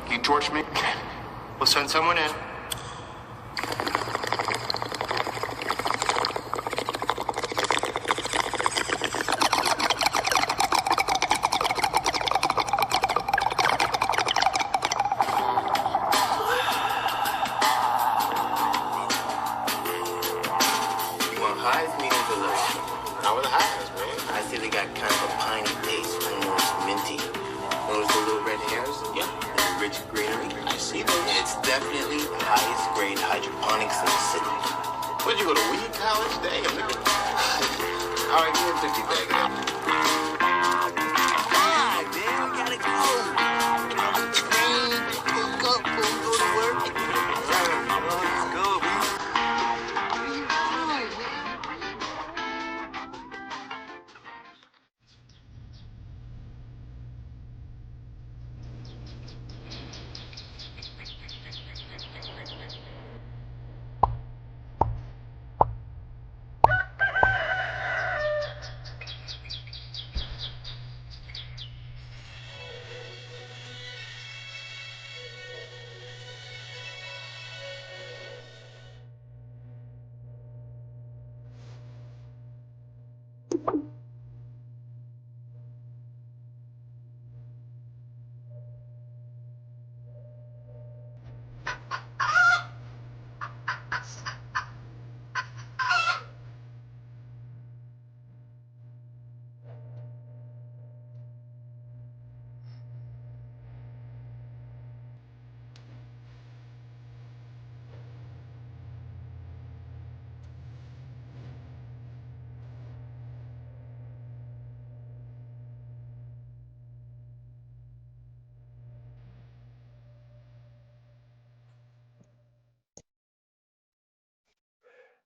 Can you torch me? We'll send someone in. You want highs, mediums, or lows? How are the highs, man? I see they got kind of a piney taste, almost minty. Those the little red hairs? Yeah. And the rich greenery? I see those. It's definitely the highest grade hydroponics in the city. Where'd you go to weed college? Damn, nigga. All right, give me a 50 bag of that. Ah, damn, gotta go. Train, go to work. Let's go,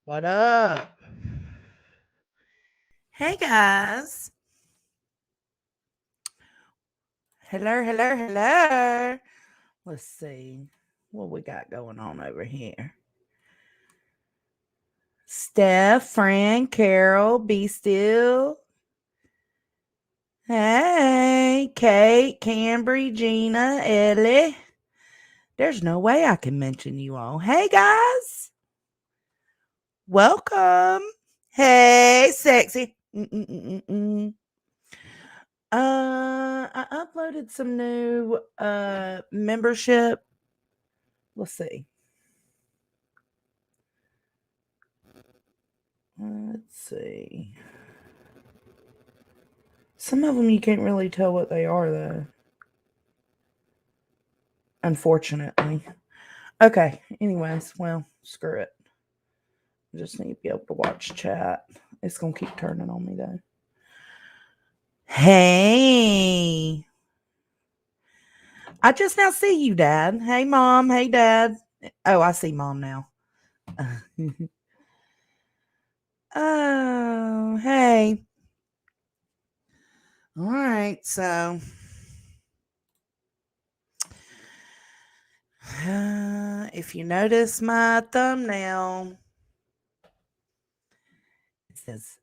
What up? Hey guys. Hello. Let's see what we got going on over here. Steph, Fran, Carol, Be Still. Hey, Kate, Cambry, Gina, Ellie. There's no way I can mention you all. Hey guys. Welcome. Hey, sexy. I uploaded some new membership. Let's see. Let's see. Some of them you can't really tell what they are though. Unfortunately. Okay. Anyways, well, screw it. I just need to be able to watch chat. It's gonna keep turning on me though. Hey. I just now see you, Dad. Hey, Mom. Hey, Dad. Oh, I see Mom now. Oh, hey. All right, so if you notice my thumbnail, it says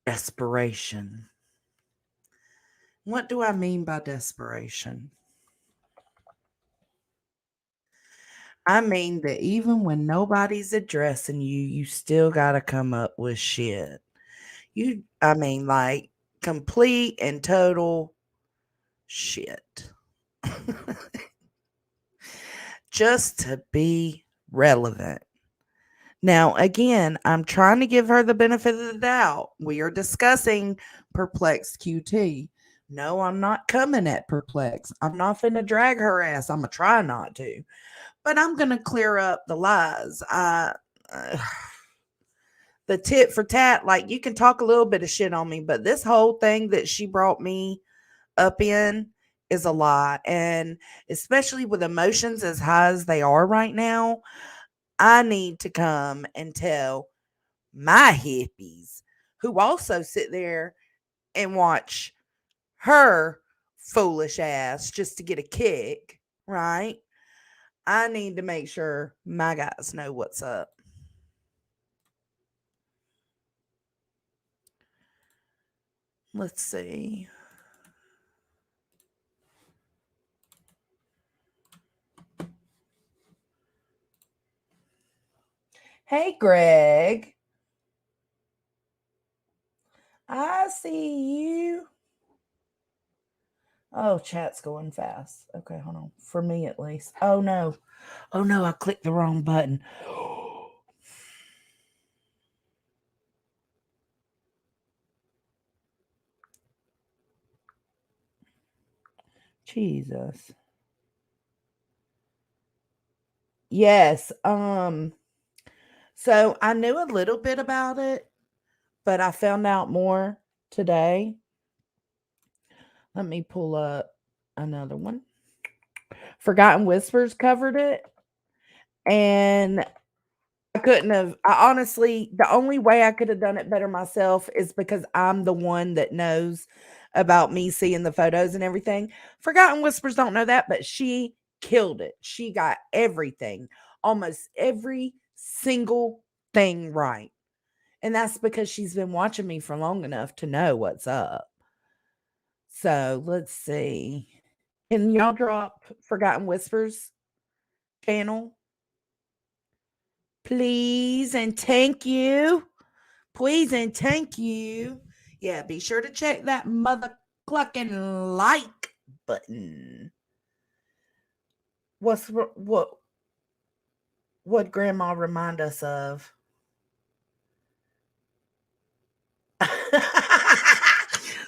desperation. What do I mean by desperation? I mean that even when nobody's addressing you, you still got to come up with shit. I mean, like complete and total shit. Just to be relevant. Now, again, I'm trying to give her the benefit of the doubt. We are discussing perplexed QT. No, I'm not coming at perplexed. I'm not finna drag her ass. I'm gonna try not to, but I'm gonna clear up the lies. Uh, the tit for tat, like you can talk a little bit of shit on me, but this whole thing that she brought me up in is a lie. And especially with emotions as high as they are right now, I need to come and tell my hippies who also sit there and watch her foolish ass just to get a kick, right? I need to make sure my guys know what's up. Let's see. Hey, Greg. I see you. Oh, chat's going fast. Okay, hold on. For me at least. Oh no. Oh no, I clicked the wrong button. Jesus. Yes. So I knew a little bit about it, but I found out more today. Let me pull up another one. Forgotten Whispers covered it. And I couldn't have, I honestly, the only way I could have done it better myself is because I'm the one that knows about me seeing the photos and everything. Forgotten Whispers don't know that, but she killed it. She got everything, almost every single thing right. And that's because she's been watching me for long enough to know what's up. So let's see. Can y'all drop Forgotten Whispers channel? Please and thank you. Please and thank you. Yeah, be sure to check that mother clucking like button. What grandma remind us of?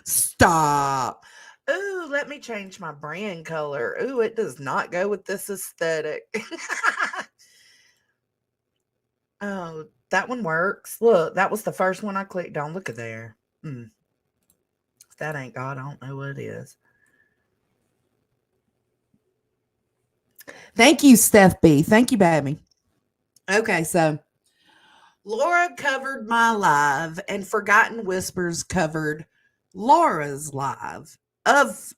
Stop. Ooh, let me change my brand color. Ooh, it does not go with this aesthetic. Oh, that one works. Look, that was the first one I clicked on. Look at there. If that ain't God, I don't know what it is. Thank you, Steph B. Thank you, baby. Okay, so Laura covered my live, and Forgotten Whispers covered Laura's live of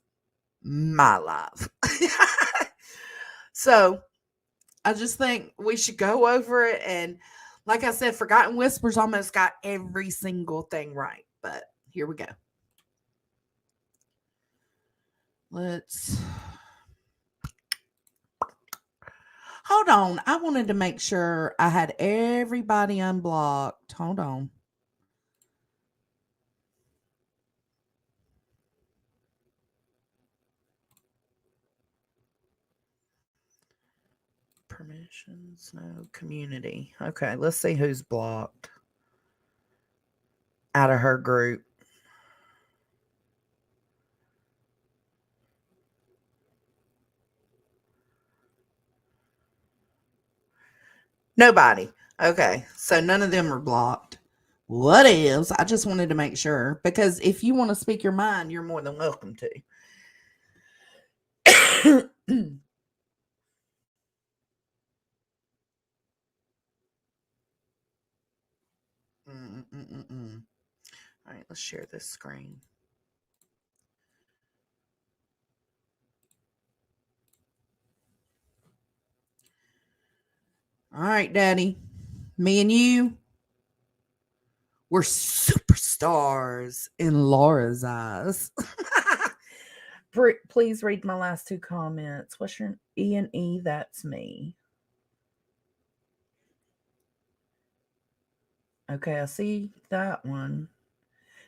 my live. So I just think we should go over it. And like I said, Forgotten Whispers almost got every single thing right. But here we go. Let's hold on. I wanted to make sure I had everybody unblocked. Hold on. Permissions, no community. Okay, let's see who's blocked out of her group. Nobody. Okay, so none of them are blocked. What else? I just wanted to make sure because if you want to speak your mind, you're more than welcome to. All right, let's share this screen. All right, Daddy. Me and you, we're superstars in Laura's eyes. Please read my last two comments. What's your E and E? That's me. Okay, I see that one.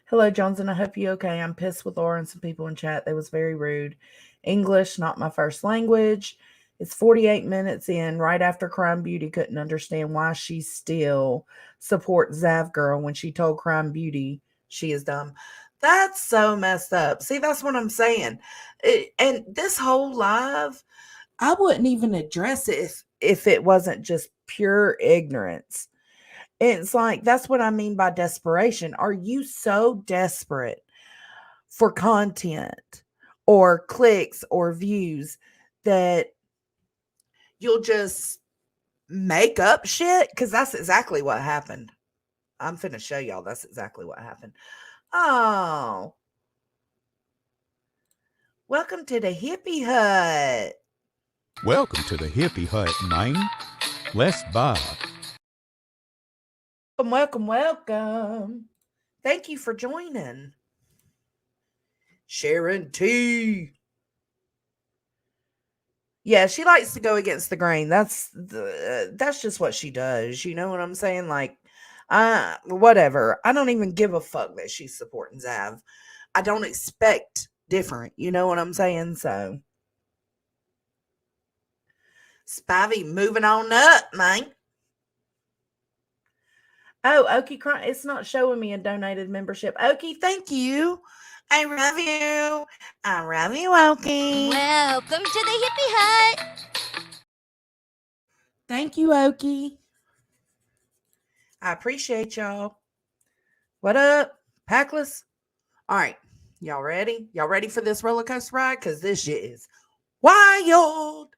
Hello, Johnson. I hope you okay. I'm pissed with Laura and some people in chat. They was very rude. English, not my first language. It's 48 minutes in, right after Crime Beauty couldn't understand why she still supports Zav Girl when she told Crime Beauty she is dumb. That's so messed up. See, that's what I'm saying. And this whole live, I wouldn't even address it if it wasn't just pure ignorance. It's like that's what I mean by desperation. Are you so desperate for content or clicks or views that you'll just make up shit? Because that's exactly what happened. I'm finna show y'all that's exactly what happened. Oh, welcome to the hippie hut. Welcome to the hippie hut, man. Let's vibe. Welcome. Thank you for joining. Sharon T. Yeah, she likes to go against the grain. That's just what she does. You know what I'm saying? Like, whatever. I don't even give a fuck that she's supporting Zav. I don't expect different. You know what I'm saying? So, Spivey, moving on up, man. Oh, Okie, it's not showing me a donated membership. Okie, thank you. I love you. I love you, Okie. Welcome to the hippie hut. Thank you, Okie. I appreciate y'all. What up, Packless? All right, y'all ready? Y'all ready for this roller coaster ride? Because this shit is wild.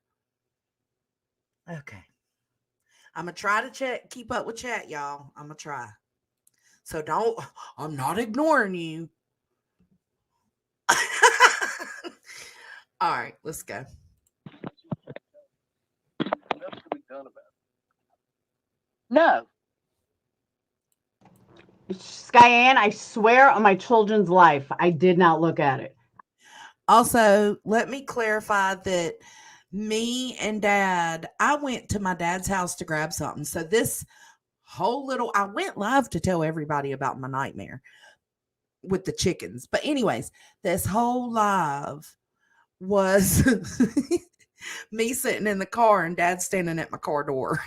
Okay. I'm going to try to keep up with chat, y'all. I'm going to try. So I'm not ignoring you. All right, let's go. No. Skyanne, I swear on my children's life, I did not look at it. Also, let me clarify that me and Dad, I went to my dad's house to grab something. So this I went live to tell everybody about my nightmare with the chickens. But anyways, this whole live was me sitting in the car and Dad standing at my car door.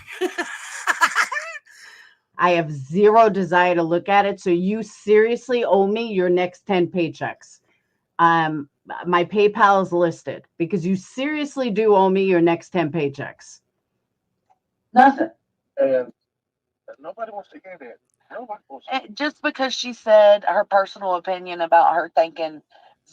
I have zero desire to look at it. So you seriously owe me your next 10 paychecks. My PayPal is listed because you seriously do owe me your next 10 paychecks. Nothing. And nobody wants to hear that. Nobody wants to. Just because she said her personal opinion about her thinking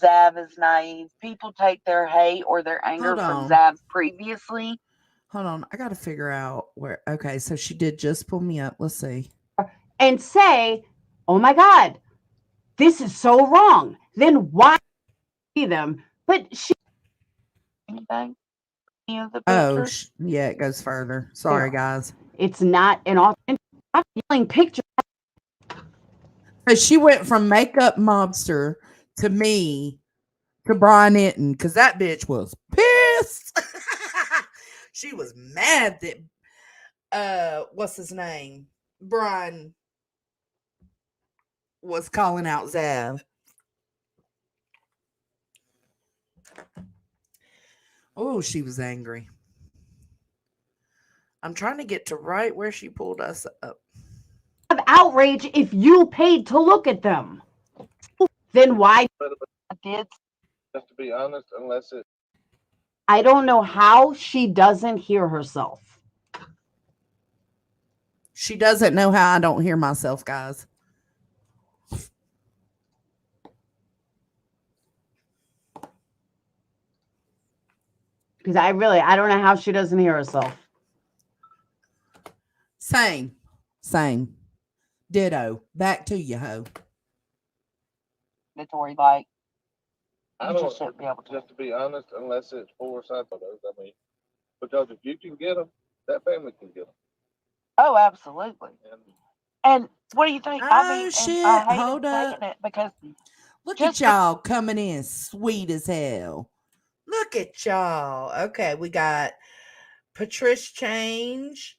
Zav is naive, people take their hate or their anger from Zav previously. Hold on. I got to figure out where. Okay. So she did just pull me up. Let's see. And say, oh my God, this is so wrong. Then why see them? But she. Anything? Any of the pictures? Yeah, it goes further. Sorry, guys. It's not an authentic feeling picture. She went from makeup mobster to me to Brian Enton because that bitch was pissed. She was mad that what's his name? Brian was calling out Zav. Oh, she was angry. I'm trying to get to right where she pulled us up. Of outrage if you paid to look at them. Then why did? Just to be honest, unless it. I don't know how she doesn't hear herself. She doesn't know how I don't hear myself, guys. Because I don't know how she doesn't hear herself. Same. Ditto. Back to you, ho. Mandatory, like, I don't should be able to. Just to be honest, unless it's foresight photos. I mean, because if you can get them, that family can get them. Oh, absolutely. And what do you think? Oh, shit. I Hold up. it because look at y'all coming in sweet as hell. Look at y'all. Okay, we got Patrice Change.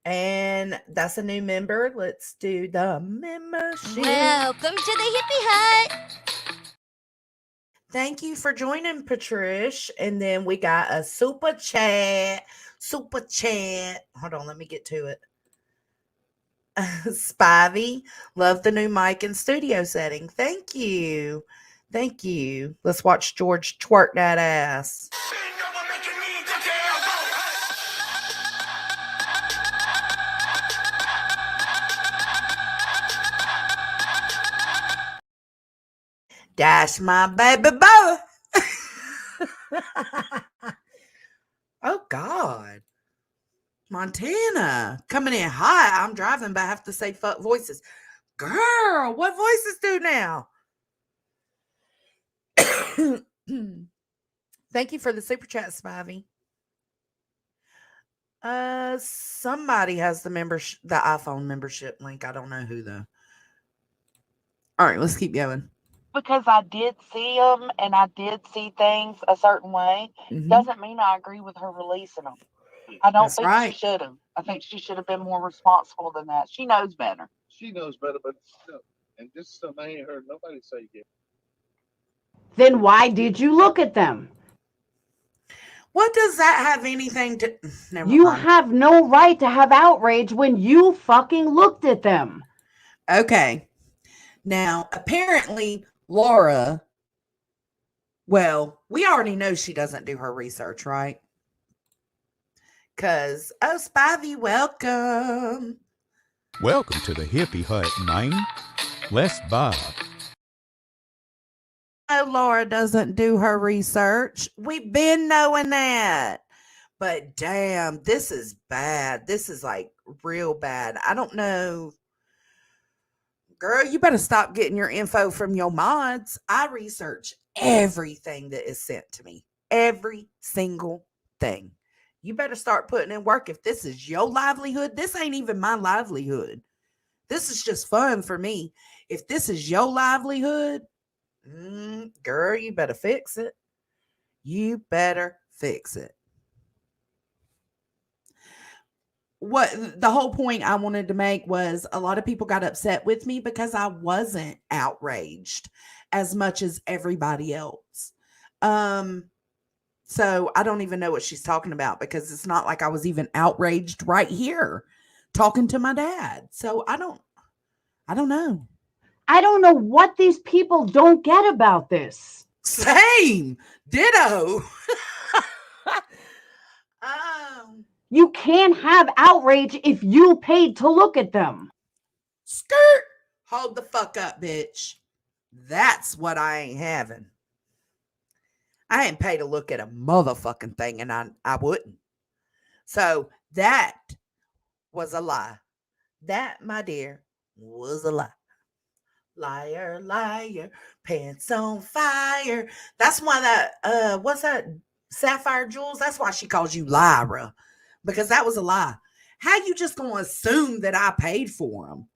And that's a new member. Let's do the membership. Welcome to the hippie hut. Thank you for joining, Patrice. And then we got a super chat. Hold on, let me get to it. Spivey, love the new mic and studio setting. Thank you. Let's watch George twerk that ass. That's my baby boy. Oh, God. Montana coming in hot. I'm driving, but I have to say fuck voices. Girl, what voices do now? Thank you for the super chat, Spivey. Somebody has the iPhone membership link. I don't know who though. All right, let's keep going. because I did see them and I did see things a certain way doesn't mean I agree with her releasing them. I don't That's think she right. should have. I think she should have been more responsible than that. She knows better. She knows better, but still, and just so I ain't heard nobody say yeah. Then why did you look at them? What does that have anything to? Never You mind. have no right to have outrage when you fucking looked at them. Okay. Now, apparently, Laura, well, we already know she doesn't do her research, right? Because, oh, Spivey, welcome. Welcome to the Hippie Hut, man. Let's vibe. No, Laura doesn't do her research. We've been knowing that. But damn, this is bad. This is like real bad. I don't know. Girl, you better stop getting your info from your mods. I research everything that is sent to me, every single thing. You better start putting in work. If this is your livelihood, this ain't even my livelihood. This is just fun for me. If this is your livelihood, girl, you better fix it. You better fix it. What the whole point I wanted to make was a lot of people got upset with me because I wasn't outraged as much as everybody else. So I don't even know what she's talking about because it's not like I was even outraged right here talking to my dad. So I don't know. I don't know what these people don't get about this. Same. Ditto. um You can't have outrage if you paid to look at them. Skirt. Hold the fuck up, bitch. That's what I ain't having. I ain't paid to look at a motherfucking thing, and I wouldn't. So that was a lie. That, my dear, was a lie. Liar, liar, pants on fire. That's why that what's that? Sapphire Jewels? That's why she calls you Lyra. Because that was a lie. How you just gonna assume that I paid for them?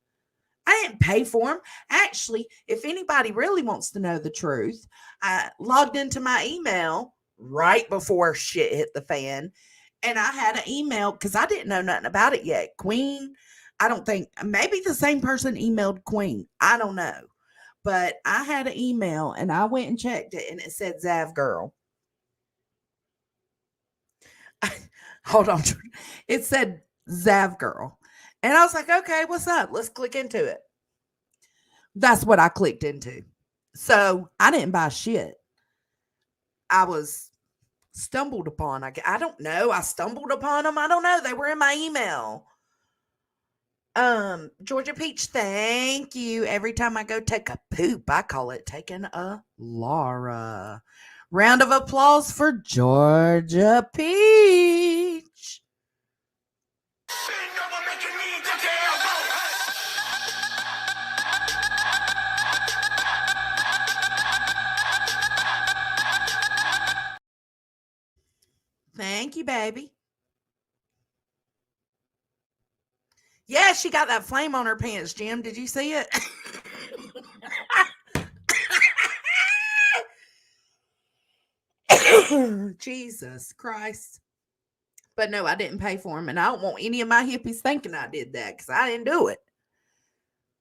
I didn't pay for them. Actually, if anybody really wants to know the truth, I logged into my email right before shit hit the fan. And I had an email because I didn't know nothing about it yet. Queen, I don't think, maybe the same person emailed Queen. I don't know. But I had an email and I went and checked it and it said Zav Girl. Hold on. It said Zav Girl. And I was like, okay, what's up? Let's click into it. That's what I clicked into. So I didn't buy shit. I was stumbled upon. I don't know. I stumbled upon them. I don't know. They were in my email. Georgia Peach, thank you. Every time I go take a poop, I call it taking a Laura. Round of applause for Georgia Peach. Thank you, baby. Yeah, she got that flame on her pants, Jim. Did you see it? Jesus Christ. But no, I didn't pay for them. And I don't want any of my hippies thinking I did that because I didn't do it.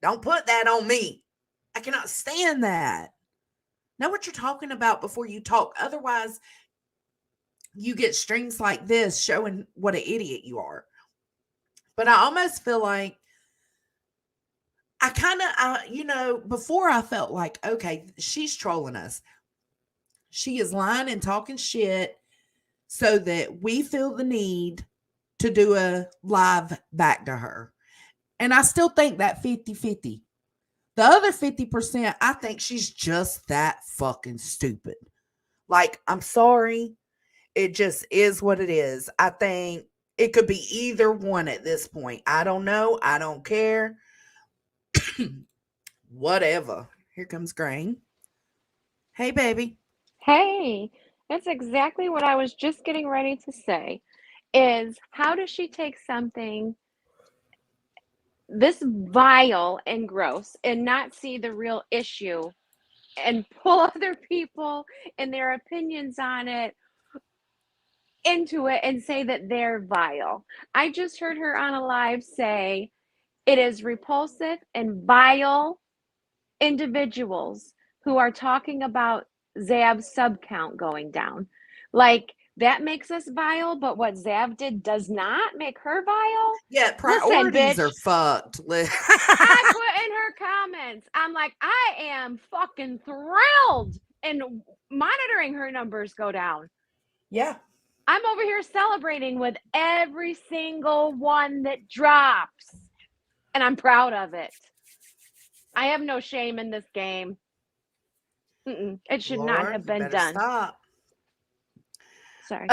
Don't put that on me. I cannot stand that. Know what you're talking about before you talk. Otherwise, you get strings like this showing what an idiot you are. But I almost feel like before I felt like, okay, she's trolling us. She is lying and talking shit so that we feel the need to do a live back to her. And I still think that 50-50. The other 50%, I think she's just that fucking stupid. Like, I'm sorry. It just is what it is. I think it could be either one at this point. I don't know. I don't care. Whatever. Here comes Grain. Hey, baby. Hey, that's exactly what I was just getting ready to say. Is how does she take something this vile and gross and not see the real issue and pull other people and their opinions on it into it and say that they're vile. I just heard her on a live say it is repulsive and vile individuals who are talking about Zab's sub count going down. Like, that makes us vile, but what Zab did does not make her vile. Yeah, priorities are fucked. I put in her comments, I'm like, I am fucking thrilled and monitoring her numbers go down. Yeah. I'm over here celebrating with every single one that drops, and I'm proud of it. I have no shame in this game. It should not have been done. Stop. Sorry.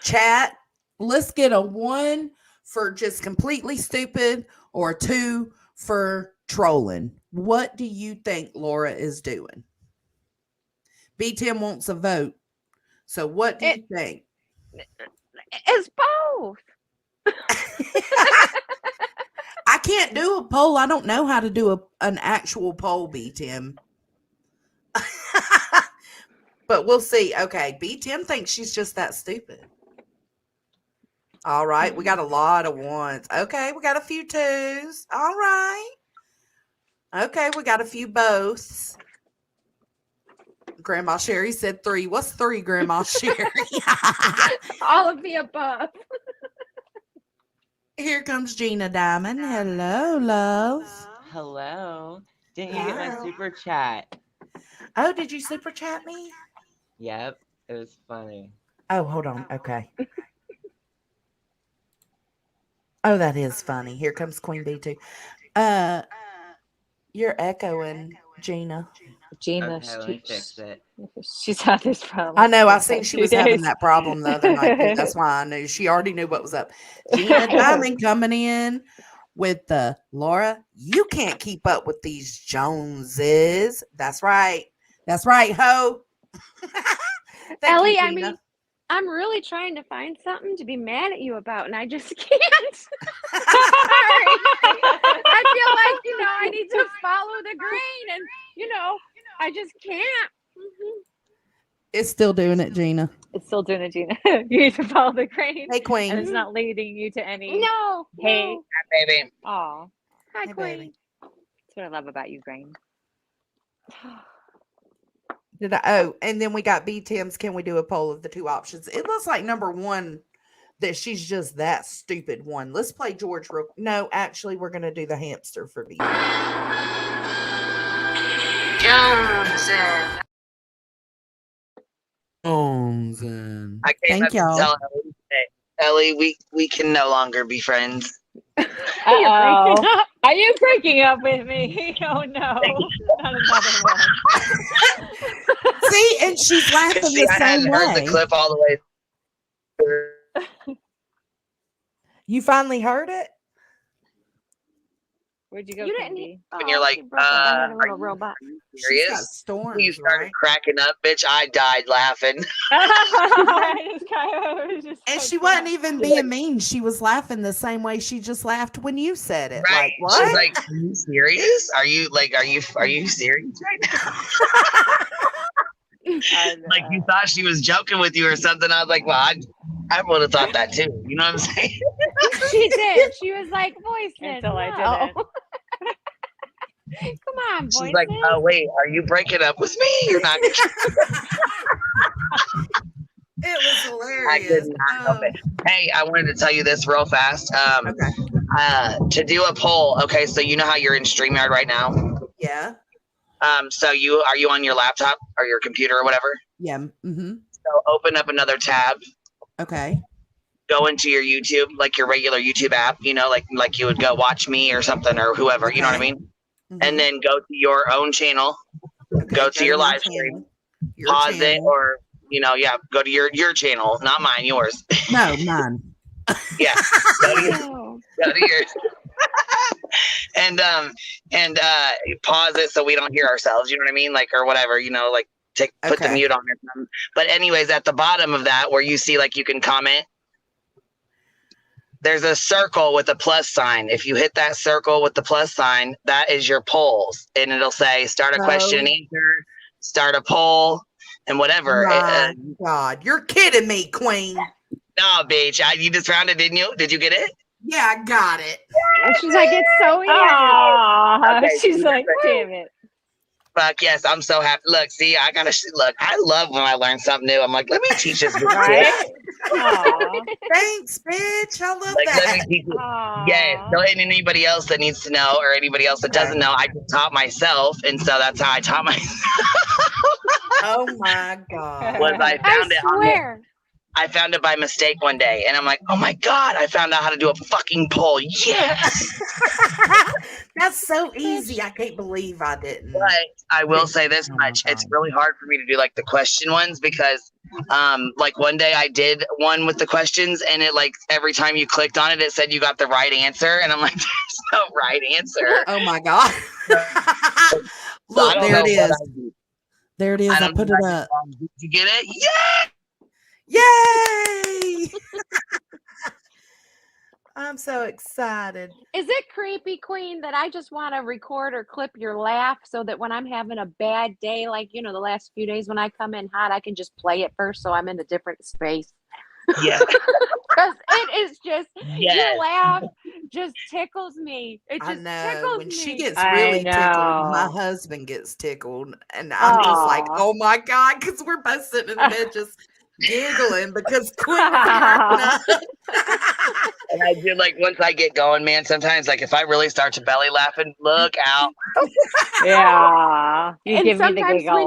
Chat, let's get a 1 for just completely stupid or a 2 for trolling. What do you think Laura is doing? B10 wants a vote. So what do you think? It's both. I can't do a poll. I don't know how to do an actual poll, B10. But we'll see. Okay, B10 thinks she's just that stupid. All right, we got a lot of 1s. Okay, we got a few 2s. All right. Okay, we got a few boths. Grandma Sherry said 3. What's 3, Grandma Sherry? All of the above. Here comes Gina Diamond. Hello, love. Hello. Didn't you get my super chat? Oh, did you super chat me? Yep. It was funny. Oh, hold on. Okay. Oh, that is funny. Here comes Queen Bee too. You're echoing, Gina. Gina, Okay, let me fix it. She's had this problem. I know. I seen she was having that problem the other night. Too. That's why I knew. She already knew what was up. Gina Diamond coming in with the Laura. You can't keep up with these Joneses. That's right. That's right, ho. Ellie, I mean, I'm really trying to find something to be mad at you about, and I just can't. Sorry. I feel like, I need to follow the grain, and, I just can't. It's still doing it, Gina. It's still doing it, Gina. You need to follow the grain. Hey, Queen. And it's not leading you to any. No. Hey. No. Hi, baby. Aw. Hi, Hey, Queen. baby. That's what I love about you, Grain. And then we got B Tim's. Can we do a poll of the 2 options? It looks like number 1 that she's just that stupid one. Let's play George real. No, actually, we're gonna do the hamster for B. Johnson. I came Thank up to y'all. tell Ellie, we can no longer be friends. Uh-oh. Are you breaking up with me? Oh, no. Not another one. See, and she's laughing See, the I same hadn't heard the way. clip all the way through. You finally heard it? Where'd you go, You didn't Candy? And you're like, a little are robot. you She's got serious? storms, You started right? cracking up, bitch. I died laughing. And she wasn't even being mean. She was laughing the same way she just laughed when you said it. Right? Like, what? She's like, are you serious? Are you serious right now? Like you thought she was joking with you or something. I was like, well, I would have thought that too. You know what I'm saying? She did. She was like, voiceless. Until I no. Come on, voiceless. She's like, oh wait, are you breaking up with me? You're not. It was hilarious. I could not help it. Hey, I wanted to tell you this real fast. To do a poll. Okay, so you know how you're in StreamYard right now. Yeah. So are you on your laptop or your computer or whatever? Yeah. Mm-hmm. So open up another tab. Okay. Go into your YouTube, like your regular YouTube app. You know, like you would go watch me or something or whoever. Okay. You know what I mean? Mm-hmm. And then go to your own channel. Okay, go to your my live channel. stream. Pause it or go to your channel, not mine, yours. No, mine. Yeah. Go to yours. and pause it so we don't hear ourselves, you know what I mean? Like, or whatever, like put the mute on or something. But anyways, at the bottom of that where you see like you can comment. there's a circle with a plus sign. If you hit that circle with the plus sign, that is your polls, and it'll say start a question and answer, start a poll, and whatever. My God, you're kidding me, Queen. No, bitch. You just found it, didn't you? Did you get it? Yeah, I got it. She's like, it's so easy. Aww, Okay, she's like, damn it. Fuck yes, I'm so happy. Look, see, I gotta look. I love when I learn something new. I'm like, let me teach this bitch. Right? Aw. Thanks, bitch. I love Like, let that. me teach it. Aw. Yes. So, and anybody else that needs to know, or anybody else that doesn't know, I just taught myself, and so that's how I taught myself. Oh my God. Was I found I it on swear. I found it by mistake one day, and I'm like, oh my God, I found out how to do a fucking poll. Yes. That's so easy. I can't believe I didn't. But I will say this Oh my much. It's God. really hard for me to do like the question ones because like one day I did one with the questions, and it like every time you clicked on it, it said you got the right answer. And I'm like, there's no right answer. Oh my God. Look, there it is. There it is. I put it up. Did you get it? Yeah. Yay! I'm so excited. Is it creepy, Queen, that I just want to record or clip your laugh so that when I'm having a bad day, like, you know, the last few days when I come in hot, I can just play it first so I'm in a different space? Yeah. Because it is just, Yes. your laugh just tickles me. It I just know. tickles When she me. gets I really tickled, my know. husband gets tickled. And I'm just like, Aw. oh my God, because we're both sitting in the bed just giggling because Queen was cracking up. And I do like once I get going, man, sometimes like if I really start to belly laughing, look out. Yeah. You And give me the sometimes giggles.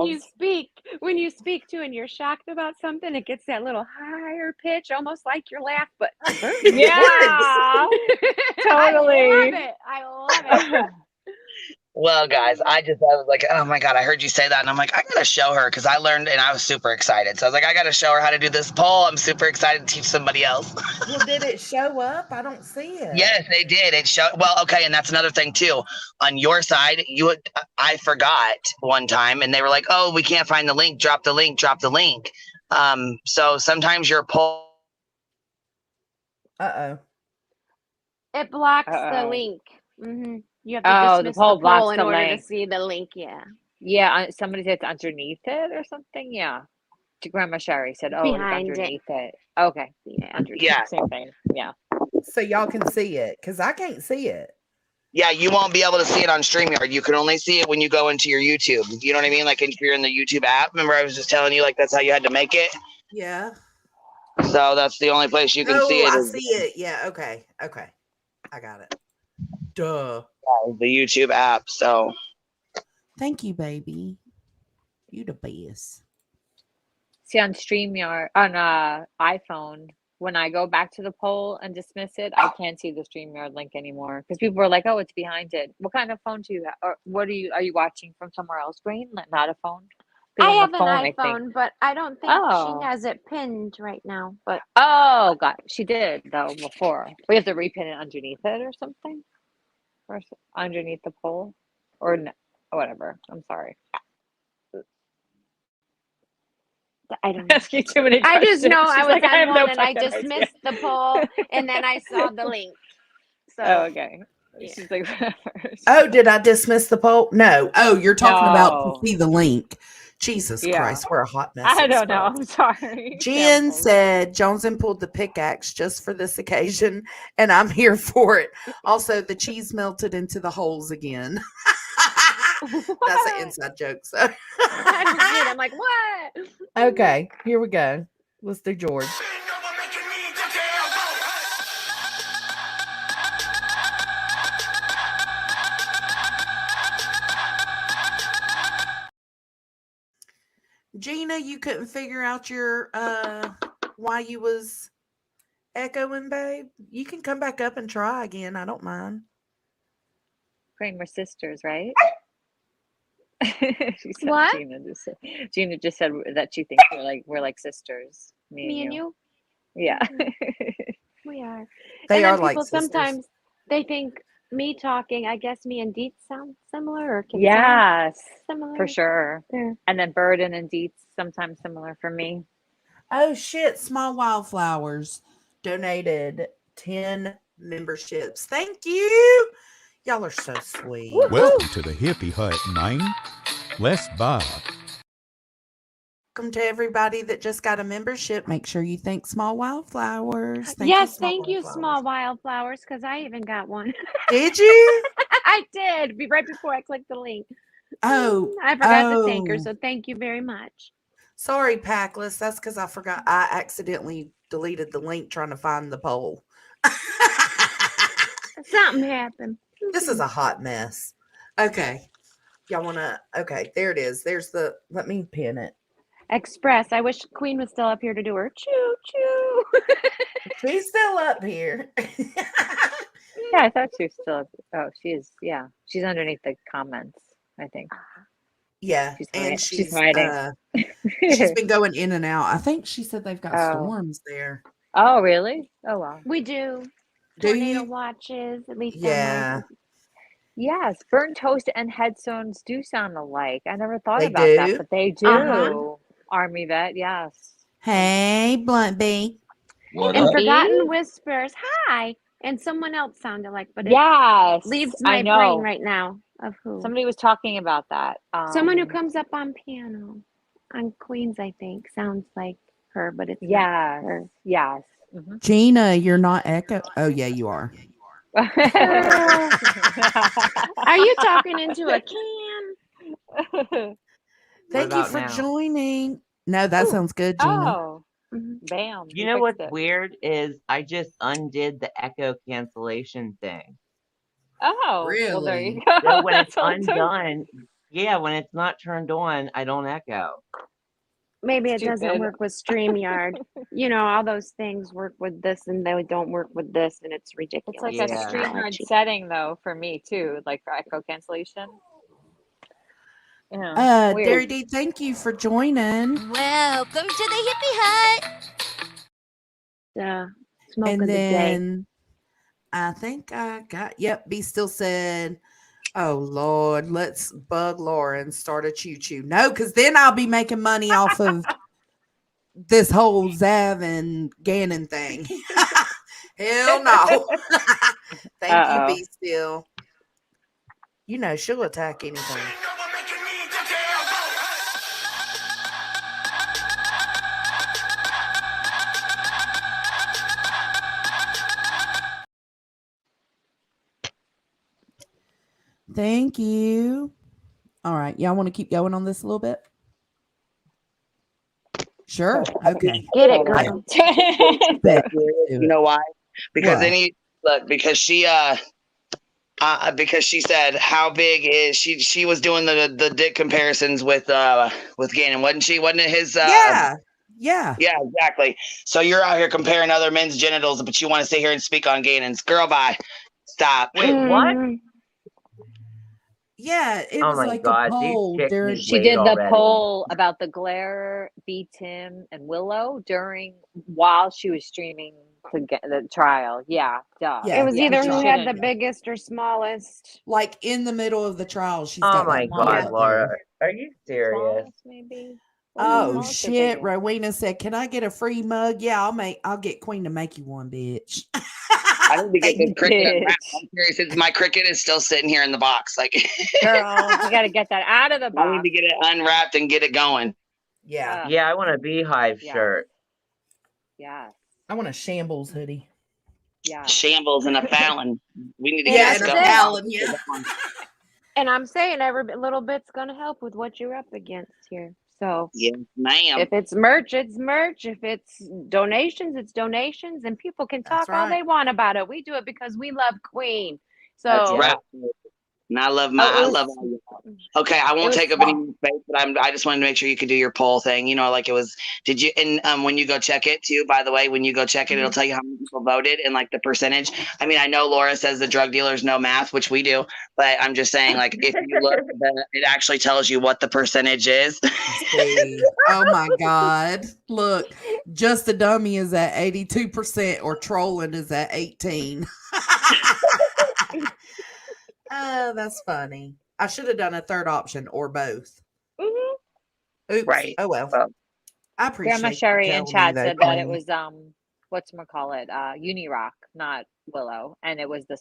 when you speak to and you're shocked about something, it gets that little higher pitch, almost like your laugh, but Yeah. I Totally. love it. I love it. Well, guys, I was like, oh my God, I heard you say that. And I'm like, I got to show her because I learned and I was super excited. So I was like, I got to show her how to do this poll. I'm super excited to teach somebody else. Well, did it show up? I don't see it. Yes, they did. It showed. Well, okay. And that's another thing too. On your side, I forgot one time and they were like, oh, we can't find the link. Drop the link. Drop the link. So sometimes your poll. Uh-oh. It blocks the Uh-oh. link. You have to Oh, the dismiss poll the blocks poll in the order to link. see the link. Yeah. Yeah, somebody said it's underneath it or something. Yeah. To Grandma Sherry said, oh, it's Behind it. underneath it. Okay. Yeah. Underneath. Yeah. Same thing. Yeah. So y'all can see it because I can't see it. Yeah, you won't be able to see it on StreamYard. You can only see it when you go into your YouTube. You know what I mean? Like if you're in the YouTube app. Remember, I was just telling you like that's how you had to make it. Yeah. So that's the only place you can see it. I is see it. Yeah. Okay. Okay. I got it. Duh. the YouTube app. So Thank you, baby. You the best. See, on StreamYard, on iPhone, when I go back to the poll and dismiss it, I can't see the StreamYard link anymore because people are like, "Oh, it's behind it." What kind of phone do you have? Or what are you watching from somewhere else? Green, not a phone. 'Cause I on the have an phone, I think. iPhone, but I don't think Oh. she has it pinned right now. But Oh, God, she did though before. We have to repin it underneath it or something, or underneath the poll, or no, whatever. I'm sorry. I don't know. Asking too many I questions. just know I She's was like, I on have no one and I fucking idea. dismissed the poll and then I saw the link. So Oh, okay. yeah. She's like, Oh, did I dismiss the poll? No. Oh, you're talking about No. to see the link. Jesus Yeah. Christ, we're a hot mess. I at don't know. this I'm sorry. Jen Shambles. said Johnson pulled the pickaxe just for this occasion, and I'm here for it. Also, the cheese melted into the holes again. That's an inside joke. So I'm like, what? okay, here we go. Let's do George. Gina, you couldn't figure out your why you was echoing, babe. You can come back up and try again. I don't mind. Kramer sisters, right? She said, What? Gina just said that she thinks we're like sisters. Me and you? Yeah. We are. They and then are like people sisters. sometimes they think me talking, I guess me and Dietz sound similar or can Yes, sound similar. for sure. Yeah. And then Burden and Dietz sometimes similar for me. Oh shit, Small Wildflowers donated 10 memberships. Thank you. Y'all are so sweet. Welcome to the Hippie Hut 9. Let's buy. Welcome to everybody that just got a membership. Make sure you thank Small Wildflowers. Thank Yes, you, Small thank you, Wildflowers. Small Wildflowers, because I even got one. Did you? I did. Right before I clicked the link. Oh, I forgot to thank her, so thank you very much. Sorry, Packless. That's because I forgot. I accidentally deleted the link trying to find the poll. Something happened. This is a hot mess. Okay. Y'all want to? Okay, there it is. There's the, let me pin it. Express. I wish Queen was still up here to do her choo choo. She's still up here. Yeah, I thought she was still. Oh, she is. Yeah, she's underneath the comments, I think. Yeah, She's she's hiding. she's been going in and out. I think she said they've got Oh. storms there. Oh, really? Oh, wow. We do. Do Tornado you? watches, at least Yeah, on my. Yes, burnt toast and headstones do sound alike. I never thought they about that, do. but they do. Uh-huh. Army vet, yes. Hey, Blunt Bee. What And up? Forgotten Whispers. Hi. And someone else sounded like, but it Yes, leaves I my brain know. right now of who. Somebody was talking about that. Someone who comes up on piano. On Queens, I think. Sounds like her, but it's not Yes, her. yes. Mhm. Gina, you're not echo. Oh, yeah, you are. Are you talking into a can? Thank you about for now? joining. No, that Ooh. sounds good, Gina. Oh, bam. You we know fixed what's it. weird is I just undid the echo cancellation thing. Oh, well, there you Really? go. So when it's That's all it took. undone, yeah, when it's not turned on, I don't echo. Maybe it doesn't Stupid. work with StreamYard. You know, all those things work with this and they don't work with this, and it's ridiculous. It's like a Yeah. StreamYard technology. setting, though, for me, too, like for echo cancellation. Yeah, Derry weird. D, thank you for joining. Welcome to the Hippie Hut. Smoke And of the day. then I think I got, yep, B still said, oh Lord, let's bug Laura and start a choo choo. No, because then I'll be making money off of this whole Zav and Gannon thing. Hell no. Thank you, Uh-oh. B still. You know, she'll attack anything. Thank you. All right. Y'all want to keep going on this a little bit? Sure. Okay. Get it, girl. Bet. You know why? Because Why? any look, because she said how big is she was doing the dick comparisons with Gannon, wasn't she? Wasn't it his Yeah. Yeah, exactly. So you're out here comparing other men's genitals, but you want to sit here and speak on Gannon's. Girl, bye. Stop. Wait, what? Mhm. Yeah. It Oh was my like God, a these poll chicks during. need She weight did the already. poll about the glare, B. Tim, and Willow while she was streaming the trial. Yeah, duh. Yeah. It was Yeah, either she who had the shouldn't. biggest or smallest. Like in the middle of the trial, she's Oh got my like God, one up Laura, there. are you serious? Smallest, maybe. What was the Oh smallest or shit. biggest? Rowena said, can I get a free mug? Yeah, I'll get Queen to make you one, bitch. I need to get this cricket unwrapped. Bitch. I'm curious if my cricket is still sitting here in the box. Like Girl, you got to get that out of the I need box. to get it unwrapped and get it going. Yeah. Yeah, I want a beehive Yeah. shirt. Yes. I want a shambles hoodie. Yeah. Shambles and a Fallon. We need to And get Yeah, this and a that's going. it. Fallon, yeah. And I'm saying every little bit's gonna help with what you're up against here. So Yes, ma'am. if it's merch, it's merch. If it's donations, it's donations. And people can That's talk all right. they want about it. We do it because we love Queen. That's So right. And I love Oh, I love all y'all. Okay, I won't was take up any more space, but I just wanted to make sure you could do your poll thing. You know, like it was. Did you? And when you go check it too, by the way, when you go check it, it'll tell you how many people voted and like the percentage. I mean, I know Laura says the drug dealers know math, which we do, but I'm just saying, like, if you look, it actually tells you what the percentage is. See. Oh my God. Look, just the dummy is at 82% or trolling is at 18. Oh, that's funny. I should have done a third option or both. Oops. Right. Oh well. Well, I appreciate Grandma you Sherry in telling me chat though, said that it Queen. was whatchamacallit, Unirock. not Willow, and it was the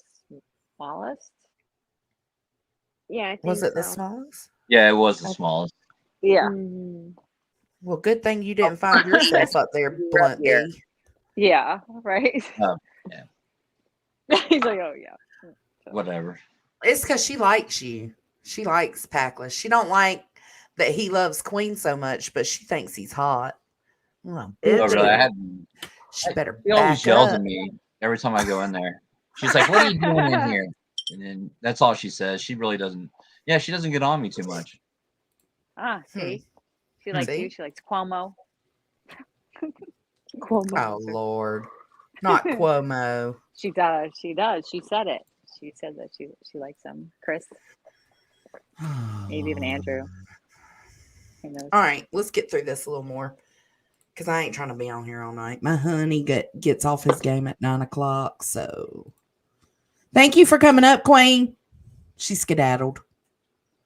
smallest. Yeah, I think Was it the so. smallest? Yeah, it was the Okay. smallest. Yeah. Mhm. Well, good thing you didn't find yourself up there, You're up Blunt here. D. Yeah. Right. Yeah, He's like, oh yeah. whatever. It's because she likes you. She likes Packless. She don't like that he loves Queen so much, but she thinks he's hot. Well, Oh, bitch, really? she better She always back yells up. at me every time I go in there. She's like, "What are you doing in here?" And then that's all she says. She really doesn't. Yeah, she doesn't get on me too much. See, she likes you. See? She likes Cuomo. Cuomo. Oh Lord, not Cuomo. She does. She does. She said it. She said that she likes him. Chris, maybe even Andrew. Who knows? All right, let's get through this a little more because I ain't trying to be on here all night. My honey gets off his game at 9:00. So thank you for coming up, Queen. She skedaddled.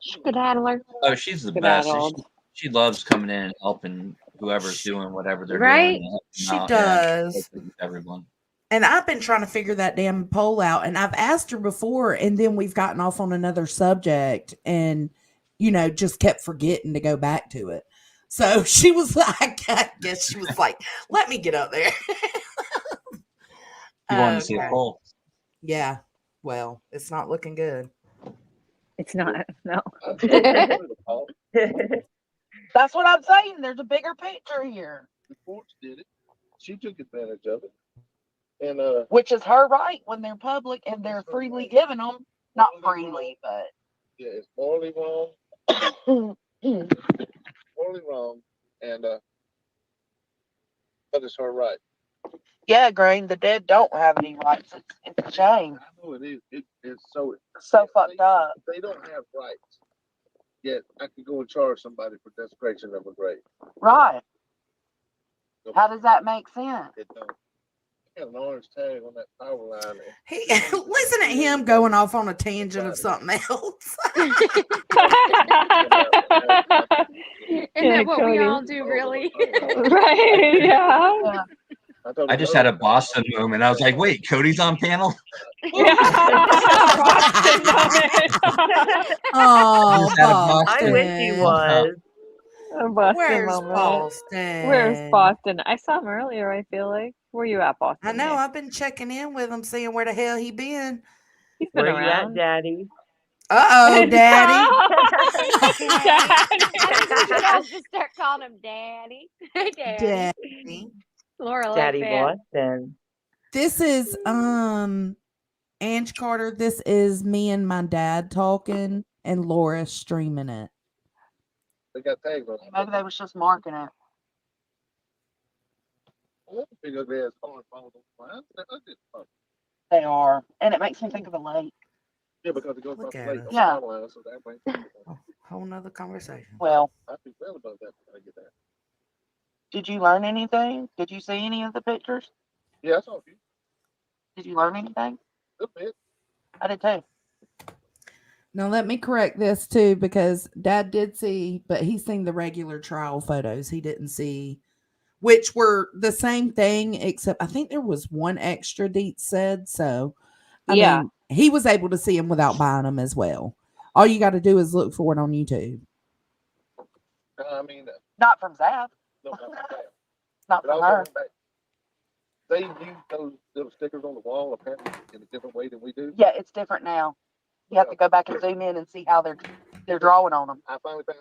Skedaddler. Oh, she's the best. Skedaddled. She loves coming in and helping whoever's doing whatever they're Right? doing. And helping She out. does. Yeah, everyone. And I've been trying to figure that damn poll out. And I've asked her before, and then we've gotten off on another subject and, just kept forgetting to go back to it. So she was like, I guess she was like, let me get up there. You wanted to see a Okay. poll? Yeah. Well, it's not looking good. It's not. No. That's what I'm saying. There's a bigger picture here. The courts did it. She took advantage of it. And Which is her right when they're public and they're freely giving them. Not freely, but. yeah, it's morally wrong. Morally wrong. And but it's her right. Yeah, Green, the dead don't have any rights. It's a shame. I know it is. It's so Fucked up. They don't have rights. Yet I could go and charge somebody for desecration of a grave. Right. How does that make sense? It don't. I got an orange tag on that power line. Listen at him going off on a tangent of something else. Isn't that what we all do, really? Right. Yeah. I just had a Boston moment. I was like, "Wait, Cody's on panel." Boston moment. Oh, Just had a Boston. I wish he was. A Boston Where's moment. Boston? Where's Boston? I saw him earlier. I feel like. Where you at, Boston? I know. Nick? I've been checking in with him, seeing where the hell he been. He's been Where you at, around. Daddy? Uh-oh, Daddy. I think you guys just start calling him Daddy. Daddy. Daddy. Laura Daddy like that. Boston. This is Ange Carter. This is me and my dad talking, and Laura streaming it. They got tags on it. Maybe they was just marking it. Big ugly ass corn balls on the line. They're ugly as fuck. They are. And it makes me think of a lake. Yeah, because it goes Look off the at lake us. on Yeah. the power line, so that brings Whole nother conversation. Well, I feel well about that when I get there. did you learn anything? Did you see any of the pictures? Yeah, I saw a few. Did you learn anything? Good bit. I did too. Now let me correct this too, because Dad did see, but he's seen the regular trial photos. He didn't see, which were the same thing, except I think there was one extra Deets said. So, I mean, he was able to see them without buying them as well. All you got to do is look for it on YouTube. I mean, Not from Zap. no, not like that. Not But I from was her. going back. They use those little stickers on the wall apparently in a different way than we do. Yeah, it's different now. You have to go back and zoom in and see how they're drawing on them. I finally found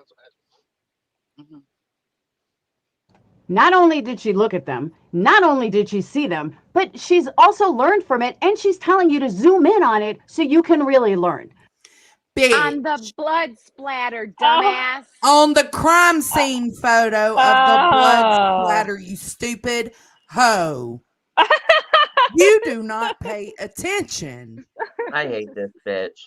some. Not only did she look at them, not only did she see them, but she's also learned from it, and she's telling you to zoom in on it so you can really learn. On the blood splatter, dumbass. On the crime scene photo of the blood splatter, you stupid hoe. You do not pay attention. I hate this bitch.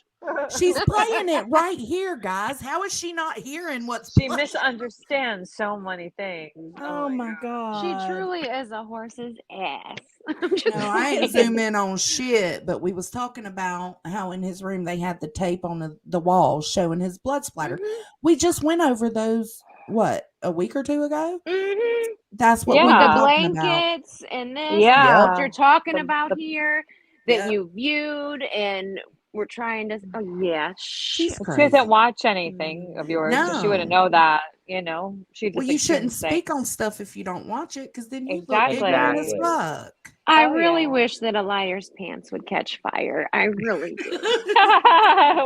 She's playing it right here, guys. How is she not hearing what's She playing? misunderstands so many things. Oh my God. She truly is a horse's ass. No, I ain't zoom in on shit, but we was talking about how in his room they had the tape on the wall showing his blood splatter. We just went over those what, a week or two ago? Mm-hmm. That's what Yeah. we With were the talking about. blankets and this, and Yeah. what you're talking The- about the- here that Yep. you viewed, and we're trying to. Oh yeah, She's She crazy. doesn't watch anything of yours, so she wouldn't No. know that. You know, she Well, just you shouldn't assumes speak on things. stuff if you don't watch it, because then you look Exactly. ignorant as Exactly. fuck. I Oh really yeah. wish that a liar's pants would catch fire. I really do.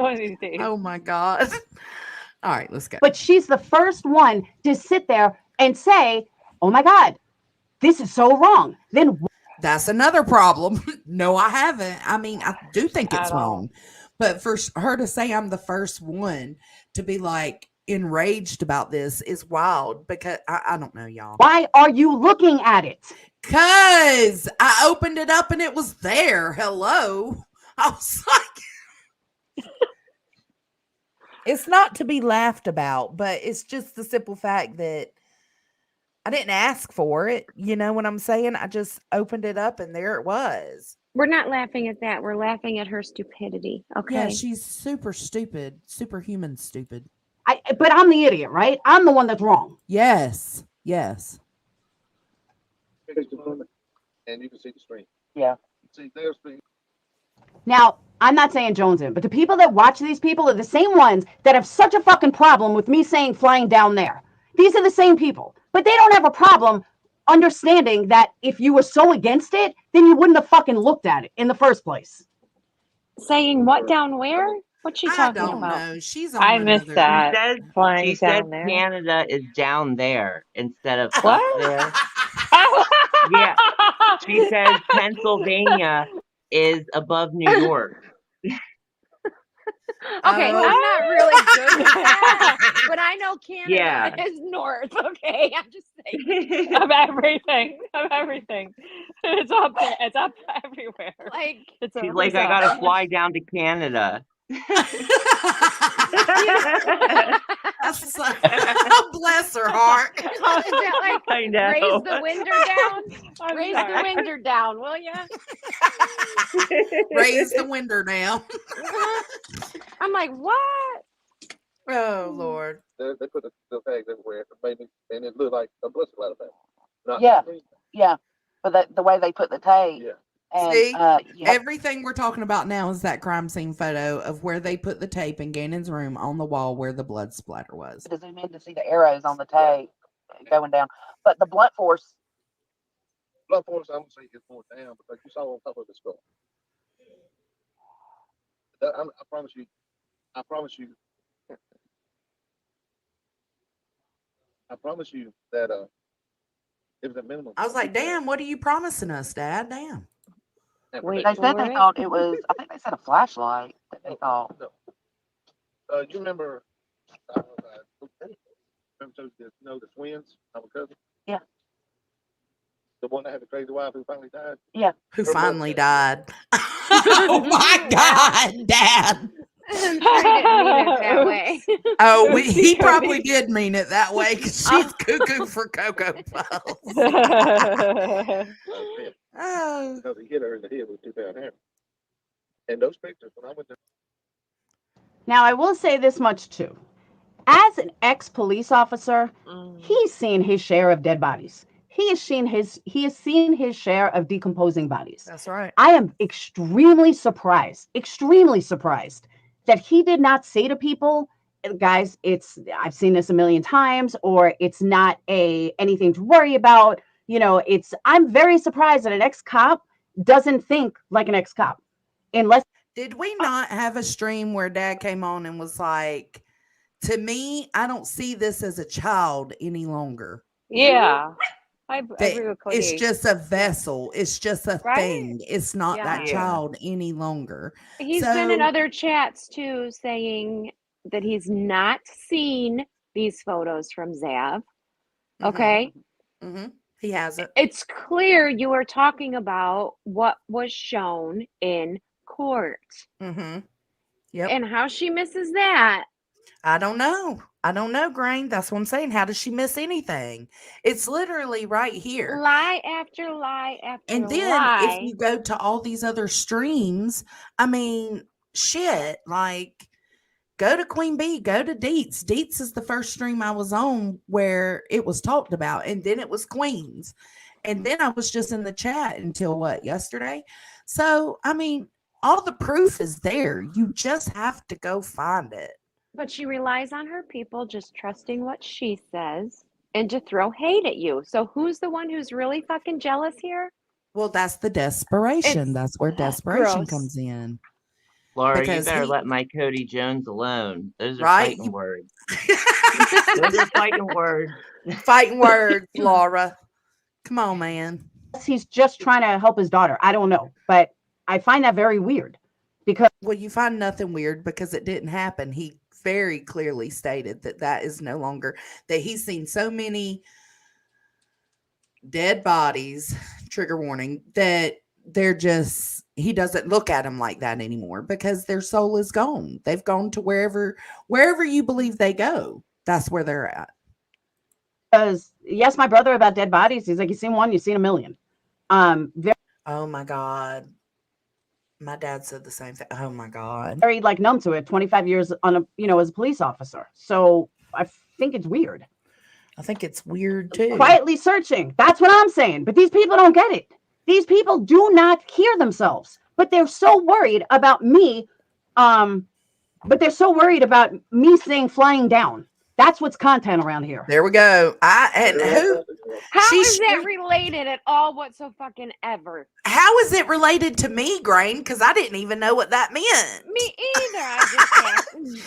One of these days. Oh my God. All right, let's go. But she's the first one to sit there and say, "Oh my God, this is so wrong." Then That's another problem. No, I haven't. I mean, I do think it's At all. wrong. But for her to say I'm the first one to be like enraged about this is wild, because I don't know, y'all. why are you looking at it? Because I opened it up and it was there. Hello. I was like, it's not to be laughed about, but it's just the simple fact that I didn't ask for it. You know what I'm saying? I just opened it up and there it was. We're not laughing at that. We're laughing at her stupidity. Okay. Yeah, she's super stupid, superhuman stupid. But I'm the idiot, right? I'm the one that's wrong. Yes. Yes. And you can see the screen. Yeah. See their screen. Now, I'm not saying Jones in, but the people that watch these people are the same ones that have such a fucking problem with me saying flying down there. These are the same people, but they don't have a problem understanding that if you were so against it, then you wouldn't have fucking looked at it in the first place. Saying what down where? What's she I talking don't about? know. She's on I missed another. that. She said Flying down there. Canada is down there instead of up What? there. Yeah. She says Pennsylvania is above New York. Okay, Oh. I'm not really good with that, but I know Canada Yeah. is north. Okay, I'm just saying. Of everything. Of everything. It's up there. It's up everywhere. Like, It's She's over like, I gotta south. fly down to Canada. That's so, bless her heart. is that like I know. raise the window down? I'm Raise the sorry. window down, will ya? Raise the window down. I'm like, what? Oh Lord. They put the tags everywhere, and it looked like a bus ladder bag. Not Yeah. the screen. Yeah. But the way they put the tape. Yeah. And See, you have, everything we're talking about now is that crime scene photo of where they put the tape in Gannon's room on the wall where the blood splatter was. to zoom in to see the arrows on the tape going down. But the blunt force, Blunt force, I'm gonna say it's more down because you saw on top of the skull. I promise you. I promise you that it was a minimum. I was like, damn, what are you promising us, Dad? Damn. Wait they said for they it. thought it was, I think they said a flashlight that they thought. No. You remember? Remember the twins? I'm a cousin. Yeah. The one that had the crazy wife who finally died. Yeah. Who Her finally birthday. died. Oh my God, Dad. I didn't mean it that way. Oh, he probably did mean it that way because she's cuckoo for Cocoa Puffs. Oh. Because he hit her in the head with a 2-pound hammer. And those pictures, when I went to Now, I will say this much too. As an ex-police officer, he's seen his share of dead bodies. He has seen his share of decomposing bodies. That's right. I am extremely surprised that he did not say to people, guys, I've seen this a million times, or it's not anything to worry about. You know, I'm very surprised that an ex-cop doesn't think like an ex-cop. Unless Did we not have a stream where Dad came on and was like, to me, I don't see this as a child any longer. Yeah. I That agree with Cody. it's just a vessel. It's just a Right? thing. It's not that Yeah. child any longer. He's been in So- other chats too, saying that he's not seen these photos from Zav. Okay. Mm-hmm. He hasn't. It's clear you are talking about what was shown in court. Mm-hmm. Yep. And how she misses that. I don't know. Grain. That's what I'm saying. How does she miss anything? It's literally right here. Lie after lie after And then lie. if you go to all these other streams, I mean, shit, like Go to Queen Bee, go to Deets. Deets is the first stream I was on where it was talked about, and then it was Queens. And then I was just in the chat until what, yesterday? So, I mean, all the proof is there. You just have to go find it. But she relies on her people just trusting what she says and to throw hate at you. So who's the one who's really fucking jealous here? Well, that's the desperation. It's That's where desperation gross. comes in. Laura, you Because better he- let my Cody Jones alone. Those are Right? fighting words. Those are fighting words. Fighting words, Laura. Come on, man. He's just trying to help his daughter. I don't know, but I find that very weird because Well, you find nothing weird because it didn't happen. He very clearly stated that that is no longer, that he's seen so many dead bodies, trigger warning, that they're just, he doesn't look at them like that anymore because their soul is gone. They've gone to wherever you believe they go. That's where they're at. because yes, my brother about dead bodies. He's like, you seen one, you've seen a million. Very, Oh my God. My dad said the same thing. Oh my God. very like numb to it. 25 years on a as a police officer. So I think it's weird. I think it's weird too. Quietly searching. That's what I'm saying. But these people don't get it. These people do not hear themselves, but they're so worried about me. But they're so worried about me saying flying down. That's what's content around here. There we go. How is that related at all? What so fucking ever? How is it related to me, Grain? Because I didn't even know what that meant. Me either. I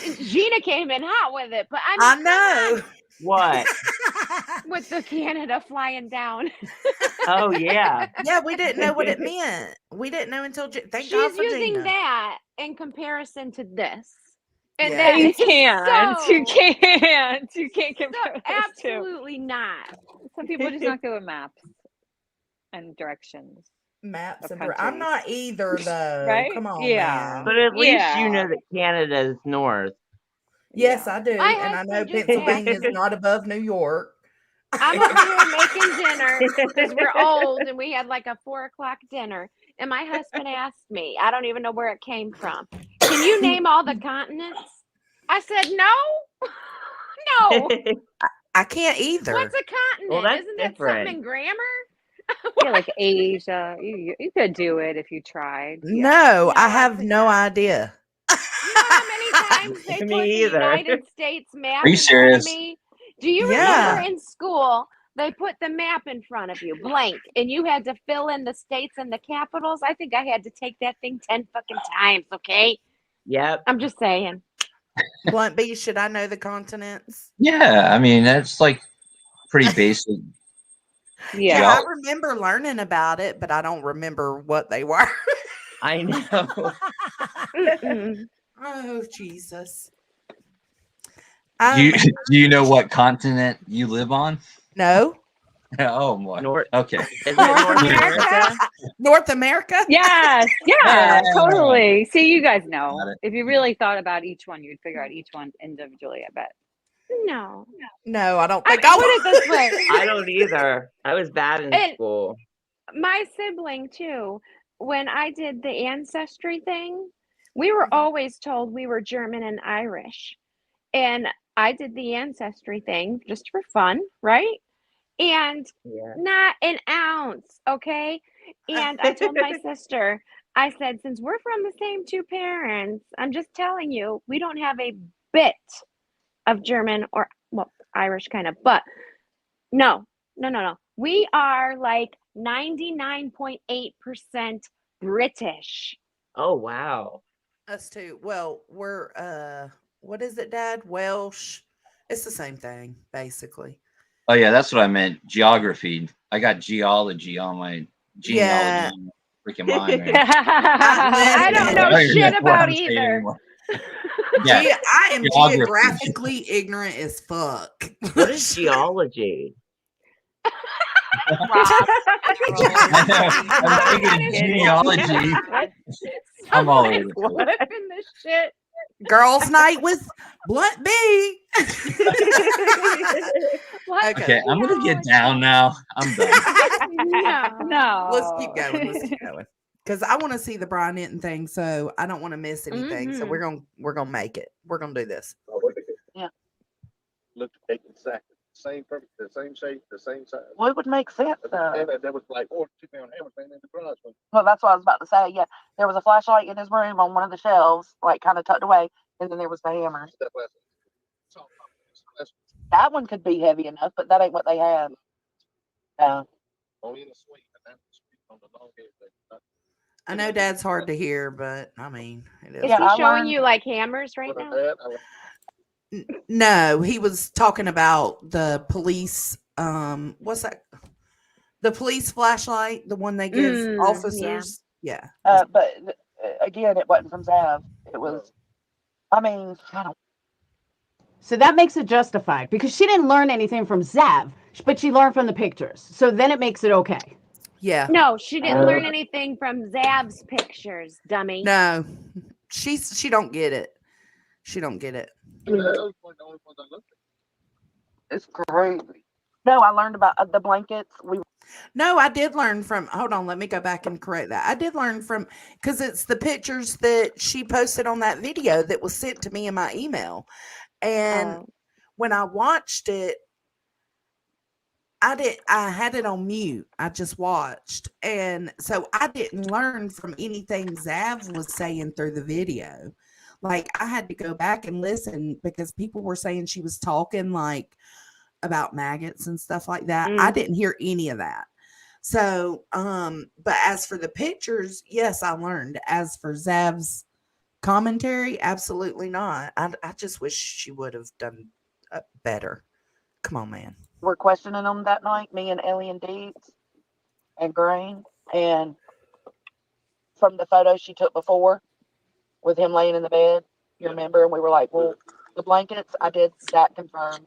just Gina came in hot with it, but I know. What? With the Canada flying down. Oh yeah. Yeah, we didn't know what it meant. We didn't know until thank God She's for using Gina. that in comparison to this. And Yeah. that You is can't. so- You can't. You can't compare those two. Absolutely not. Some people just not good with maps and directions. Maps of and I'm countries. not either though. Right? Come on, Yeah. man. But at least Yeah. you know that Canada is north. Yes, I do. My And I know husband just Pennsylvania is asked- not above New York. I'm over here making dinner because we're old and we had like a 4:00 dinner. And my husband asked me, I don't even know where it came from. Can you name all the continents? I said, no. No. I can't either. What's a continent? Well, that's Isn't that different. something in grammar? Yeah, like Asia. You could do it if you tried. Yeah. No, I have no idea. You know how many times they Me put the either. United States map Are you in front of serious? me? Do you Yeah. remember in school they put the map in front of you, blank, and you had to fill in the states and the capitals? I think I had to take that thing 10 fucking times, okay? Yep. I'm just saying. Blunt B, should I know the continents? Yeah, I mean that's like pretty basic. Yeah, Yeah. I remember learning about it, but I don't remember what they were. I know. Mm-mm. Oh, Jesus. Do you know what continent you live on? No. Oh boy. North. Okay. Is it North America? North America? Yes. Yeah. Yeah. Totally. See, you guys Got know. it. If you really thought about each one, you'd figure out each one individually, I bet. No. No, I don't I think I put it this way. I don't either. I was bad in And- school. My sibling too, when I did the ancestry thing, we were always told we were German and Irish. And I did the ancestry thing just for fun, right? And Yeah. not an ounce, okay? And I told my sister, I said, since we're from the same two parents, I'm just telling you, we don't have a bit of German or, well, Irish kind of, but no. We are like 99.8% British. Oh wow. Us too. Well, we're what is it, Dad? Welsh. It's the same thing, basically. Oh yeah, that's what I meant. Geography. I got geology on my genealogy Yeah. on my freaking mind. Man. I don't know don't even shit know what about I'm saying either. anymore. Yeah, I am Geography. geographically ignorant as fuck. What is geology? I'm thinking genealogy. I'm all over Someone's the place. flipping this shit. Girls' night with Blunt B. What? Okay, I'm gonna get down now. I'm done. No. Let's keep going. Let's keep going. because I want to see the Brian Hinton thing, so I don't want to miss anything. So we're Mm-hmm. gonna make it. We're gonna do this. Oh, look at it. Yeah. Look exactly same perfect, the same shape, the same size. Well, it would make sense though. And that was like 2 pound hammer thing in the garage. Well, that's what I was about to say. Yeah, there was a flashlight in his room on one of the shelves, like kind of tucked away, and then there was the hammer. That one could be heavy enough, but that ain't what they have. Only in the suite, and that was on the long head thing. I know Dad's hard to hear, but I mean, it is. Is he showing you like hammers right now? No, he was talking about the police. What's that? The police flashlight, the one they give officers. Yeah. But again, it wasn't from Zav. It was. I mean, I don't. So that makes it justified because she didn't learn anything from Zav, but she learned from the pictures. So then it makes it okay. Yeah. No, she didn't learn anything from Zav's pictures, dummy. No, she don't get it. She don't get it. It's crazy. No, I learned about the blankets. No, I did learn from. Hold on, let me go back and correct that. I did learn from because it's the pictures that she posted on that video that was sent to me in my email, and when I watched it, I had it on mute. I just watched, and so I didn't learn from anything Zav was saying through the video. Like I had to go back and listen because people were saying she was talking like about maggots and stuff like that. I didn't hear any of that. So, but as for the pictures, yes, I learned. As for Zav's commentary, absolutely not. I just wish she would have done better. Come on, man. We're questioning them that night, me and Ellie and Deeds and Green, and from the photos she took before with him laying in the bed, you remember? And we were like, well, the blankets, I did that confirmed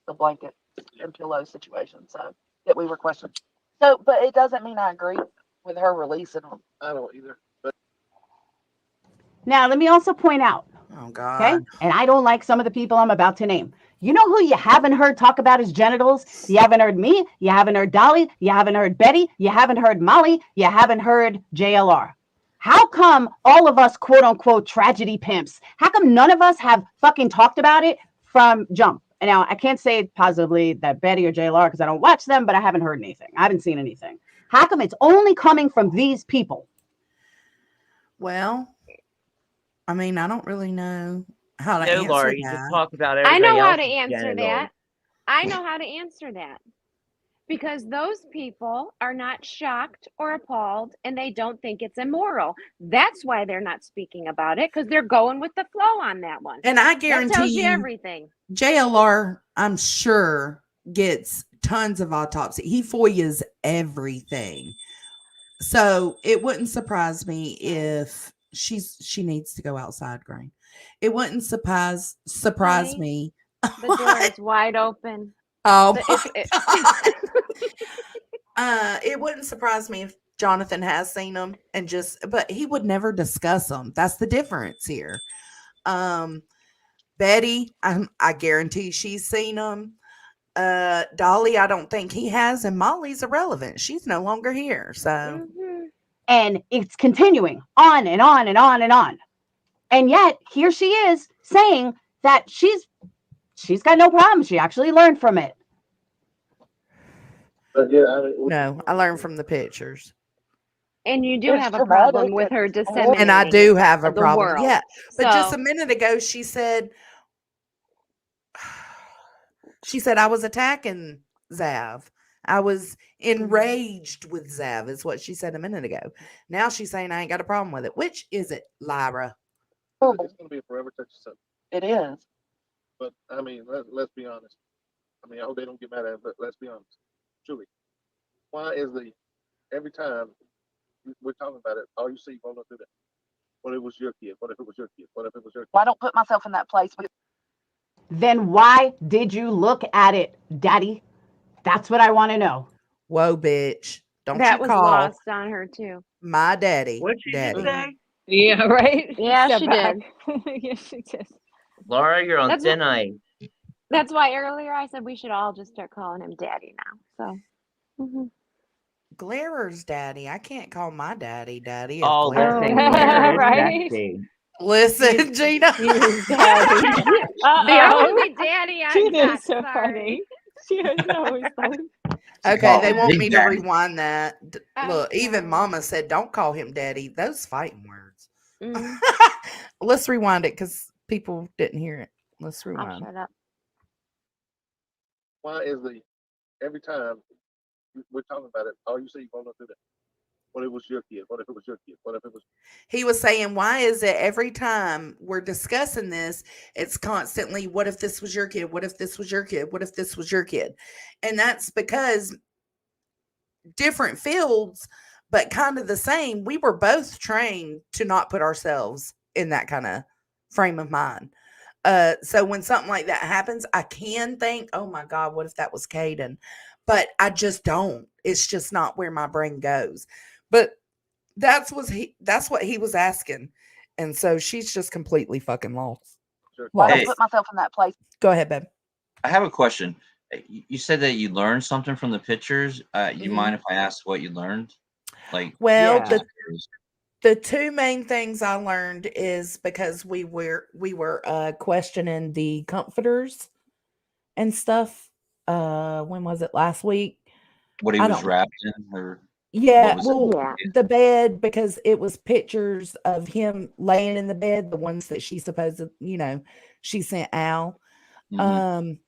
the blanket and pillow situation, so that we were questioning. So, but it doesn't mean I agree with her releasing them. I don't either. But Now, let me also point out. Oh, God. Okay. And I don't like some of the people I'm about to name. You know who you haven't heard talk about his genitals? You haven't heard me. You haven't heard Dolly. You haven't heard Betty. You haven't heard Molly. You haven't heard JLR. How come all of us, quote unquote, tragedy pimps, how come none of us have fucking talked about it from jump? And now I can't say positively that Betty or JLR because I don't watch them, but I haven't heard anything. I haven't seen anything. How come it's only coming from these people? Well, I mean, I don't really know how to answer Laura, that. you just talk about I everybody know how to else's answer genitals. that. I know how to answer that. Because those people are not shocked or appalled and they don't think it's immoral. That's why they're not speaking about it, because they're going with the flow on that one. And I that guarantee tells you you everything. JLR, I'm sure, gets tons of autopsy. He FOIAs everything. So it wouldn't surprise me if she needs to go outside, Green. It wouldn't surprise Honey, me. The door is wide open. Oh, it wouldn't surprise me if Jonathan has seen them but he would never discuss them. That's the difference here. Betty, I guarantee she's seen them. Dolly, I don't think he has, and Molly's irrelevant. She's no longer here. So, and it's continuing on and on and on and on. And yet here she is saying that she's got no problem. She actually learned from it. No, I learned from the pictures. And you do have a problem with her disseminating. And I do have a problem. World. Yeah. But so, just a minute ago, she said I was attacking Zav. I was enraged with Zav, is what she said a minute ago. Now she's saying I ain't got a problem with it. Which is it, Lyra? It's going to be a forever touchy subject. It is. But, I mean, let's be honest. I mean, I hope they don't get mad at it, but let's be honest. Truly. Why is every time we're talking about it, all you see going through that? What if it was your kid? What if it was your kid? What if it was your kid? Well, I don't put myself in that place. Then why did you look at it, Daddy? That's what I want to know. Whoa, bitch. Don't that you was call lost on her, too. My daddy. What'd she daddy. say? Yeah, right? Yeah, Step she back. did. Yeah, she did. Laura, you're on That's thin ice. That's why earlier I said we should all just start calling him Daddy now. So, Glara's daddy. I can't call my daddy daddy if Oh, Glare. listen, Glare is Right? sexy. Listen, Gina. He is daddy. The Uh-oh. only daddy She I've got. is so Sorry. funny. She is always funny. Okay, Oh, they want Big me to Daddy. rewind that. I'm Look, even sorry. Mama said, "Don't call him daddy." Those fighting words. Mm, Let's rewind it because people didn't hear it. Let's I'll rewind. shut up. Why is the every time we're talking about it, all you see going through that? What if it was your kid? What if it was your kid? What if it was? He was saying, "Why is it every time we're discussing this, it's constantly, what if this was your kid? What if this was your kid? What if this was your kid?" And that's because different fields, but kind of the same. We were both trained to not put ourselves in that kind of frame of mind. So when something like that happens, I can think, oh my God, what if that was Caden? But I just don't. It's just not where my brain goes. But that's what he was asking. And so she's just completely fucking lost. Why don't Hey, put myself in that place? Go ahead, babe. I have a question. You said that you learned something from the pictures. You Mhm. mind if I ask what you learned? Like, Well, Yeah. the two main things I learned is because we were questioning the comforters and stuff. When was it? Last week? what he I was don't. wrapped in, or what Yeah, was it? well, Yeah. the bed, because it was pictures of him laying in the bed, the ones that she supposed, she sent Al. Mhm. Um,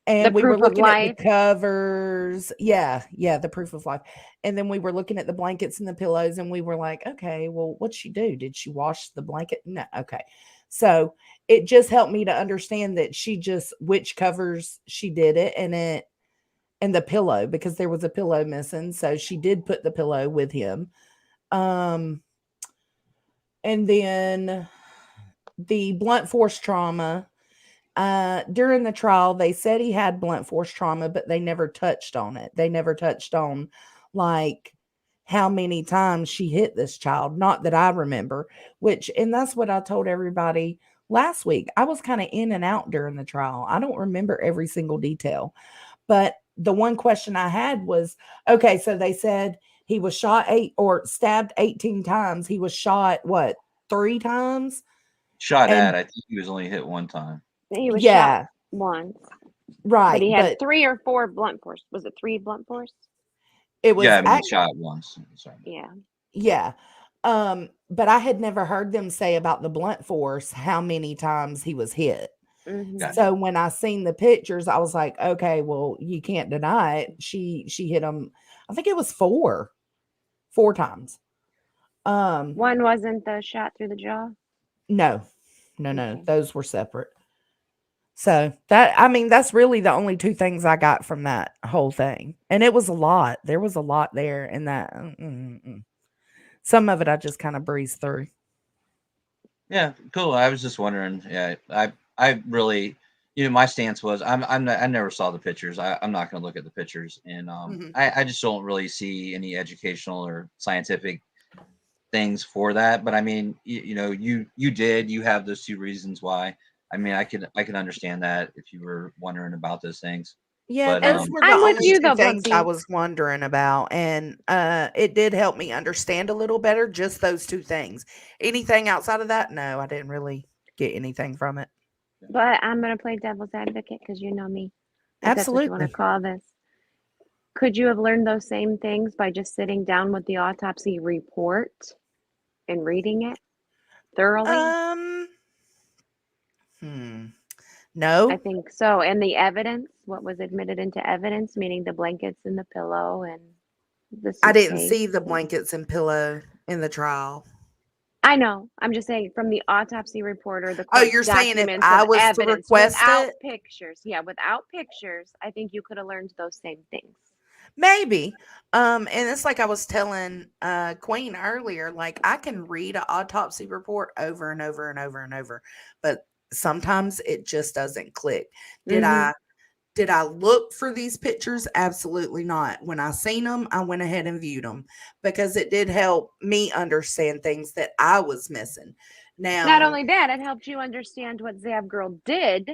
The and we were proof of looking at the life. covers. Yeah, the proof of life. And then we were looking at the blankets and the pillows, and we were like, okay, well, what'd she do? Did she wash the blanket? No. Okay. So it just helped me to understand that which covers she did it, and the pillow, because there was a pillow missing. So she did put the pillow with him. Um, and then the blunt force trauma. During the trial, they said he had blunt force trauma, but they never touched on it. They never touched on, like, how many times she hit this child. Not that I remember, and that's what I told everybody last week. I was kind of in and out during the trial. I don't remember every single detail. But the one question I had was, okay, so they said he was stabbed 18 times. He was shot, what, 3 times? Shot And at. I think he was only hit one time. He was shot yeah, once, but right. he had But 3 or 4 blunt force. Was it 3 blunt force? it Yeah, was, I mean, shot once. Sorry. Yeah. yeah. But I had never heard them say about the blunt force, how many times he was hit. Mm-hmm. Gotcha. So when I seen the pictures, I was like, okay, well, you can't deny it. She hit him, I think it was 4 times. One wasn't the shot through the jaw. No, Okay. those were separate. So that's really the only 2 things I got from that whole thing. And it was a lot. There was a lot there in that. Some of it I just kind of breezed through. Yeah, cool. I was just wondering. Yeah, I really, my stance was I never saw the pictures. I'm not going to look at the pictures, and Mhm. I just don't really see any educational or scientific things for that. But I mean, you have those 2 reasons why. I mean, I can understand that if you were wondering about those things. Yeah, But those were the I'm with only you 2 though, things I Bugsy. was wondering about, and it did help me understand a little better, just those 2 things. Anything outside of that, no, I didn't really get anything from it. But I'm gonna play devil's advocate because you know me, if that's what you want to Absolutely. call this. Could you have learned those same things by just sitting down with the autopsy report and reading it thoroughly? Um, I no, think so. And the evidence, what was admitted into evidence, meaning the blankets and the pillow and the I didn't suitcase. see the blankets and pillow in the trial. I know. I'm just saying from the autopsy report or the Oh, court you're saying if documents of I was to evidence request without it? pictures. Yeah, without pictures, I think you could have learned those same things. Maybe. And it's like I was telling Queen earlier, like I can read an autopsy report over and over and over and over, but sometimes it just doesn't click. Did Mm-hmm. I look for these pictures? Absolutely not. When I seen them, I went ahead and viewed them because it did help me understand things that I was missing. Not Now, only that, it helped you understand what Zab Girl did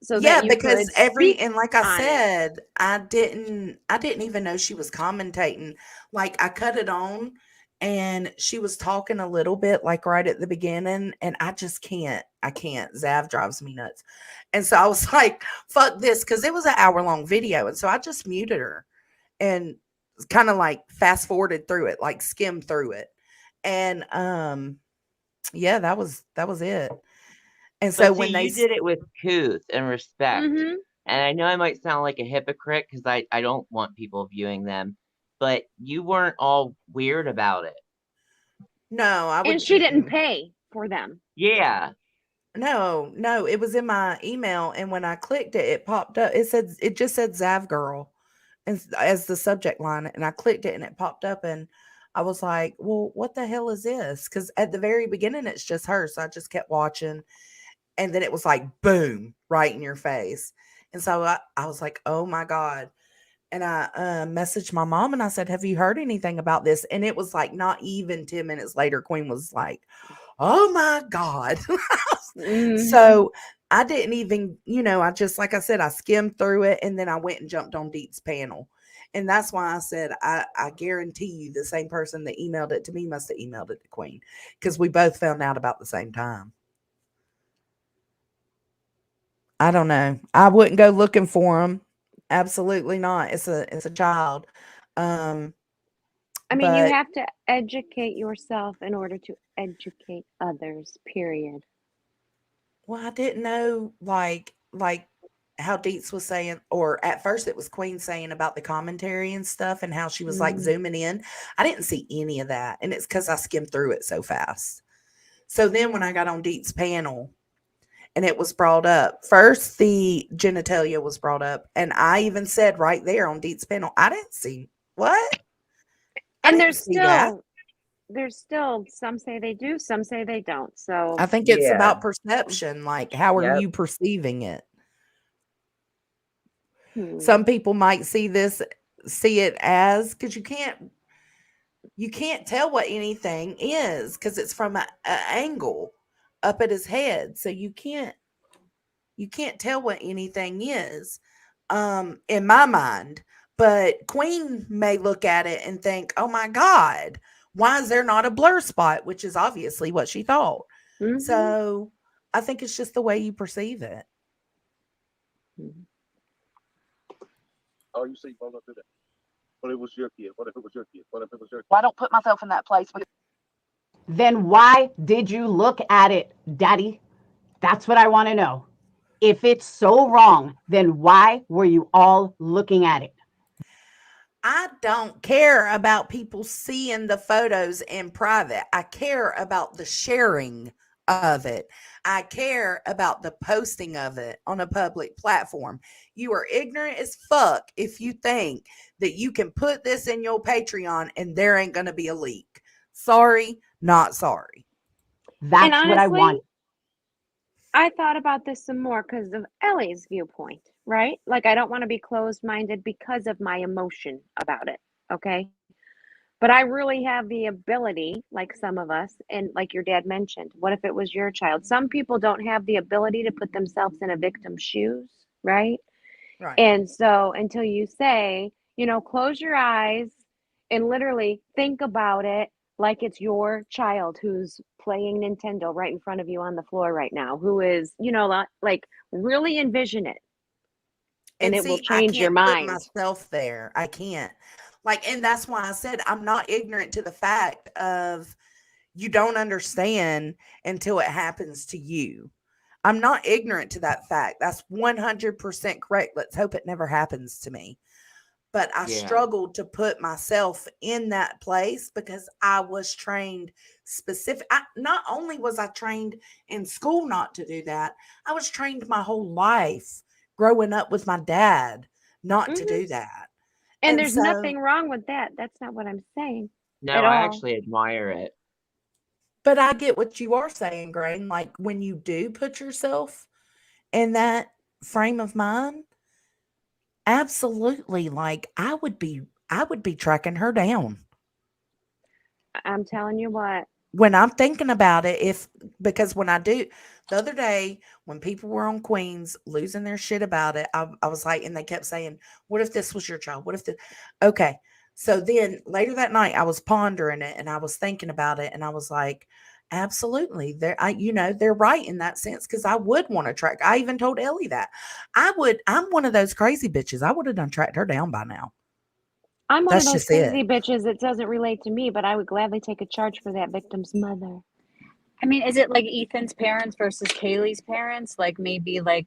so Yeah, that you because could speak and like I on it. said, I didn't even know she was commentating. Like I cut it on and she was talking a little bit like right at the beginning and I just can't. I can't. Zav drives me nuts. And so I was like, fuck this cuz it was an hour-long video and so I just muted her and kind of like fast forwarded through it, like skimmed through it. And yeah, that was it. And so But see, when they you did it with couth and respect. Mm-hmm. And I know I might sound like a hypocrite because I don't want people viewing them, but you weren't all weird about it. no, I And would she didn't pay for them. Yeah. No, it was in my email, and when I clicked it, it popped up. It just said Zav Girl as the subject line, and I clicked it and it popped up, and I was like, well, what the hell is this? Because at the very beginning, it's just her. So I just kept watching, and then it was like, boom, right in your face. And so I was like, oh my God. And I messaged my mom and I said, have you heard anything about this? And it was like, not even 10 minutes later, Queen was like, oh my God. Mm-hmm. So I didn't even, I just, like I said, I skimmed through it and then I went and jumped on Deet's panel. And that's why I said, I guarantee you the same person that emailed it to me must have emailed it to Queen because we both found out about the same time. I don't know. I wouldn't go looking for him. Absolutely not. It's a child. Um, I mean, you but have to educate yourself in order to educate others, period. well, I didn't know like how Deets was saying, or at first it was Queen saying about the commentary and stuff and how she was like Mm-hmm. zooming in. I didn't see any of that. And it's because I skimmed through it so fast. So then when I got on Deets' panel and it was brought up, first the genitalia was brought up. And I even said right there on Deets' panel, I didn't see what? I And didn't see that. there's still some say they do, some say they don't. So I think it's Yeah. about perception. Like, how are Yep. you perceiving it? hmm. Some people might see it as because you can't tell what anything is because it's from a angle up at his head. So you can't tell what anything is, in my mind. But Queen may look at it and think, oh my God, why is there not a blur spot? Which is obviously what she thought. Mm-hmm. So I think it's just the way you perceive it. All you see, won't do that. What if it was your kid? What if it was your kid? What if it was your kid? Well, I don't put myself in that place. Then why did you look at it, Daddy? That's what I want to know. If it's so wrong, then why were you all looking at it? I don't care about people seeing the photos in private. I care about the sharing of it. I care about the posting of it on a public platform. You are ignorant as fuck if you think that you can put this in your Patreon and there ain't going to be a leak. Sorry, not sorry. And That's what I honestly, want. I thought about this some more because of Ellie's viewpoint, right? Like, I don't want to be closed minded because of my emotion about it. Okay. But I really have the ability, like some of us, and like your dad mentioned, what if it was your child? Some people don't have the ability to put themselves in a victim's shoes, right? Right. And so until you say, close your eyes and literally think about it like it's your child who's playing Nintendo right in front of you on the floor right now, who is, like really envision it and And it will see, I change your can't put mind. myself there. I can't. Like, and that's why I said I'm not ignorant to the fact of you don't understand until it happens to you. I'm not ignorant to that fact. That's 100% correct. Let's hope it never happens to me. But I Yeah. struggled to put myself in that place because I was trained not only was I trained in school not to do that, I was trained my whole life growing up with my dad not to Hmm. do that. And And there's so, nothing wrong with that. That's not what I'm saying No, at I all. actually admire it. but I get what you are saying, Grain. Like when you do put yourself in that frame of mind, absolutely. Like I would be tracking her down. I'm telling you what, when I'm thinking about it, because when I do, the other day when people were on Queens losing their shit about it, I was like, and they kept saying, "What if this was your child? What if the?" Okay, so then later that night, I was pondering it and I was thinking about it, and I was like, absolutely, they're right in that sense because I would want to track. I even told Ellie that I would. I'm one of those crazy bitches. I would have done tracked her down by now. I'm one of That's those just it. crazy bitches that doesn't relate to me, but I would gladly take a charge for that victim's mother. I mean, is it like Ethan's parents versus Kaylee's parents? Like maybe like,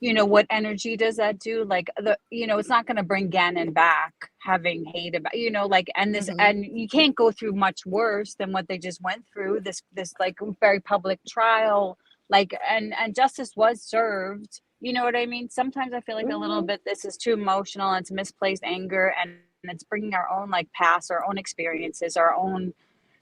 what energy does that do? Like it's not going to bring Gannon back having hate about, like, and this, Mhm. and you can't go through much worse than what they just went through. This like very public trial, like, and justice was served. You know what I mean? Sometimes I feel like a little Mhm. bit this is too emotional and it's misplaced anger and it's bringing our own like past, our own experiences, our own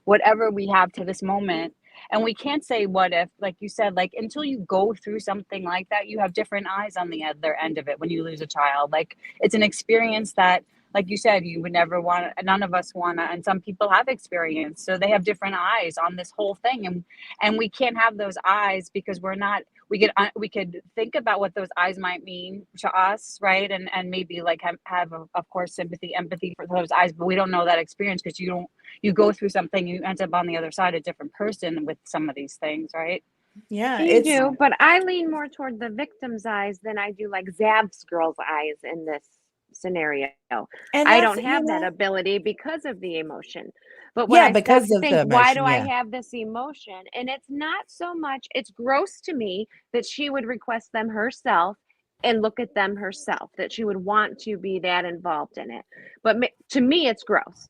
whatever we have to this moment. And we can't say what if, like you said, like until you go through something like that, you have different eyes on the other end of it when you lose a child. Like it's an experience that, like you said, you would never want, none of us want to, and some people have experience. So they have different eyes on this whole thing. And we can't have those eyes because we're not, we could think about what those eyes might mean to us, right? And maybe like have of course sympathy, empathy for those eyes, but we don't know that experience because you go through something, you end up on the other side a different person with some of these things, right? Yeah, You it's do, but I lean more toward the victim's eyes than I do like Zab's girl's eyes in this scenario. and I that's don't have that ability because of the emotion. But when yeah, I stop because to of the think, why do emotion. I Yeah. have this emotion? And it's not so much, it's gross to me that she would request them herself and look at them herself, that she would want to be that involved in it. But to me, it's gross.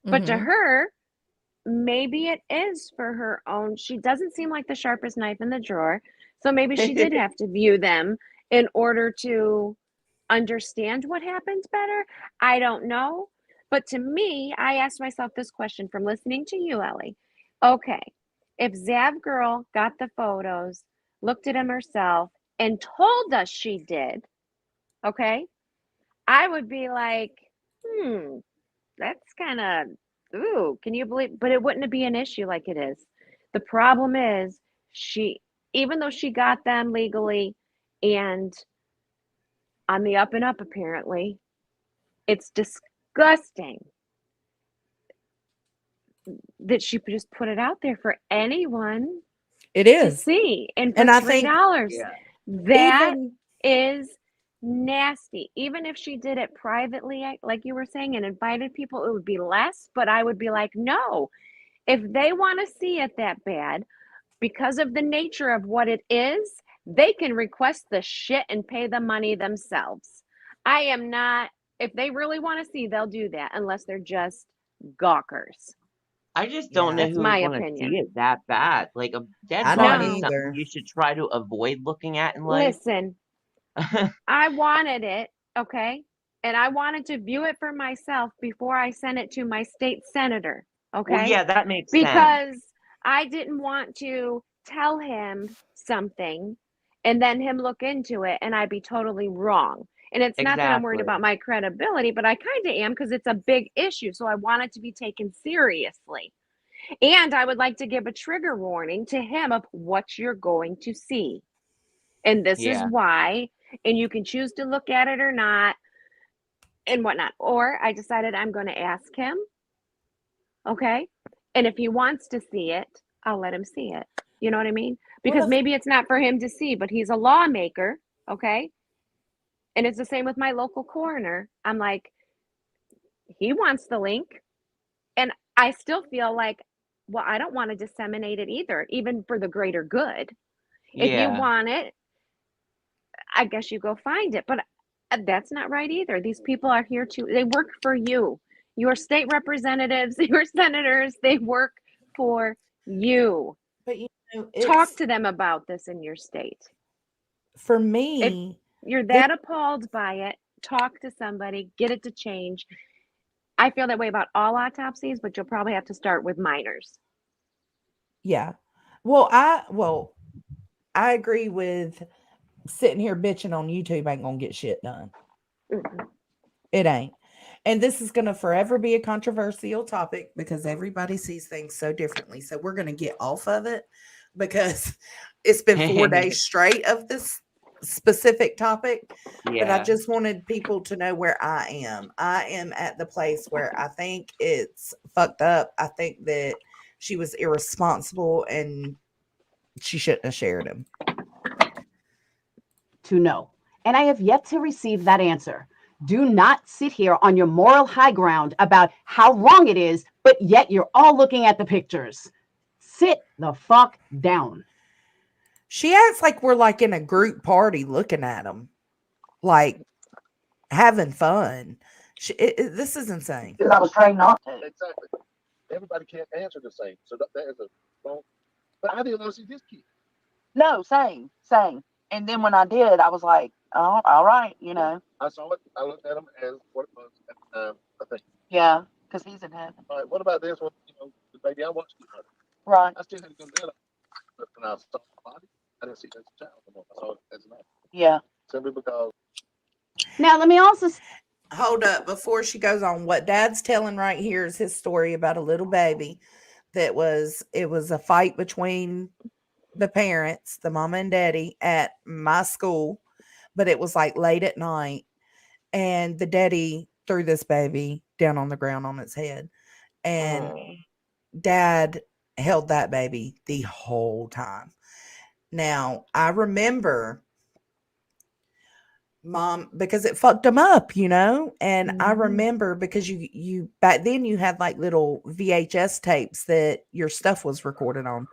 But to Mhm. her, maybe it is for her own. She doesn't seem like the sharpest knife in the drawer. So maybe she did have to view them in order to understand what happened better. I don't know. But to me, I asked myself this question from listening to you, Ellie. Okay, if Zav girl got the photos, looked at them herself, and told us she did, okay, I would be like, hmm, that's kind of, ooh, can you believe? But it wouldn't be an issue like it is. The problem is she, even though she got them legally and on the up and up, apparently, it's disgusting that she just put it out there for anyone It to is. see. And for And I $3, think that even is nasty. Even if she did it privately, like you were saying, and invited people, it would be less. But I would be like, no, if they want to see it that bad, because of the nature of what it is, they can request the shit and pay the money themselves. I am not, if they really want to see, they'll do that unless they're just gawkers. I just don't know yeah, That's who would my want to see opinion. it that bad. Like a dead I don't body is No, something either. you should try to avoid looking at in life. listen, I wanted it, okay? And I wanted to view it for myself before I sent it to my state senator, Well, okay? yeah, that makes sense. Because I didn't want to tell him something and then him look into it and I'd be totally wrong. And it's not that I'm worried Exactly. about my credibility, but I kind of am because it's a big issue. So I want it to be taken seriously. And I would like to give a trigger warning to him of what you're going to see. And this is Yeah. why. And you can choose to look at it or not and whatnot. Or I decided I'm going to ask him. Okay. And if he wants to see it, I'll let him see it. You know what I mean? Well, Because maybe it's not for him to see, but he's a lawmaker. Okay. And it's the same with my local coroner. I'm like, he wants the link. And I still feel like, well, I don't want to disseminate it either, even for the greater good. If you Yeah. want it, I guess you go find it. But that's not right either. These people are here to, they work for you. Your state representatives, your senators, they work for you. but Talk it's to them about this in your state. for If me. you're This that appalled by it, talk to somebody, get it to change. I feel that way about all autopsies, but you'll probably have to start with minors. yeah. Well, I agree with sitting here bitching on YouTube ain't gonna get shit done. Mhm. It ain't. And this is going to forever be a controversial topic because everybody sees things so differently. So we're going to get off of it because it's been 4 days straight of this specific topic. But I Yeah. just wanted people to know where I am. I am at the place where I think it's fucked up. I think that she was irresponsible and she shouldn't have shared him. To know. And I have yet to receive that answer. Do not sit here on your moral high ground about how wrong it is, but yet you're all looking at the pictures. Sit the fuck down. She acts like we're like in a group party looking at them, like having fun. This is insane. Because I was trained not to. Exactly. Everybody can't answer the same. So that is a wrong. But I didn't want to see this kid. No, same. And then when I did, I was like, oh, all right, you know. I saw it. I looked at him as what it was at the time. I think. Yeah, because he's in heaven. All right. What about this one? The baby I watched get murdered. Right. I still had to go there. But when I saw the body, I didn't see it as a child anymore. I saw it as an adult. Yeah. Simply because. Now, let me also hold up before she goes on. What Dad's telling right here is his story about a little baby it was a fight between the parents, the mama and daddy at my school, but it was like late at night and the daddy threw this baby down on the ground on its head and Dad held that baby the whole time. Now, I remember Mom, because it fucked them up, and I remember because you back then you had like little VHS tapes that your stuff was recorded on.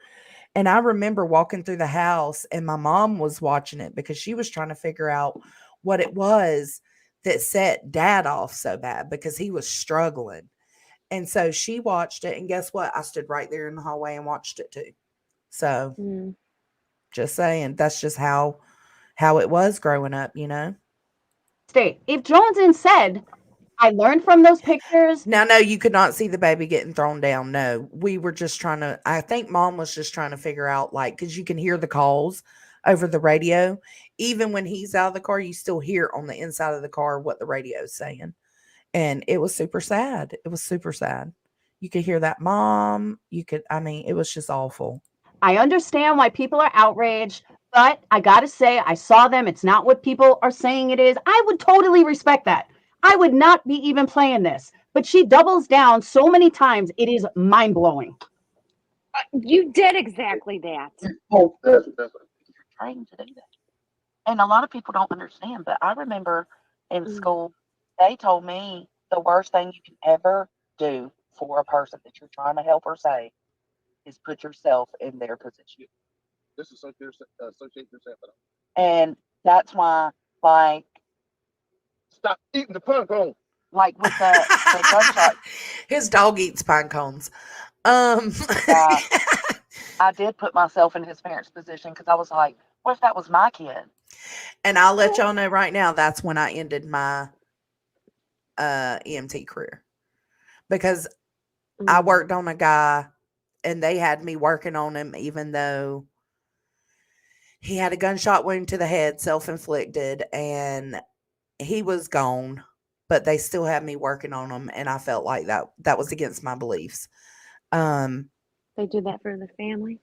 And I remember walking through the house and my mom was watching it because she was trying to figure out what it was that set Dad off so bad because he was struggling. And so she watched it, and guess what? I stood right there in the hallway and watched it too. So just saying, that's just how it was growing up, state. If Jones said, I learned from those pictures. Now, no, you could not see the baby getting thrown down. No, we were just trying to, I think Mom was just trying to figure out, like, because you can hear the calls over the radio. Even when he's out of the car, you still hear on the inside of the car what the radio is saying. And it was super sad. It was super sad. You could hear that mom. It was just awful. I understand why people are outraged, but I got to say, I saw them. It's not what people are saying it is. I would totally respect that. I would not be even playing this, but she doubles down so many times. It is mind blowing. You did exactly that. Oh, you're trained to do that. And a lot of people don't understand, but I remember in school, they told me the worst thing you can ever do for a person that you're trying to help or save is put yourself in their position. Disassociate yourself. And that's why, like, stop eating the pine cone. Like with the gunshot. His dog eats pine cones. I did put myself in his parents' position because I was like, what if that was my kid? And I'll let y'all know right now, that's when I ended my EMT career. Because I worked on a guy and they had me working on him even though he had a gunshot wound to the head, self-inflicted, and he was gone, but they still had me working on him, and I felt like that was against my beliefs. They do that for the family.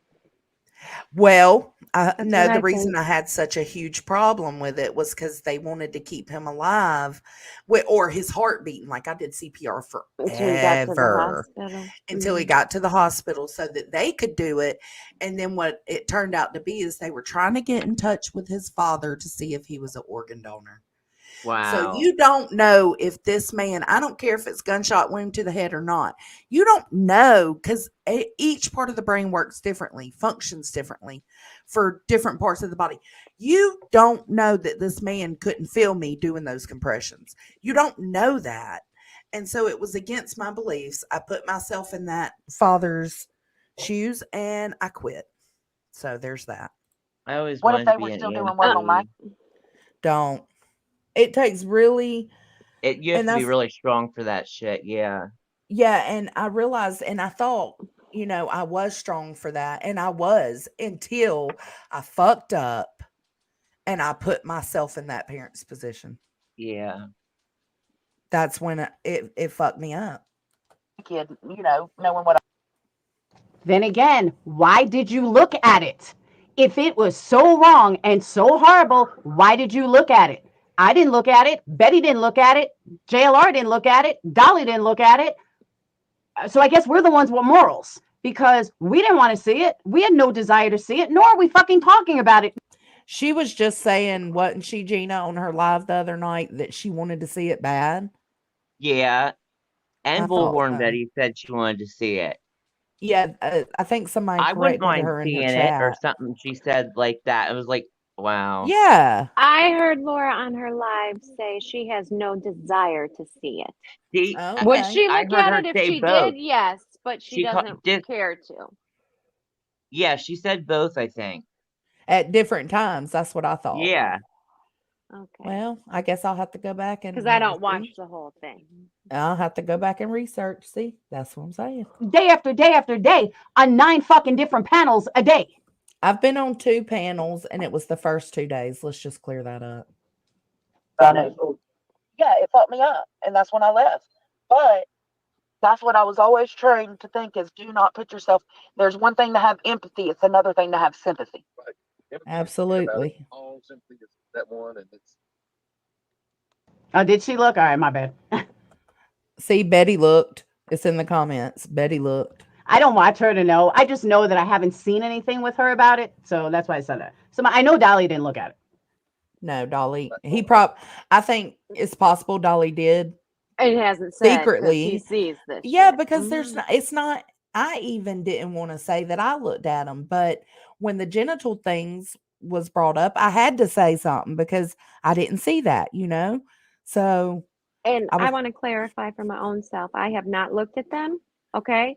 Well, no, the reason I had such a huge problem with it was because they wanted to keep him alive or his heart beating. Like I did CPR forever until he got to the hospital so that they could do it. And then what it turned out to be is they were trying to get in touch with his father to see if he was an organ donor. Wow. So you don't know if this man, I don't care if it's gunshot wound to the head or not. You don't know because each part of the brain works differently, functions differently for different parts of the body. You don't know that this man couldn't feel me doing those compressions. You don't know that. And so it was against my beliefs. I put myself in that father's shoes and I quit. So there's that. I always what wanted if they to be were an still EMT. doing work on my? Don't. It takes really. You have to be really strong for that shit. Yeah. Yeah. And I realized, and I thought, I was strong for that. And I was until I fucked up and I put myself in that parent's position. Yeah. that's when it fucked me up. Kid, knowing what. Then again, why did you look at it? If it was so wrong and so horrible, why did you look at it? I didn't look at it. Betty didn't look at it. JLR didn't look at it. Dolly didn't look at it. So I guess we're the ones with morals because we didn't want to see it. We had no desire to see it, nor are we fucking talking about it. She was just saying, wasn't she, Gina, on her live the other night that she wanted to see it bad? Yeah. I And thought Bullhorn so. Betty said she wanted to see it. Yeah, I think somebody I wouldn't corrected mind her in her seeing it or chat. something she said like that. It was like, wow. Yeah. I heard Laura on her live say she has no desire to see it. See, Would Okay. she I look heard at her it if say she both. did? Yes, but she She doesn't did. care to. Yeah, she said both, I think. At different times. That's what I thought. Yeah. Okay. Well, I guess I'll have to go back and Because I don't watch the whole thing. I'll have to go back and research. See, that's what I'm saying. Day after day after day on 9 fucking different panels a day. I've been on 2 panels and it was the first 2 days. Let's just clear that up. Yeah, it fucked me up. And that's when I left. But that's what I was always trained to think is do not put yourself. There's one thing to have empathy. It's another thing to have sympathy. Absolutely. All sympathy is that one, and it's. Oh, did she look? All right, my bad. See, Betty looked. It's in the comments. Betty looked. I don't watch her to know. I just know that I haven't seen anything with her about it. So that's why I said that. So I know Dolly didn't look at it. No, Dolly. I think it's possible Dolly did. It hasn't said secretly. he sees this. Yeah, shit. because it's not. I even didn't want to say that I looked at them, but when the genital things was brought up, I had to say something because I didn't see that, So, and I want to clarify for my own self. I have not looked at them. Okay,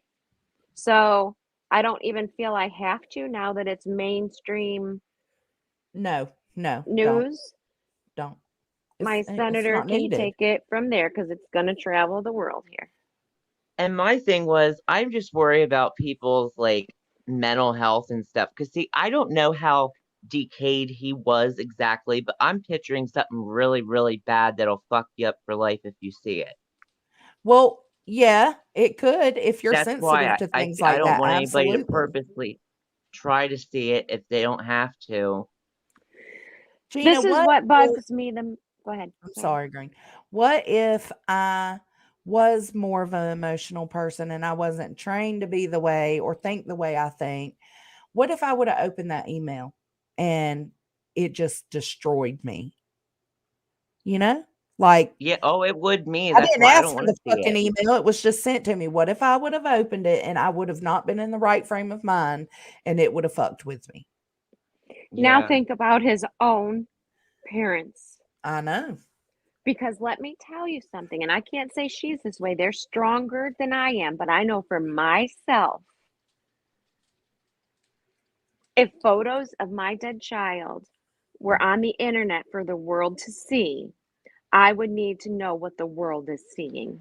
so I don't even feel I have to now that it's mainstream. No, news. Don't. My senator can take it from there because it's going to travel the world here. And my thing was, I'm just worried about people's like mental health and stuff. Because see, I don't know how decayed he was exactly, but I'm picturing something really, really bad that'll fuck you up for life if you see it. Well, yeah, it could if you're That's sensitive why to things I like don't that. want anybody Absolutely. to purposely try to see it if they don't have to. Gina, this is what bugs me. Go ahead. I'm sorry, Green. What if I was more of an emotional person and I wasn't trained to be the way or think the way I think? What if I would have opened that email and it just destroyed me? Like, yeah, it would me. I That's didn't why I ask don't for want the to see fucking it. email. It was just sent to me. What if I would have opened it and I would have not been in the right frame of mind and it would have fucked with me? Now think about his own parents. I know. Because let me tell you something, and I can't say she's this way. They're stronger than I am, but I know for myself, if photos of my dead child were on the internet for the world to see, I would need to know what the world is seeing.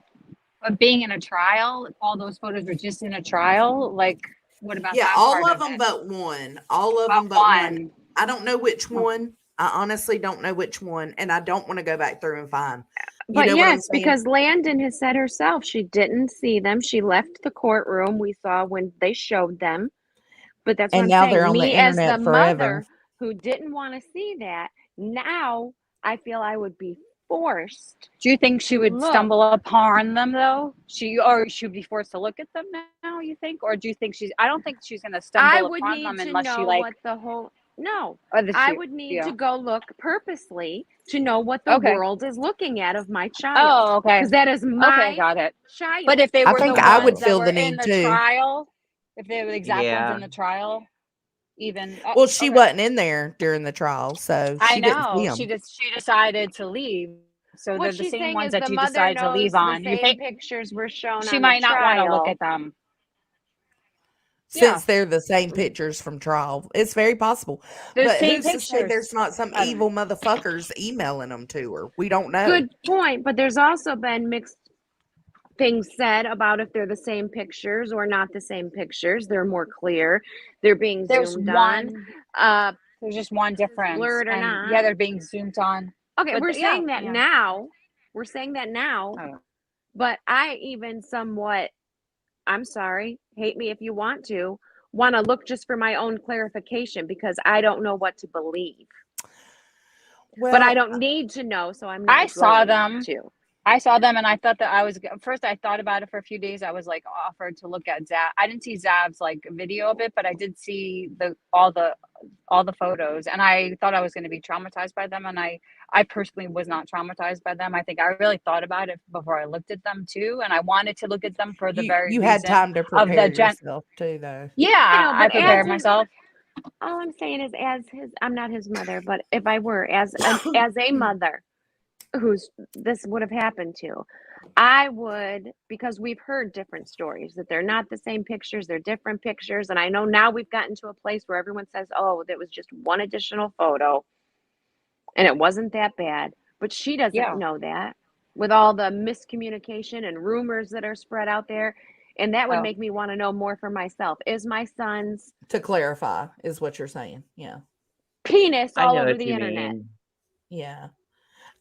But being in a trial, all those photos were just in a trial. Like, what about that all part of them it? but one. All of them but one. I don't know which one. I honestly don't know which one, and I don't want to go back through and find. But yes, because Landon has said herself she didn't see them. She left the courtroom. We saw when they showed them. But that's what I'm now saying. they're on Me the as internet the forever. mother who didn't want to see that, now I feel I would be forced. Do you think she would stumble upon them though? She would be forced to look at them now, you think? Or do you think I don't think she's gonna stumble upon them unless she like what the whole No. I would need to go look purposely to know what the Okay. world is looking at of my child. Oh, okay. Because that is my got it. child. But if they I were think the I ones would that feel were the in need the too. trial, if they were the exact ones in the trial, even Well, she wasn't in there during the trial, so she didn't see them. she decided to leave. So What they're the she's same saying ones is that the you mother decide to leave knows on. the You same think pictures were shown she on might the not want to look trial. at them? Since they're the same pictures from trial, it's very possible. The But same who's to say pictures. there's not some I don't evil motherfuckers emailing them to her? We don't know. Good point, but there's also been mixed things said about if they're the same pictures or not the same pictures. They're more clear. They're being zoomed on. There's just one difference. Blurred or and not. yeah, they're being zoomed on. Okay, But we're saying that now, We're saying that now, Oh. but I even somewhat, I'm sorry, hate me if you want to look just for my own clarification because I don't know what to believe. But I Well, don't need to know, so I'm I not saw going them. to. I saw them and I thought that I was first. I thought about it for a few days. I was like offered to look at Zav. I didn't see Zav's like video of it, but I did see all the photos, and I thought I was going to be traumatized by them. And I personally was not traumatized by them. I think I really thought about it before I looked at them too, and I wanted to look at them for the very you had reason time to of prepare the gen. yourself too, though. I Yeah, know, I but as prepared his, myself. all I'm saying is, as his, I'm not his mother, but if I were as a mother, who's this would have happened to, I would, because we've heard different stories that they're not the same pictures, they're different pictures. And I know now we've gotten to a place where everyone says, oh, there was just one additional photo and it wasn't that bad. But she doesn't Yeah. know that with all the miscommunication and rumors that are spread out there. And that would Oh. make me want to know more for myself. Is my son's To clarify, is what you're saying. Yeah. penis I all know over what the you internet? mean. Yeah.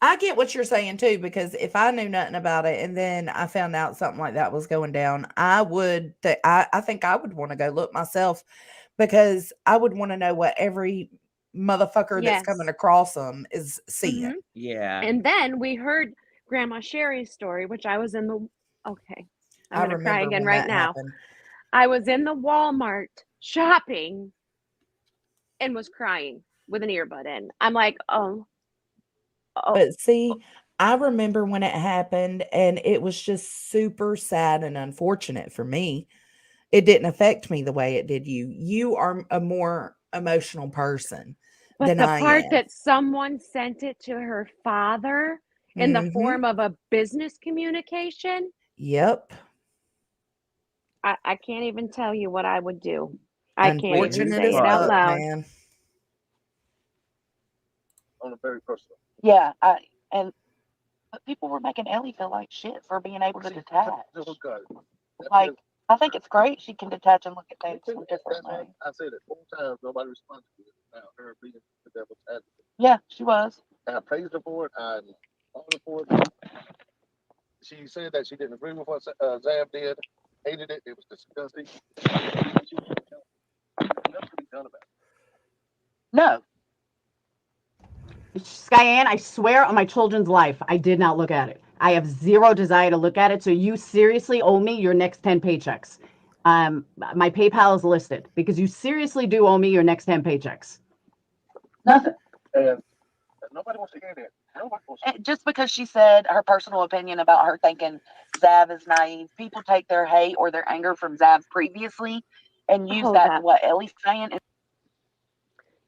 I get what you're saying too, because if I knew nothing about it and then I found out something like that was going down, I would, I think I would want to go look myself because I would want to know what every motherfucker that's coming Yes. across them is seeing. Yeah. And then we heard Grandma Sherry's story, which I was in the, okay, I'm I going to cry remember again when right that now. happened. I was in the Walmart shopping and was crying with an earbud in. I'm like, oh, But see, I remember when it happened and it was just super sad and unfortunate for me. It didn't affect me the way it did you. You are a more emotional person but than the I part am. that someone sent it to her father in the Mhm. form of a business communication, Yep. I can't even tell you what I would do. I can't Wait, even whose Unfortunate say as it out father? fuck, loud. man. On a very personal. Yeah, but people were making Ellie feel like shit for being able to detach. Oh God. Like, I think it's great she can detach and look at things from That's different why ways. I said it 4 times. Nobody responded to it. Now her being the devil's advocate. Yeah, she was. And I praised her for it. I applauded her for it. She said that she didn't agree with what Zav did. Hated it. It was disgusting. Nothing to be done about it. No. Skyanne, I swear on my children's life, I did not look at it. I have zero desire to look at it. So you seriously owe me your next 10 paychecks. My PayPal is listed because you seriously do owe me your next 10 paychecks. Nothing. And nobody wants to hear that. Nobody wants to. Just because she said her personal opinion about her thinking Zav is naive, people take their hate or their anger from Zav previously and use Hold that. up. What Ellie's saying is,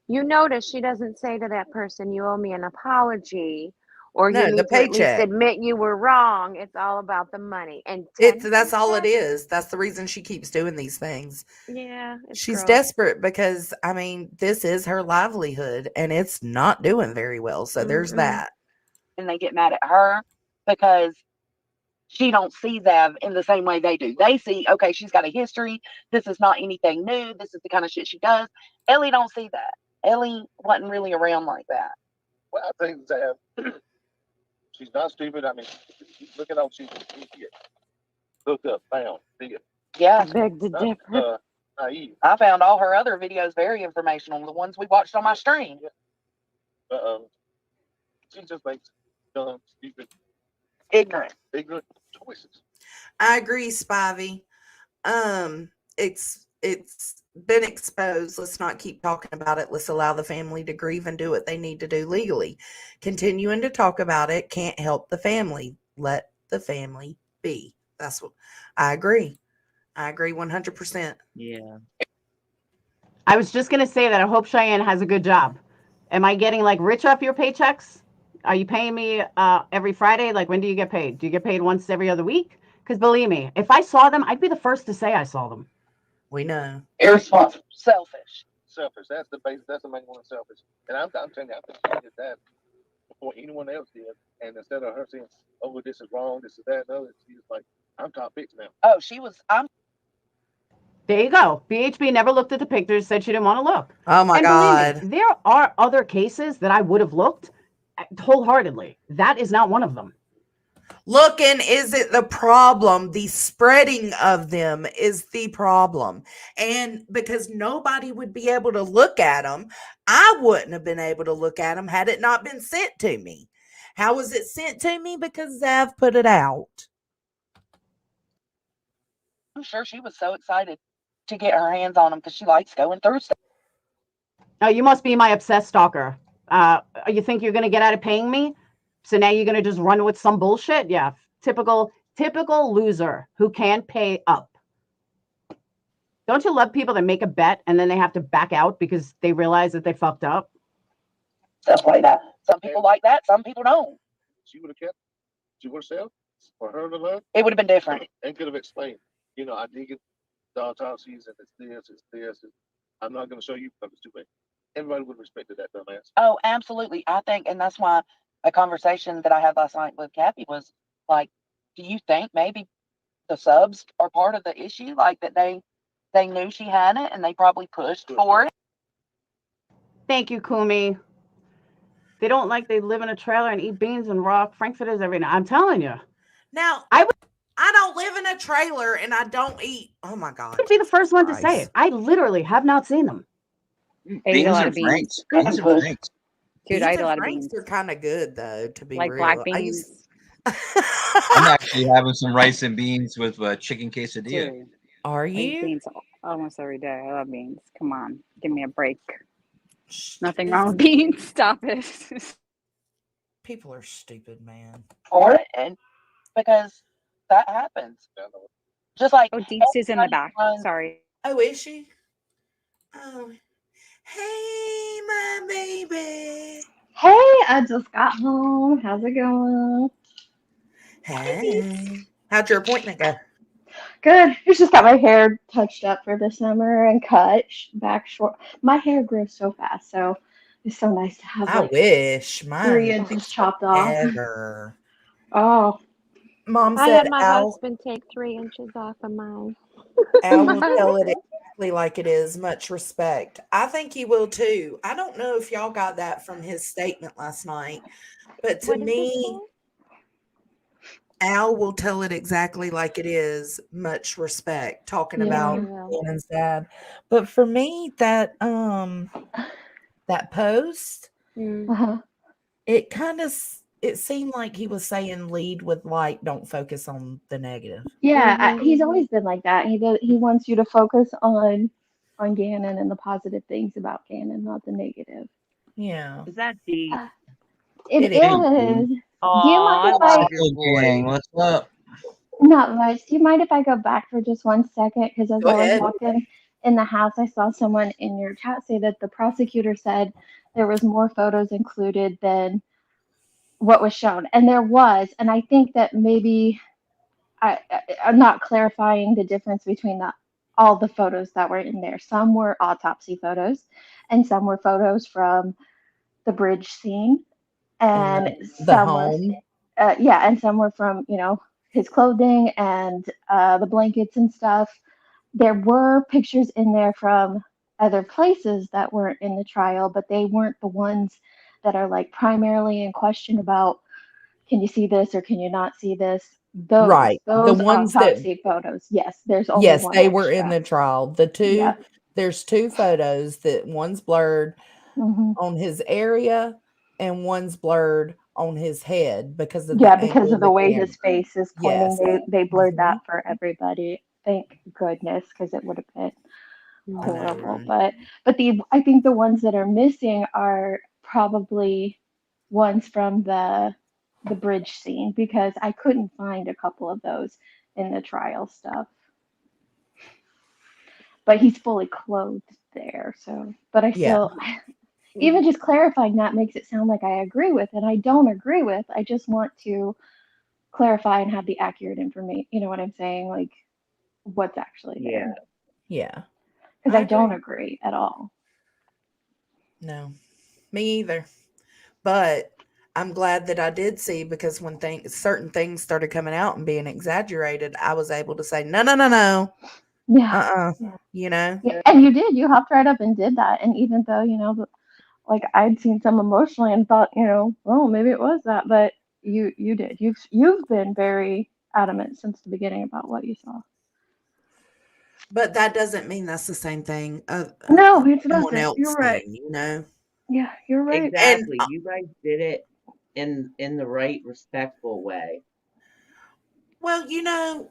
You notice she doesn't say to that person, you owe me an apology, or you No, the need to at least paycheck. admit you were wrong. It's all about the money. And 10 That's all it paychecks? is. That's the reason she keeps doing these things. Yeah, it's She's gross. desperate because I mean, this is her livelihood and it's not doing very well. So there's Mm-mm. that. and they get mad at her because she don't see Zav in the same way they do. They see, okay, she's got a history. This is not anything new. This is the kind of shit she does. Ellie don't see that. Ellie wasn't really around like that. Well, I think Zav, she's not stupid. I mean, look at how she hooked up, found, did. Yeah. Beg to differ. Naive. I found all her other videos very informational, the ones we watched on my stream. She just makes dumb, stupid, Ignorant choices. I agree, Spivey. It's been exposed. Let's not keep talking about it. Let's allow the family to grieve and do what they need to do legally. Continuing to talk about it can't help the family. Let the family be. That's what I agree. I agree 100%. Yeah. I was just gonna say that I hope Cheyenne has a good job. Am I getting like rich off your paychecks? Are you paying me every Friday? Like when do you get paid? Do you get paid once every other week? Because believe me, if I saw them, I'd be the first to say I saw them. We know. Irresponsible, selfish. Selfish. That's the base. That's the main one. Selfish. And I'm telling you, I think she did that before anyone else did. And instead of her saying, "Oh, this is wrong, this is that," and other, she's like, "I'm top bitch now." Oh, she was. There you go. BHB never looked at the pictures, said she didn't want to look. Oh my and God. Believe me, there are other cases that I would have looked at wholeheartedly. That is not one of them. Looking isn't the problem. The spreading of them is the problem. And because nobody would be able to look at them, I wouldn't have been able to look at them had it not been sent to me. How was it sent to me? Because Zav put it out. I'm sure she was so excited to get her hands on them because she likes going through stuff. Oh, you must be my obsessed stalker. You think you're gonna get out of paying me? So now you're gonna just run with some bullshit? Yeah, typical loser who can't pay up. Don't you love people that make a bet and then they have to back out because they realize that they fucked up? Stuff like that. Some people like that. Some people don't. She would have kept to herself for her to learn. It would have been different. And could have explained, I did get the autopsies and it's this. I'm not going to show you because it's too late. Everybody would have respected that dumbass. Oh, absolutely. I think, and that's why a conversation that I had last night with Kathy was like, do you think maybe the subs are part of the issue? Like that they knew she had it and they probably pushed for it? Thank you, Kumi. They don't like they live in a trailer and eat beans and raw frankfurters every night. I'm telling you. Now, I don't live in a trailer and I don't eat. Oh my God. I'd be the first one to say it. I literally have not seen them. Ate a lot of beans. Beans are franks. Dude, I ate a lot of beans. They're kind of good though, to be like real. black beans. I'm actually having some rice and beans with a chicken quesadilla. Dude, Are I eat you? beans almost every day. I love beans. Come on, give me a break. Nothing wrong with beans. Stop it. People are stupid, man. For it, and because that happens. Just like Deets is in the back. Sorry. Oh, is she? Oh, hey, my baby. Hey, I just got home. How's it going? Hey. How'd your appointment go? Good. I just got my hair touched up for the summer and cut back short. My hair grew so fast, so it's so nice to have. I wish mine 3 inches chopped off. Ever. Oh. Mom I said had my Al husband take 3 inches off of mine. will tell it exactly like it is. Much respect. I think he will too. I don't know if y'all got that from his statement last night, but to me, Al will tell it exactly like it is. Much respect. Talking about being and sad. But for me, that post, it kind of it seemed like he was saying lead with light, don't focus on the negative. Yeah, he's always been like that. He wants you to focus on Gannon and the positive things about Gannon, not the negative. Yeah. Is that deep? It is. Do you mind if What's up? Not much. Do you mind if I go back for just 1 second? Because as Go I was ahead. walking in the house, I saw someone in your chat say that the prosecutor said there was more photos included than what was shown. And there was. And I think that maybe I'm not clarifying the difference between all the photos that were in there. Some were autopsy photos and some were photos from the bridge scene. And some home. and some were from, his clothing and the blankets and stuff. There were pictures in there from other places that weren't in the trial, but they weren't the ones that are like primarily in question about, can you see this or can you not see this? Those, right. Those the ones autopsy photos. Yes, there's only one they extra. were in the trial. There's 2 photos that one's blurred on his area and one's blurred on his head because of the way his face is pointing. Yes. They blurred that for everybody. Thank goodness, because it would have been horrible. But I think the ones that are missing are probably ones from the bridge scene, because I couldn't find a couple of those in the trial stuff. But he's fully clothed there, so. But I still. Even just clarifying that makes it sound like I agree with it. I don't agree with. I just want to clarify and have the accurate information. You know what I'm saying? Like what's actually there. Yeah. Because I don't agree at all. No, me either. But I'm glad that I did see, because when certain things started coming out and being exaggerated, I was able to say, no. Yeah. Yeah, and you did. You hopped right up and did that. And even though, like I'd seen some emotionally and thought, oh, maybe it was that. But You did. You've been very adamant since the beginning about what you saw. But that doesn't mean that's the same thing No, it someone doesn't. You're else right. saying, you know? Yeah, you're right. And Exactly. You guys did it in the right, respectful way. well, you know,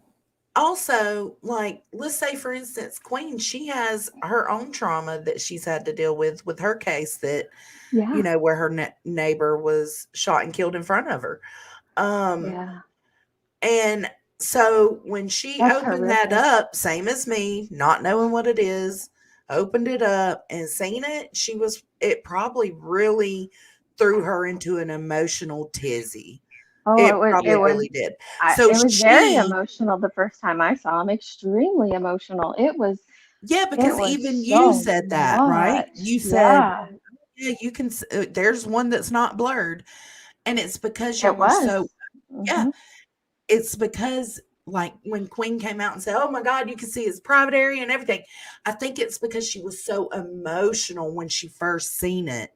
also, like, let's say, for instance, Queen, she has her own trauma that she's had to deal with her case that, you Yeah. know, where her neighbor was shot and killed in front of her. Yeah. And so when she That's opened that horrific. up, same as me, not knowing what it is, opened it up and seen it, it probably really threw her into an emotional tizzy. Oh, It it probably was really did. So it was very she, emotional the first time I saw him. Extremely emotional. yeah, It because was even you so said that, right? much. You said, Yeah, yeah, you can, there's one that's not blurred. And it's because you it were so, was. yeah, Hmm. it's because like when Queen came out and said, "Oh my God, you can see his private area and everything." I think it's because she was so emotional when she first seen it.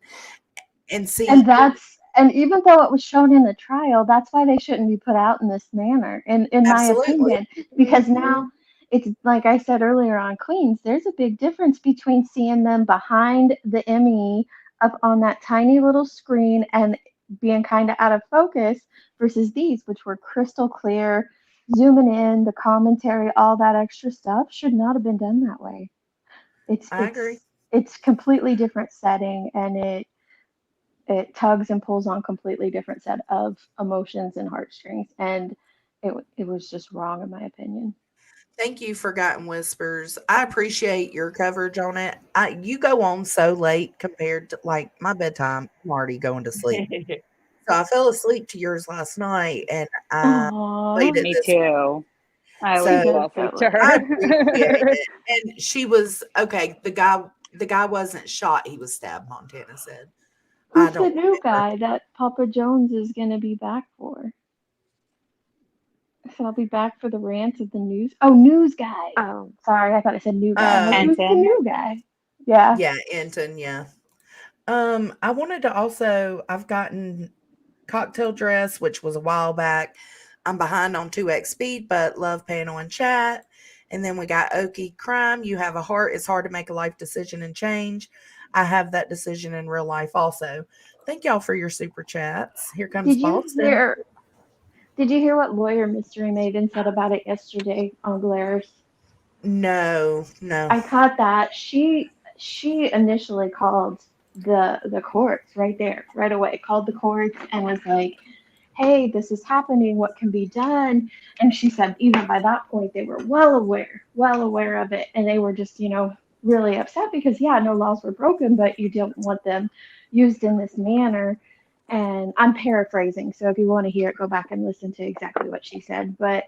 And see, And even though it was shown in the trial, that's why they shouldn't be put out in this manner, in my absolutely. opinion. Because now it's like I said earlier on Queens, there's a big difference between seeing them behind the ME up on that tiny little screen and being kind of out of focus versus these, which were crystal clear, zooming in, the commentary, all that extra stuff should not have been done that way. It's I agree. it's it's completely different setting, and it tugs and pulls on completely different set of emotions and heartstrings, and it was just wrong in my opinion. Thank you, Forgotten Whispers. I appreciate your coverage on it. You go on so late compared to like my bedtime. I'm already going to sleep. So I fell asleep to yours last night and I played Aww. it Me this morning. too. I She always So fall did asleep fell to I her. appreciate it. And she was okay. The guy wasn't shot. He was stabbed. Montana said. I Who's the don't new remember. guy that Papa Jones is going to be back for? So I'll be back for the rants of the news. Oh, news guy. Oh, Sorry, I thought I said new guy. I'm like, who's the Ensign. new guy? Yeah. Yeah, Enton. Yeah. I wanted to also. I've gotten Cocktail Dress, which was a while back. I'm behind on 2x speed, but love panel and chat. And then we got Okie Crime. You have a heart. It's hard to make a life decision and change. I have that decision in real life also. Thank y'all for your super chats. Here comes Did you Boston. hear? Did you hear what lawyer Mystery Maiden said about it yesterday on Glares? No, no. I caught that. She initially called the courts right there, right away. Called the courts and was like, "Hey, this is happening. What can be done?" And she said even by that point they were well aware of it, and they were just, really upset because yeah, no laws were broken, but you don't want them used in this manner. And I'm paraphrasing, so if you want to hear it, go back and listen to exactly what she said. But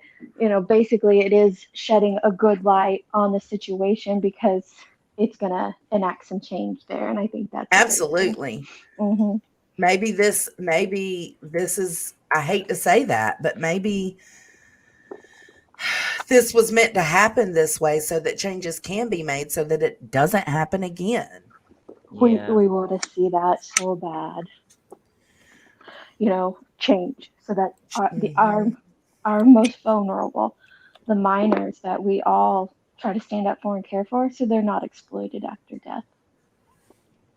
basically, it is shedding a good light on the situation because it's gonna enact some change there, and I think that's a great thing. Absolutely. Hmm. Maybe this is, I hate to say that, but maybe this was meant to happen this way so that changes can be made so that it doesn't happen again. We Yeah. we want to see that so bad, change so that Mhm. our most vulnerable, the minors that we all try to stand up for and care for, so they're not exploited after death.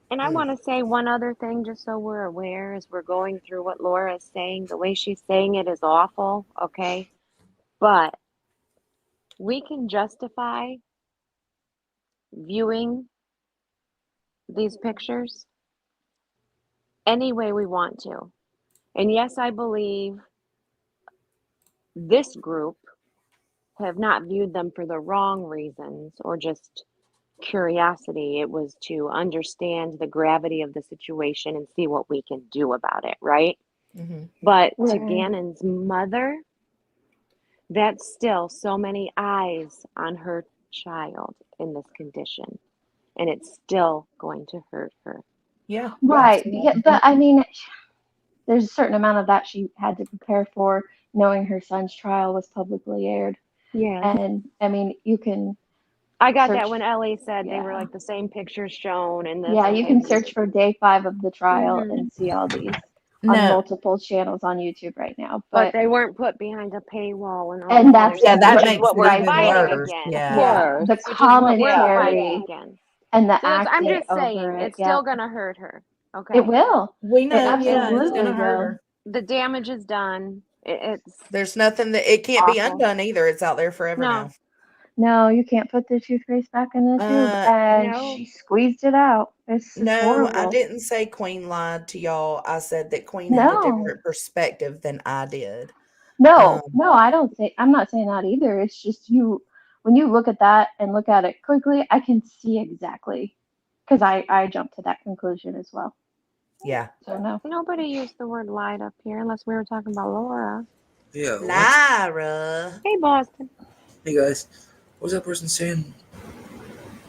and I want to say one other thing just so we're aware as we're going through what Laura is saying. The way she's saying it is awful, okay? But we can justify viewing these pictures any way we want to. And yes, I believe this group have not viewed them for the wrong reasons or just curiosity. It was to understand the gravity of the situation and see what we can do about it, right? Mhm. But to Right. Gannon's mother, that's still so many eyes on her child in this condition, and it's still going to hurt her. Yeah, Right. Yeah, absolutely. but I mean, there's a certain amount of that she had to prepare for, knowing her son's trial was publicly aired. Yeah. And I mean, you can I got that search, when Ellie said they were yeah. like the same pictures shown and this Yeah, and you they can were. search for day 5 of the trial Hmm. and see all these. on No. multiple channels on YouTube right now. But But they weren't put behind a paywall and all and this other that's Yeah, stuff, that which is makes what it we're even fighting worse. against. Yeah. yeah, the Which is what we're fighting commentary against. and the So that's, I'm acting just over saying, it. it's Yep. still gonna hurt her. It Okay. will. We It know, yeah, it's absolutely gonna hurt will. her. The damage is done. It's There's nothing that it can't be awful. undone either. It's out there forever No. now. No, you can't put the toothpaste back in the tube. And No. she squeezed it out. It's No, I horrible. didn't say Queen lied to y'all. I said that Queen had a No. different perspective than I did. No, I don't say, I'm not saying that either. It's just when you look at that and look at it quickly, I can see exactly, because I jumped to that conclusion as well. Yeah. So no. Nobody used the word lied up here unless we were talking about Laura. Yeah. What? Lyra. Hey, Boston. Hey guys, what was that person saying?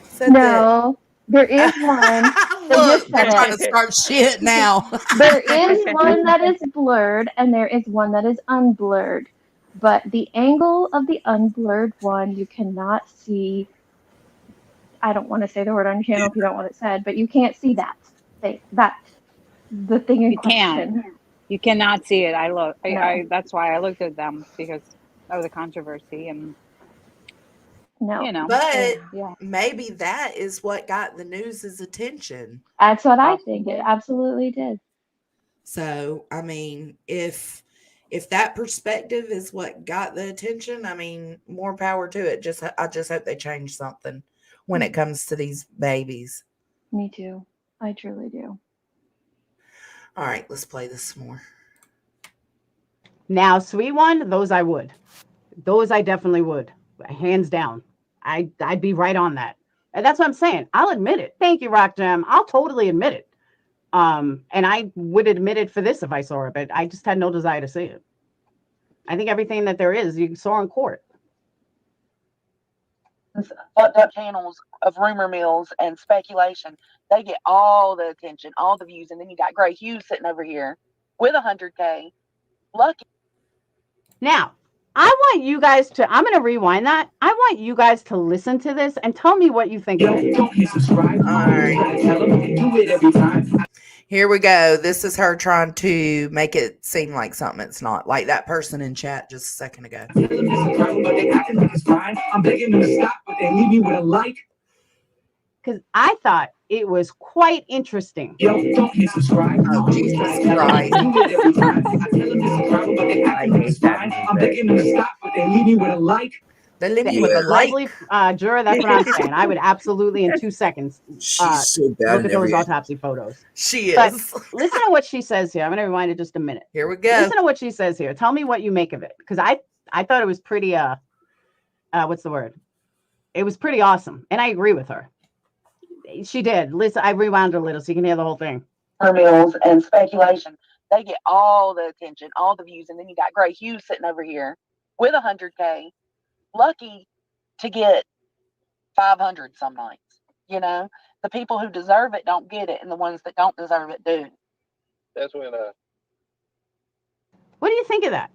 Said that. No, there is one. They Look, just they're said trying it. to start shit now. There is one that is blurred and there is one that is unblurred. But the angle of the unblurred one, you cannot see. I don't want to say the word on your channel if you don't want it said, but you can't see that thing, the thing in You question. can't. You cannot see it. No. That's why I looked at them, because of the controversy, and No. you know. But yeah. maybe that is what got the news's attention. That's what I think. It absolutely did. So, I mean, if that perspective is what got the attention, I mean, more power to it. I just hope they change something when it comes to these babies. Me too. I truly do. All right, let's play this some more. Now, sweet one, those I would. Those I definitely would. Hands down. I'd be right on that. And that's what I'm saying. I'll admit it. Thank you, Rock Jam. I'll totally admit it. And I would admit it for this if I saw it, but I just had no desire to see it. I think everything that there is, you saw in court. Fucked up channels of rumor mills and speculation. They get all the attention, all the views, and then you got Gray Hughes sitting over here with 100K. Lucky. Now, I want you guys to, I'm going to rewind that. I want you guys to listen to this and tell me what you think of it. All right. Here we go. This is her trying to make it seem like something it's not. Like that person in chat just a second ago. I'm begging them to stop, but they leave me with a like. Because I thought it was quite interesting. Yo, don't hit subscribe. Oh, Jesus Christ. I'm begging them to stop, but they leave me with a like. They leave me with a like. Leslie Jura, that's what I'm saying. I would absolutely in 2 seconds She's so bad look in at those every autopsy photos. She But is. listen to what she says here. I'm going to rewind it just a minute. Here we go. Listen to what she says here. Tell me what you make of it. Because I thought it was pretty, what's the word? It was pretty awesome. And I agree with her. She did. Listen, I rewound it a little so you can hear the whole thing. Mills and speculation. They get all the attention, all the views, and then you got Gray Hughes sitting over here with 100K. Lucky to get 500 some nights. You know, the people who deserve it don't get it, and the ones that don't deserve it do. That's when What do you think of that?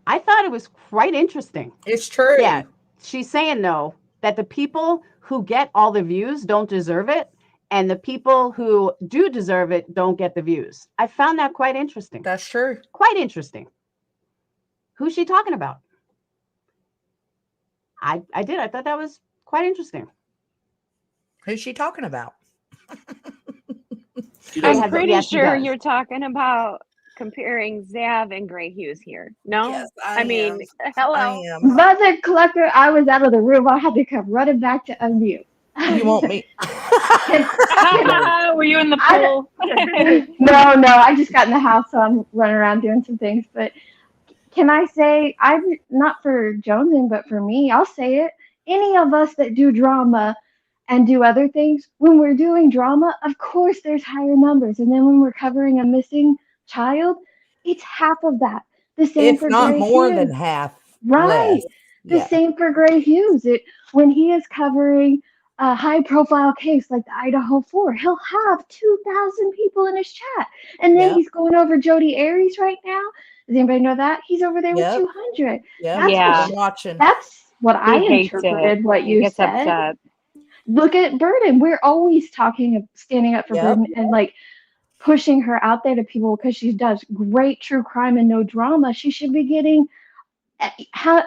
I thought it was quite interesting. It's true. Yeah. She's saying, though, that the people who get all the views don't deserve it, and the people who do deserve it don't get the views. I found that quite interesting. That's true. Quite interesting. Who's she talking about? I did. I thought that was quite interesting. Who's she talking about? I'm pretty yes, she sure does. you're talking about comparing Zav and Gray Hughes here. No? Yes, I mean, am. hello. I am. Mother Clucker, I was out of the room. I had to come running back to unmute. You want me? Were you in the pool? No, I just got in the house, so I'm running around doing some things. But can I say, I'm not for jonesing, but for me, I'll say it. Any of us that do drama and do other things, when we're doing drama, of course there's higher numbers. And then when we're covering a missing child, it's half of that. The same If for not Gray more Hughes. than half. Right. Less. The Yeah. same for Gray Hughes. When he is covering a high-profile case like the Idaho 4, he'll have 2,000 people in his chat. And then Yep. he's going over Jodi Arias right now. Does anybody know that? He's over there Yep. with 200. Yep. That's Yeah. I'm watching. That's what I hates interpreted it. what He you gets said. upset. Look at Burden. We're always standing up for Yep. Burden, and like pushing her out there to people because she does great true crime and no drama. She should be getting how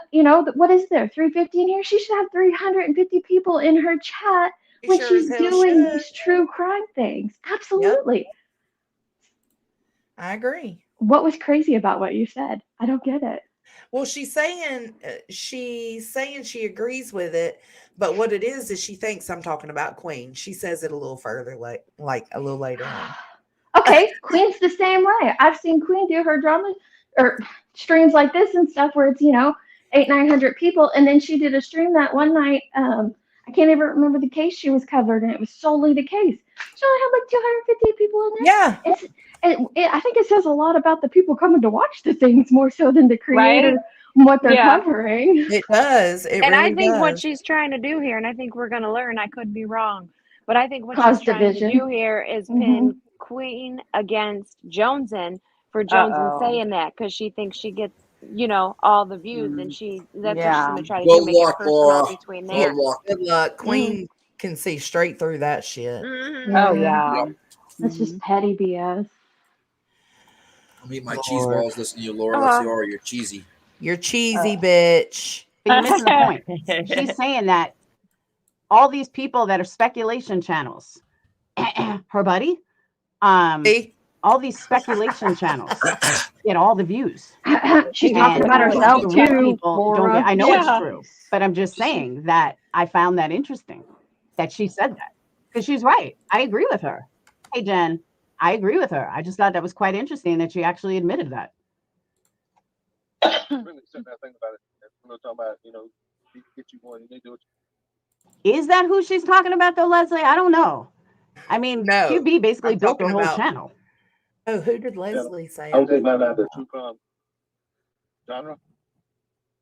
what is there 350 in here? She should have 350 people in her chat She when sure she's as hell doing should. these true crime things. Yep, Absolutely. I agree. What was crazy about what you said? I don't get it. Well, she's saying she agrees with it, but what it is she thinks I'm talking about Queen. She says it a little further, like a little later on. Okay, Queen's the same way. I've seen Queen do her drama or streams like this and stuff where it's 800-900 people, and then she did a stream that one night. I can't even remember the case she was covered, and it was solely the case. She only had like 250 people in there. Yeah, I think it says a lot about the people coming to watch the things more so than the creator Right? and what they're Yeah. covering. it does. It And really I think what does. she's trying to do here, and I think we're going to learn, I could be wrong, but I think what Cause she's trying to division. do here is pin Queen against Joneson for Joneson saying that because she thinks she gets, all the views, and that's what she's going to try to do, Good make it luck, personal Laura. between Good there. luck. Good luck. Queen can see straight through that shit. Oh yeah. Yep. That's just petty BS. I'll eat my cheese Lord. balls. Listen to you, Laura. Let's see, Laura, you're cheesy. You're cheesy, bitch. But you're missing the point. She's saying that all these people that are speculation channels, her buddy, all these speculation channels get all the views. She's And talking about herself the real too, people don't Laura. get, I know Yeah. it's true, but I'm just saying that I found that interesting that she said that because she's right. I agree with her. Hey, Jen, I agree with her. I just thought that was quite interesting that she actually admitted that. Really sitting there thinking about it. We're talking about, get you one, they do it. Is that who she's talking about, though, Leslie? I don't know. I mean, No, QB basically I'm built her talking whole about- channel. Oh, who did Leslie say? I would say about the true crime genre,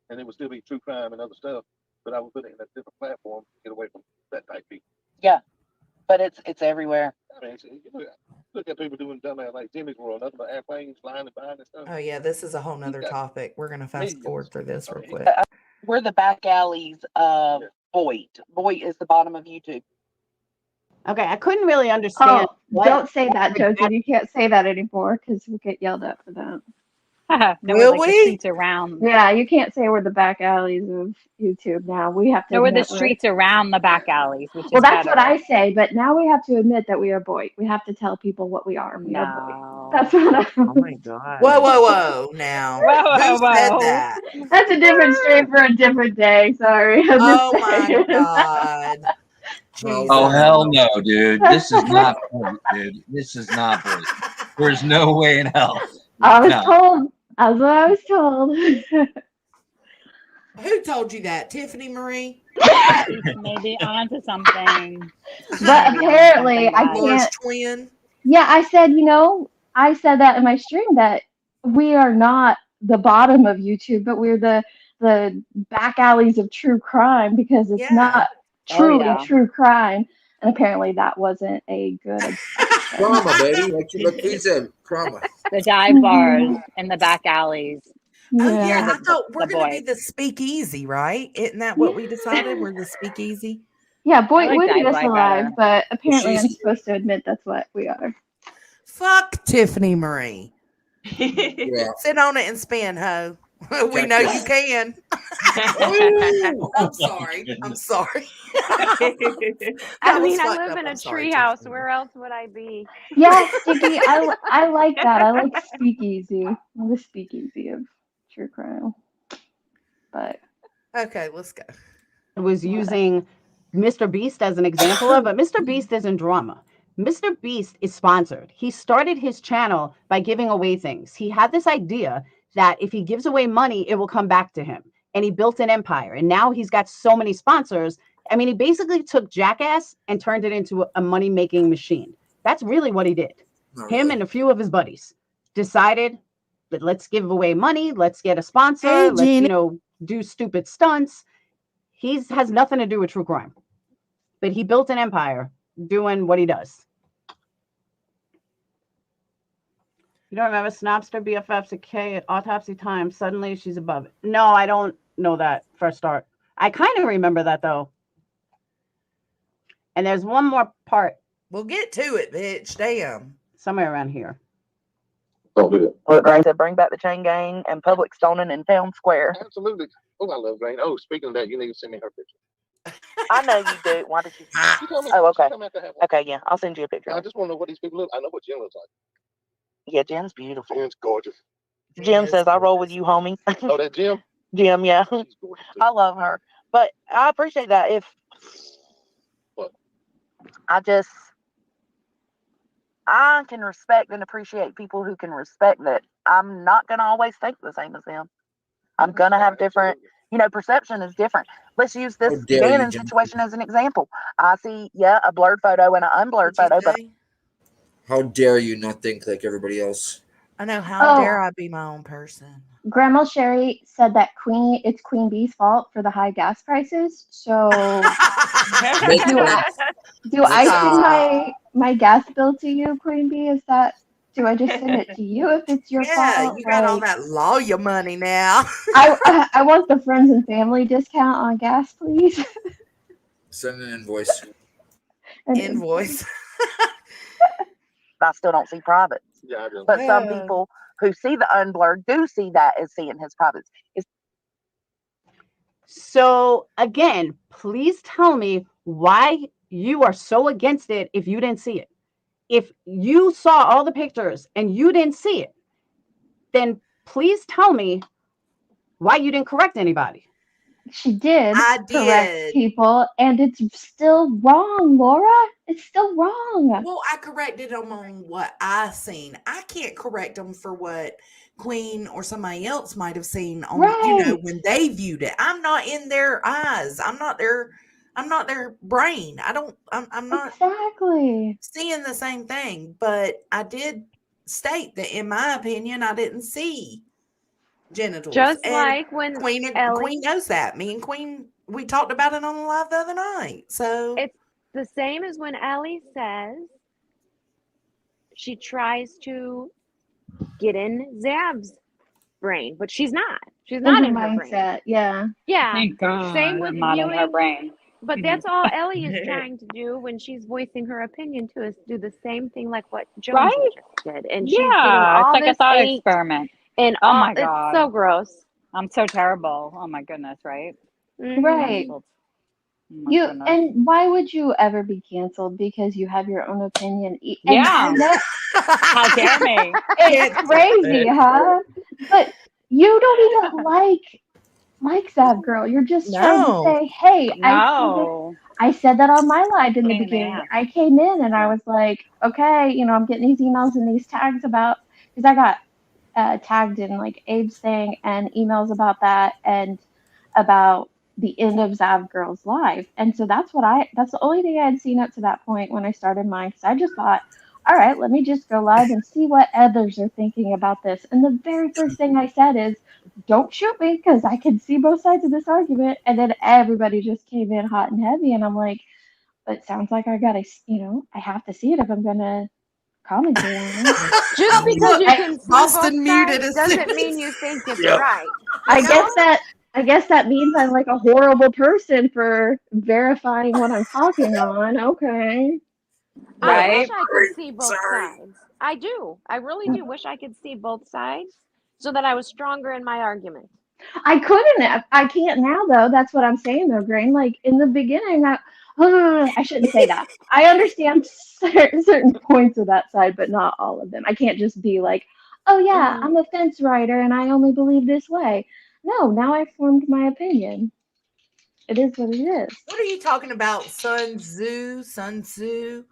and it would still be true crime and other stuff, but I would put it in a different platform to get away from that type people. Yeah, but it's everywhere. I mean, look at people doing dumbass like Jimmy's World, nothing but airplanes flying and behind and stuff. Oh yeah, this is a whole nother topic. We're gonna fast forward through this real quick. We're the back alleys of Voight. Voight is the bottom of YouTube. Okay, I couldn't really understand. Oh, don't say that, Josie. You can't say that anymore because we'll get yelled at for that. No, we're like the streets around. Yeah, you can't say we're the back alleys of YouTube now. We have to. No, we're the admit streets around the back alleys, which is Well, that's better. what I say, but now we have to admit that we are Voight. We have to tell people what we are. We are Voight. That's what I. Oh my god. Whoa, now. Whoa, Who said whoa. that? That's a different stream for a different day. Sorry. I'm just Oh my saying. god. Oh hell no, dude! This is not Voight, dude. This is not Voight. There's no way in hell. I was No. told. That's what I was told. Who told you that? Tiffany Marie? Maybe onto something. But apparently, I Laura's can't. twin. Yeah, I said that in my stream that we are not the bottom of YouTube, but we're the back alleys of true crime because it's not truly true crime. And apparently, that wasn't a good. Trauma, baby. Like he said, trauma. The dive bars and the back alleys. Oh yeah, Yeah. I thought we're the gonna boy. be the speakeasy, right? Isn't that what we decided? We're the speakeasy. Yeah, Boyd like would Dive get us Bar alive, better. but apparently I'm She's- supposed to admit that's what we are. Fuck Tiffany Marie. Yeah. Sit on it and spin, ho. We Check know this. you can. I'm sorry. I'm sorry. I That was mean, I fucked live up. in a I'm sorry, treehouse. Tiffany. Where else would I be? Yeah, Sticky, I like that. I like speakeasy. I'm the speakeasy of true crime. But Okay, let's go. I was using Mr. Beast as an example of, but Mr. Beast isn't drama. Mr. Beast is sponsored. He started his channel by giving away things. He had this idea that if he gives away money, it will come back to him. And he built an empire. And now he's got so many sponsors. I mean, he basically took Jackass and turned it into a money-making machine. That's really what he did. Him and a few of his buddies decided that let's give away money. Let's get a sponsor. Hey, let's, Gina. do stupid stunts. He has nothing to do with true crime. But he built an empire doing what he does. You don't remember Snapster BFFs at K at autopsy time? Suddenly she's above it. No, I don't know that first start. I kind of remember that though. And there's one more part. We'll get to it, bitch. Damn. somewhere around here. Oh, good. Look, Gray said, bring back the chain gang and public stoning in town square. Absolutely. Oh, I love Grain. Oh, speaking of that, you need to send me her picture. I know you do. Why did you? She told me. Oh, okay. She told me I have to have one. Okay, yeah. I'll send you a picture. I just want to know what these people look. I know what Jen looks like. Yeah, Jen's beautiful. Jen's gorgeous. Jim says, I roll with you, homie. Oh, that Jim? Jim, yeah. I love her. But I appreciate that. If what? I can respect and appreciate people who can respect that I'm not going to always think the same as them. I'm going to have different, perception is different. Let's use this Gannon situation as an example. I see, a blurred photo and an unblurred photo, but how dare you not think like everybody else? I know. How dare I be my own person? Grandma Sherry said that it's Queen Bee's fault for the high gas prices. So do I send my gas bill to you, Queen Bee? Do I just send it to you if it's your fault? Yeah, you got all that lawyer money now. I want the friends and family discount on gas, please. Send an invoice. Invoice. I still don't see privates. Yeah, I do. But some people who see the unblurred do see that as seeing his privates. So again, please tell me why you are so against it if you didn't see it. If you saw all the pictures and you didn't see it, then please tell me why you didn't correct anybody. She did correct people, and it's still wrong, Laura. It's still wrong. Well, I corrected them on what I seen. I can't correct them for what Queen or somebody else might have seen on, when they viewed it. I'm not in their eyes. I'm not their brain. I'm not exactly seeing the same thing. But I did state that, in my opinion, I didn't see genitals. Just and like when Queen knows that. Me and Queen, we talked about it on the live the other night. So it's the same as when Ellie says she tries to get in Zab's brain, but she's not. She's not in her mindset. brain. Yeah. Yeah. Thank God Same with I'm not in her viewing. brain. But that's all Ellie is trying to do when she's voicing her opinion too, is do the same thing like what Jonesy just did. And she's getting all it's like this a thought hate experiment. and Oh all, my God. it's so gross. I'm so terrible. Oh my goodness, right? Right. Oh my goodness. And why would you ever be canceled because you have your own opinion? Yeah. How dare me? It's crazy, huh? But you don't even like that girl. You're just trying to say, hey, I said that on my live in the beginning. I came in and I was like, okay, I'm getting these emails and these tags about, because I got tagged in like Abe's thing and emails about that and about the end of Zav Girls Live. And so that's the only thing I had seen up to that point when I started mine. Because I just thought, all right, let me just go live and see what others are thinking about this. And the very first thing I said is, don't shoot me because I can see both sides of this argument. And then everybody just came in hot and heavy. And I'm like, but it sounds like I gotta, I have to see it if I'm gonna commentate on it. Just because you can see Boston both muted sides as soon doesn't mean you think it's Yep. right. I guess that means I'm like a horrible person for verifying what I'm talking on. Okay. I wish I could see both sides. I do. I really do wish I could see both sides so that I was stronger in my argument. I couldn't. I can't now, though. That's what I'm saying, though, Grain. Like in the beginning, I shouldn't say that. I understand certain points of that side, but not all of them. I can't just be like, oh yeah, I'm a fence rider and I only believe this way. No, now I've formed my opinion. It is what it is. What are you talking about, Sun Tzu?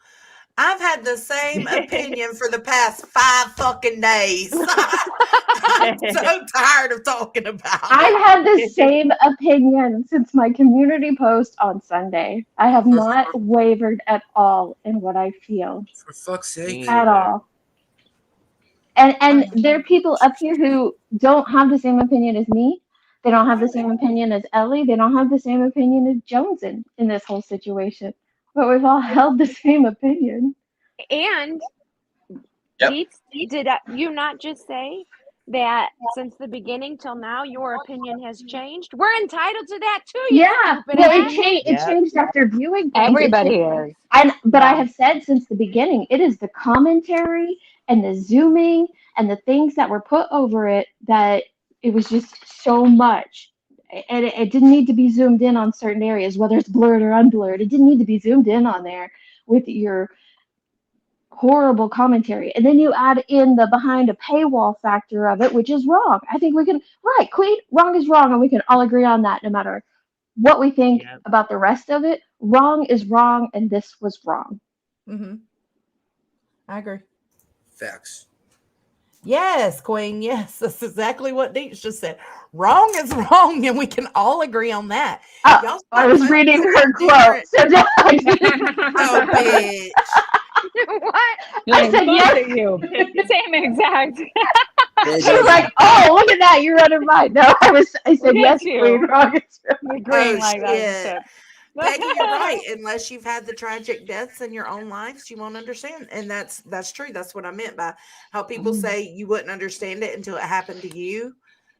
I've had the same opinion for the past 5 fucking days. I'm so tired of talking about it. I've had the same opinion since my community post on Sunday. I have not wavered at all in what I feel. For fuck's sake. At all. And there are people up here who don't have the same opinion as me. They don't have the same opinion as Ellie. They don't have the same opinion as Jones in this whole situation. But we've all held the same opinion. And Deets, did you not just say that since the beginning till now, your opinion has changed. We're entitled to that too, you Yeah, stupid well, head. it changed after viewing things. Everybody is. But I have said since the beginning, it is the commentary and the zooming and the things that were put over it that it was just so much. And it didn't need to be zoomed in on certain areas, whether it's blurred or unblurred. It didn't need to be zoomed in on there with your horrible commentary. And then you add in the behind a paywall factor of it, which is wrong. I think we can, right, Queen, wrong is wrong, and we can all agree on that no matter what we think about the rest of it. Wrong is wrong, and this was wrong. Mm-hmm. I agree. Facts. Yes, Queen. Yes, that's exactly what Deets just said. Wrong is wrong, and we can all agree on that. Y'all I was reading her quote. So oh, bitch. What? I said yes. To you. Same exact. She was like, "Oh, look at that! You're running mine." No, I said yes, Queen. Wrong is wrong. Agreeing Oh, like shit. that. Peggy, you're right. Unless you've had the tragic deaths in your own lives, you won't understand. And that's true. That's what I meant by how people say you wouldn't understand it until it happened to you.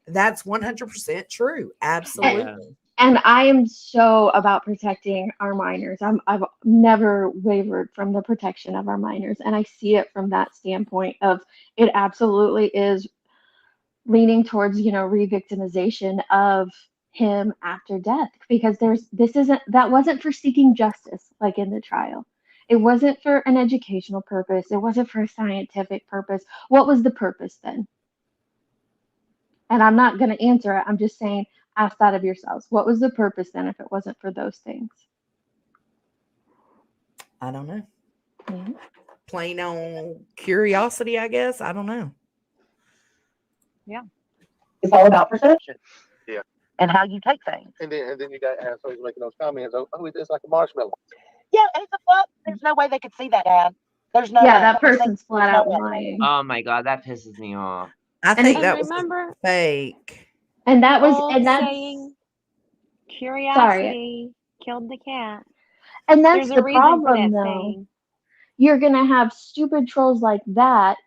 That's 100% true. Absolutely. And I am so about protecting our minors. I've never wavered from the protection of our minors, and I see it from that standpoint of it absolutely is leaning towards, re-victimization of him after death, because that wasn't for seeking justice like in the trial. It wasn't for an educational purpose. It wasn't for a scientific purpose. What was the purpose then? And I'm not going to answer it. I'm just saying, ask that of yourselves. What was the purpose then if it wasn't for those things? I don't know. Mm-hmm. Plain on curiosity, I guess. I don't know. Yeah. It's all about perception. Yeah. And how you take things. And then you got assholes making those comments. Oh, it's like a marshmallow. Yeah, it's a fuck. There's no way they could see that, Dad. There's no way. That person's flat out lying. Oh my god, that pisses me off. I think And that was remember, fake. And that was, old and that's saying, curiosity killed the cat. And that's There's a the reason for problem, that though. saying. You're gonna have stupid trolls like that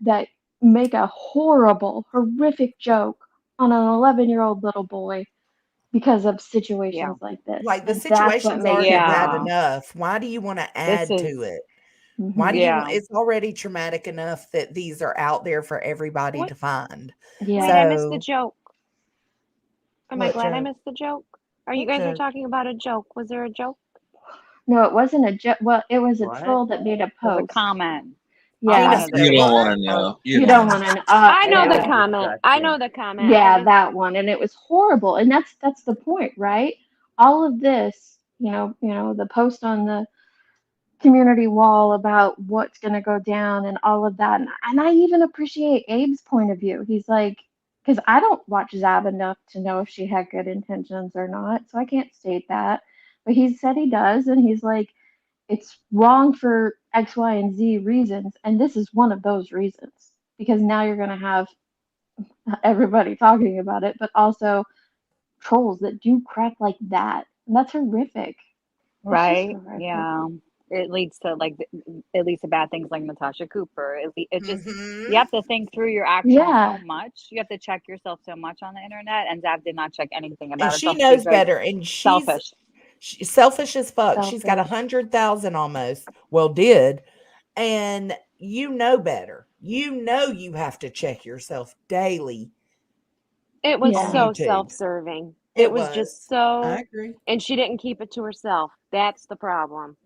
make a horrible, horrific joke on an 11-year-old little boy because of situations like this. Like the And that's what situation's makes already it bad wrong. enough. Why do you want to add to it? Why do you want, it's already traumatic enough that these are out there for everybody to find. Yeah. Wait, I missed the joke. Am I What glad I joke? missed the joke? Are you What guys are joke? talking about a joke? Was there a joke? No, it wasn't a joke. Well, it was a What? troll that made a It was post. a comment. Yeah. You don't want to know. You don't want to know. I know It the was comment. I disgusting. know the comment. Yeah, that one, and it was horrible, and that's the point, right? All of this, the post on the community wall about what's going to go down and all of that, and I even appreciate Abe's point of view. He's like, because I don't watch Zab enough to know if she had good intentions or not, so I can't state that, but he said he does, and he's like, it's wrong for X, Y, and Z reasons, and this is one of those reasons, because now you're going to have everybody talking about it, but also trolls that do crap like that. And that's horrific. Right? Horrific. Yeah. It leads to bad things like Natasha Cooper. It just Mm-hmm. you have to think through your actions Yeah. so much. You have to check yourself so much on the internet, and Zab did not check anything about And herself. she knows She's very better, and selfish. she's selfish as fuck. She's got Selfish. 100,000 almost. Well, did, and you know better. You have to check yourself daily. It was Yeah. so YouTube. self-serving. It It was just I so, agree. and she didn't keep it to herself. That's the problem.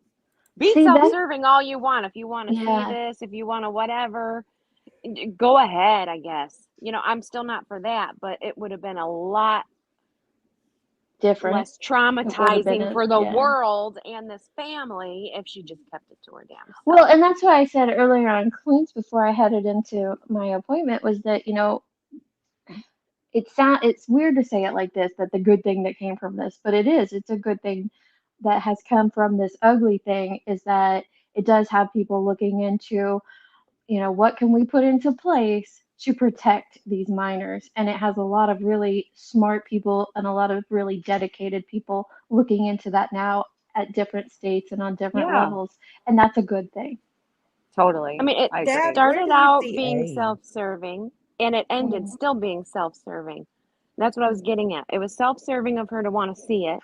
Be See, that, self-serving all you want. If you want to see yeah. this, if you want to whatever, go ahead, I guess. I'm still not for that, but it would have been a lot Different. less It would have been traumatizing for the yeah. world and this family if she just kept it to her damn self. Well, and that's why I said earlier on Queens before I headed into my appointment was that, it's weird to say it like this, that the good thing that came from this, but it's a good thing that has come from this ugly thing, is that it does have people looking into, what can we put into place to protect these minors, and it has a lot of really smart people and a lot of really dedicated people looking into that now at different states and on different Yeah. levels, and that's a good thing. Totally. I mean, it I Dad, agree. where started do you out see being Abe? self-serving, and it ended Mm. still being self-serving. That's what I was getting at. It was self-serving of her to want to see it,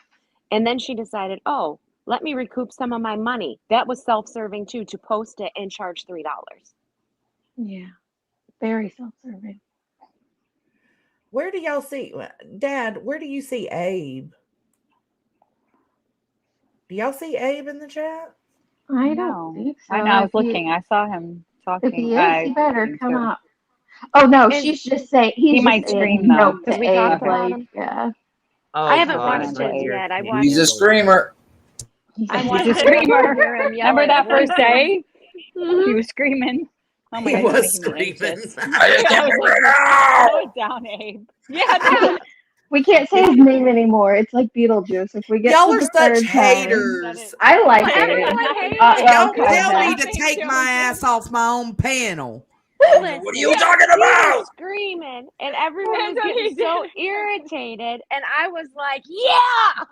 and then she decided, oh, let me recoup some of my money. That was self-serving too, to post it and charge $3. Yeah, very self-serving. Where do y'all see, Dad? Where do you see Abe? Do y'all see Abe in the chat? I don't No, think so. I know. I was If he looking. I saw him if talking. he is, I he better think come so. up. Oh no, And she's just saying He he's just might scream saying though. note because to we Abe, talked Okay. about like him. yeah. I Oh haven't God, watched another his year yet. of I He's a watched cancel. screamer. I He's watched a it to screamer. hear him yell Remember at that first voices. day? Mhm. He was screaming. Oh my He God, you're was making me screaming. anxious. I just I can't was figure like, it out. slow it down, Abe. Yeah, We can't say his name anymore. It's like Beetlejuice. If we get Y'all to are the such third time, said haters. it. I like Well, it. everyone hated Well, Don't okay tell me then. to Laughing, take my ass Jonesy. off my own panel. Listen, What are you talking he was about? screaming, and everyone was That's what getting he so did. irritated, and I was like, "Yeah!"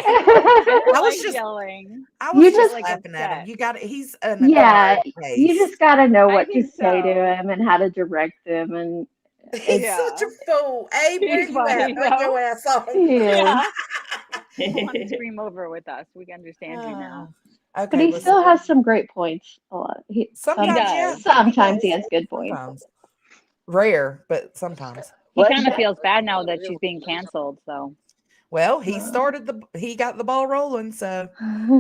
I don't I was like just, yelling. I You was I get just just like laughing at him. upset. You got it. He's an yeah, acquired you taste. just gotta know I what to think say to so. him and how to direct him, and He's it's such Yeah. a fool. Abe, where He's you at? funny Bring though. your ass on. he is. Yeah. He wants to scream over with us. We understand you now. But Okay, he listen. still has some great points. A lot. He Sometimes, yeah, does. he Sometimes he does. has good points. Sometimes. Rare, but sometimes. He kind of feels bad now that she's being canceled. So Well, he got the ball rolling, so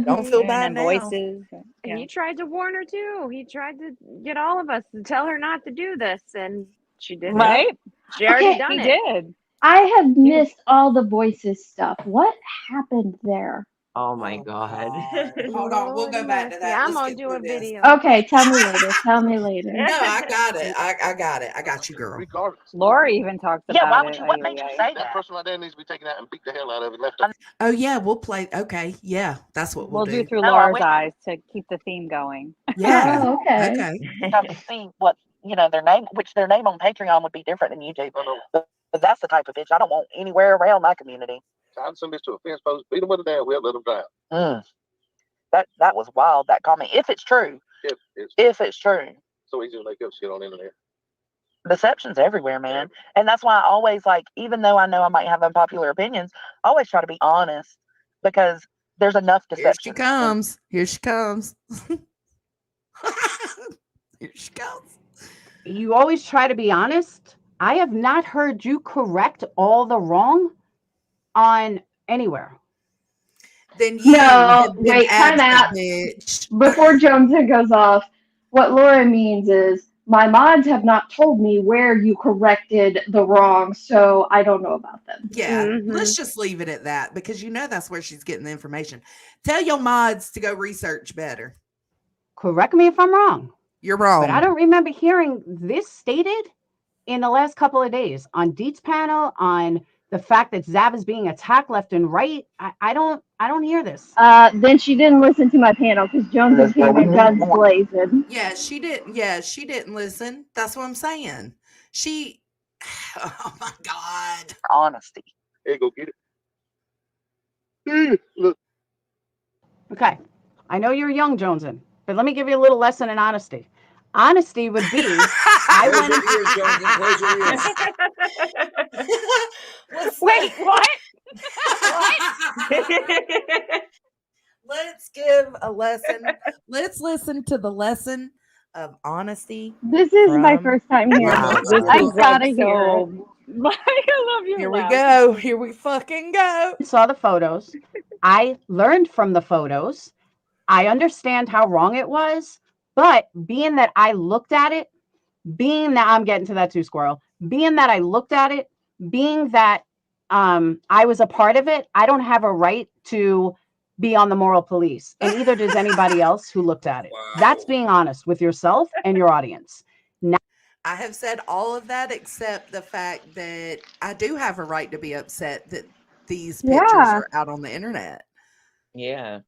don't feel and bad then now. voices. And Yeah. he tried to warn her too. He tried to get all of us to tell her not to do this, and she didn't. Right? She already Okay, done He it. did. I have He was missed all the voices stuff. What happened there? Oh my God. Hold on, we'll go Lord back to mercy. that. I'm Let's gonna get do a through this. video. Okay, tell me later. Tell me later. No, I got it. I got it. I got you, girl. Regardless. Laura even talked Yeah, about why it. would you? What made you say That that? personal identity needs to be taken out and beat the hell out of it. Left up. Oh yeah, we'll play. Okay, yeah, that's what we'll We'll do do. through No, I Laura's went eyes to keep the theme going. Yeah. Oh, okay. Okay. to see what their name, which their name on Patreon would be different than YouTube. But that's the type of bitch I don't want anywhere around my community. I'd send this to a fence post, beat them with a damn whip, let them drive. That was wild. That comment, if it's true, if it's true, So easy to make up shit on the internet. deception's everywhere, man. And that's why I always even though I know I might have unpopular opinions, I always try to be honest because there's enough Here she deception. comes. Here she comes. Here she comes. You always try to be honest. I have not heard you correct all the wrong on anywhere. Then you No, have been wait, time absent, out. bitch. Before Joneson goes off, what Laura means is my mods have not told me where you corrected the wrong, so I don't know about them. Yeah, let's just leave it at that because that's where she's getting the information. Tell your mods to go research better. Correct me if I'm wrong. You're wrong. But I don't remember hearing this stated in the last couple of days on Deet's panel, on the fact that Zab is being attacked left and right. I don't hear this. Then she didn't listen to my panel because Jonesy came in guns blazing. Yeah, she didn't. Yeah, she didn't listen. That's what I'm saying. She. Oh my God. Honesty. Hey, go get it. Look. Okay. I know you're young, Joneson, but let me give you a little lesson in honesty. Honesty would be I Close went. your ears, Jonesy. Close your ears. Wait, what? Let's give a lesson. Let's listen to the lesson of honesty. This is my first time hearing Wow. this. I gotta hear it. I love your Here laugh. we go. Here we fucking go. Saw the photos. I learned from the photos. I understand how wrong it was, but being that I looked at it, being that I'm getting to that too, squirrel, being that I looked at it, being that I was a part of it, I don't have a right to be on the moral police. And neither does anybody else who looked at it. Wow. That's being honest with yourself and your audience. Now, I have said all of that except the fact that I do have a right to be upset that these pictures are out on the internet. Yeah.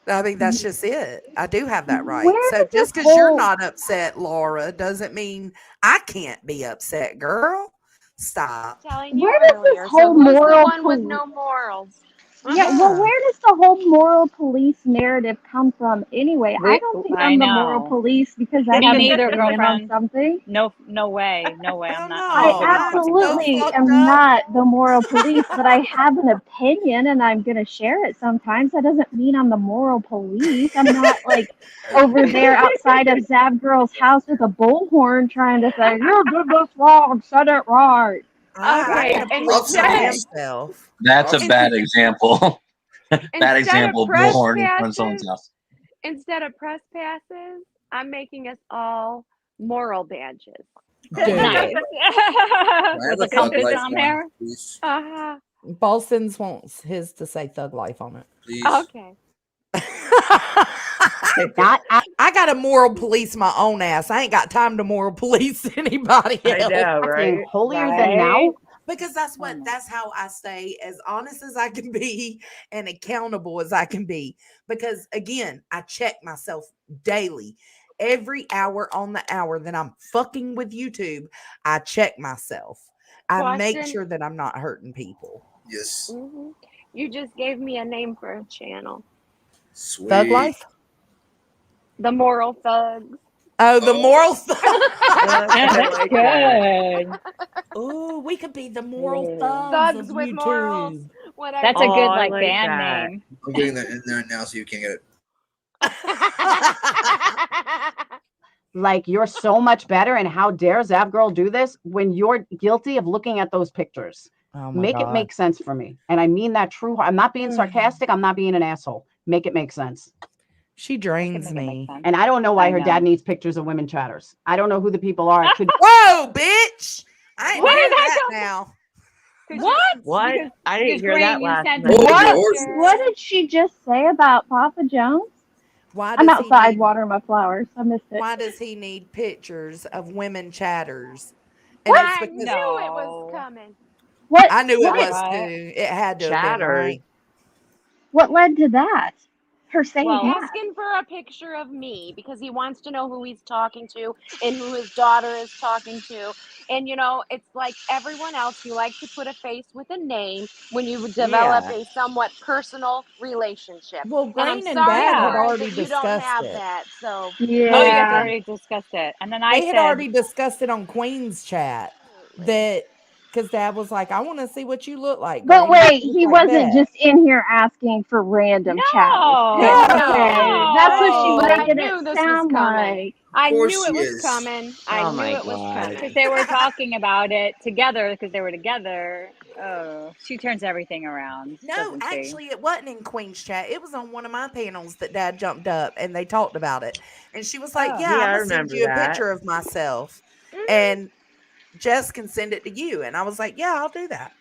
I mean, that's just it. I do have that right. Where So did this just because you're whole- not upset, Laura, doesn't mean I can't be upset, girl. Stop. Telling you Where does this earlier. So whole who's the moral one with poli- no morals? Yeah, well, where does the whole moral police narrative come from anyway? I don't think I I'm the moral know. police because I Me have an neither, opinion on girlfriend. something. No, no way, no way. Hell I'm not I no. giving a I'm fucking so moral absolutely fucked police. am up. not the moral police, but I have an opinion and I'm going to share it sometimes. That doesn't mean I'm the moral police. I'm not like over there outside of Zab Girl's house with a bullhorn trying to say, you did this wrong, said it right. I Okay, gotta police my damn instead self. That's a in, bad example. Bad instead of example. press Bullhorn in front of someone's passes, house. I'm making us all moral badges. Oh, Do Nice. it. can I have With a a thug compass life on one, there. please? Uh-huh. Boston's wants his to say thug life on it. Please. Okay. Not I got to moral police my own ass. I ain't got time to moral police anybody I else. know, acting right? holier than Right? now. Because that's how I stay as honest as I can be and accountable as I can be. Because again, I check myself daily. Every hour on the hour that I'm fucking with YouTube, I check myself. I make Question. sure that I'm not hurting people. Yes. Hmm. You just gave me a name for a channel. Sweet. Thug life? The Moral Thugs. Oh, the Oh, moral thug. Yeah, I that's like that. good. Oh, we could be the moral Yeah. thugs of Thugs with morals. YouTube. Whatever. That's Oh, a good I like like band that. name. I'm getting that in there now so you can't get it. Like you're so much better, and how dare Zap Girl do this when you're guilty of looking at those pictures? Oh my Make it God. make sense for me, and I mean that true. I'm not being sarcastic. I'm not being an asshole. Make it make sense. She I can drains make it make me. sense. And I don't know why I her know. dad needs pictures of women chatters. I don't know who the people are. It could Whoa, bitch. I ain't Where hear did that that come from? now. What? What? Because I didn't hear Green, that you last sent night. us a What picture. did she just say about Papa Jones? Why I'm does he outside need watering my flowers. I missed it. why does he need pictures of women chatters? And What? it's I because knew it was No. coming. What? I knew it What? was What? too. It had to have been Chatters. right. What led to that? Her saying Well, that? Asking for a picture of me because he wants to know who he's talking to and who his daughter is talking to. And it's like everyone else, you like to put a face with a name when you develop Yeah. a somewhat personal relationship. Well, And I'm Green and sorry, Bad had yeah. Lauren, already that you don't discussed have it. that. So Oh, you guys Yeah. already discussed it. And then I They had said, already discussed it on Queen's chat absolutely. that because Dad was like, I want to see what you look like, But Green. And wait, she was he like, wasn't Bet. just in here asking for random chatters. no, Okay, No, that's what she's But no. I making it knew this was sound coming. like. I Of course knew she it was is. coming. I Oh knew my it was God. Because coming. they were talking about it together because they were together. Oh, she turns everything around, no, doesn't she? actually, it wasn't in Queen's chat. It was on one of my panels that Dad jumped up and they talked about it. And she was like, Oh. Yeah, Yeah, I'm I gonna send remember you a that. picture of myself, Mhm. and Jess can send it to you. And I was like, Yeah, I'll do that.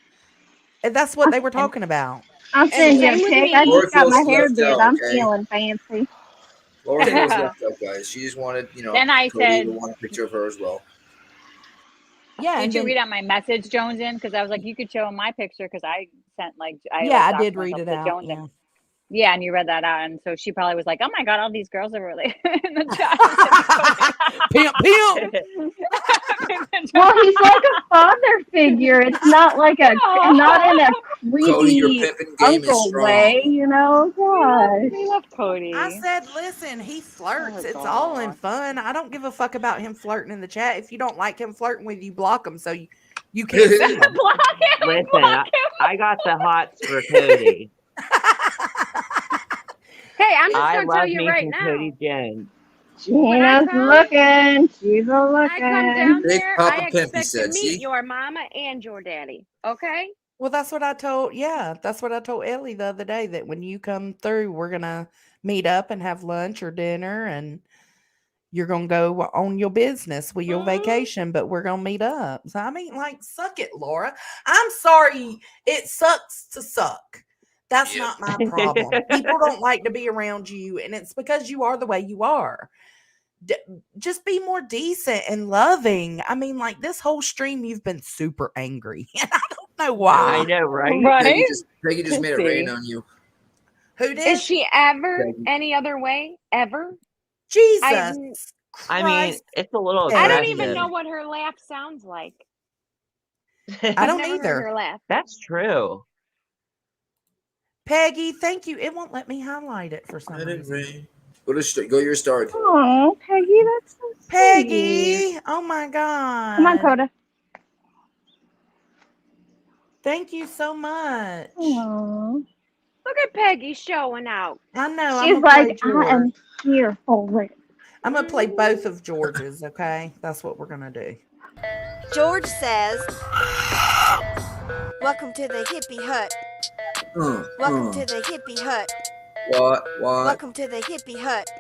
And that's what they were And talking about. I'll And send you a same with pic. I me. Laura just got my feels hair left did. out, I'm okay? feeling fancy. Laura feels left out, guys. She just wanted, then I Cody to said, want a picture of her as well. Yeah, did and you then read out my message, Jones, in? Because I was like, you could show him my picture because I sent, like, I yeah, like I doxed did read myself it to out. Jones in. Yeah. Yeah, and you read that out. And so she probably was like, oh my God, all these girls are really in the chat. Pimp, pimp. Well, he's like a father figure. It's not like not in a Cody, your creepy pimping game is uncle way, strong. you know? Gosh. We love Cody. I said, listen, he flirts. Oh, It's all in God. fun. I don't give a fuck about him flirting in the chat. If you don't like him flirting with you, block him so you can't see him. Block him. Listen, Block him. I got the hots for Cody. Hey, I'm just I gonna tell love you me right some now. Cody Jones. When I Gina's come, looking. She's a when I come looking. down Big there, Papa I Pimp, he expect to said. meet See? your mama and your daddy. Okay? Well, that's what I told. Yeah, that's what I told Ellie the other day. That when you come through, we're gonna meet up and have lunch or dinner, and you're gonna go on your business with your vacation. But we're gonna meet up. So I mean, like, suck it, Laura. I'm sorry. It sucks to suck. That's Yep. not my problem. People don't like to be around you, and it's because you are the way you are. Just be more decent and loving. I mean, like this whole stream, you've been super angry, and I don't know I why. know, right? Right? Peggy just made it rain on you. Who Is did? she ever Peggy. any other way? Ever? Jesus I mean, Christ! it's a little I don't Peggy. even know aggressive. what her laugh sounds like. I I've don't never heard either. her laugh. That's true. Peggy, thank you. It won't let me highlight it for some Let it reason. rain. Go to your start. Oh, Peggy, that's so sweet. Peggy, oh my Come on, God. Coda. Thank you so much. Aww. Look at Peggy showing out. I know. I'm She's gonna play like, I George. am here for it. I'm gonna play both of George's. Okay, that's what we're gonna do. George says, "Welcome to the hippie hut. Welcome to the hippie hut. What? Welcome to the hippie hut."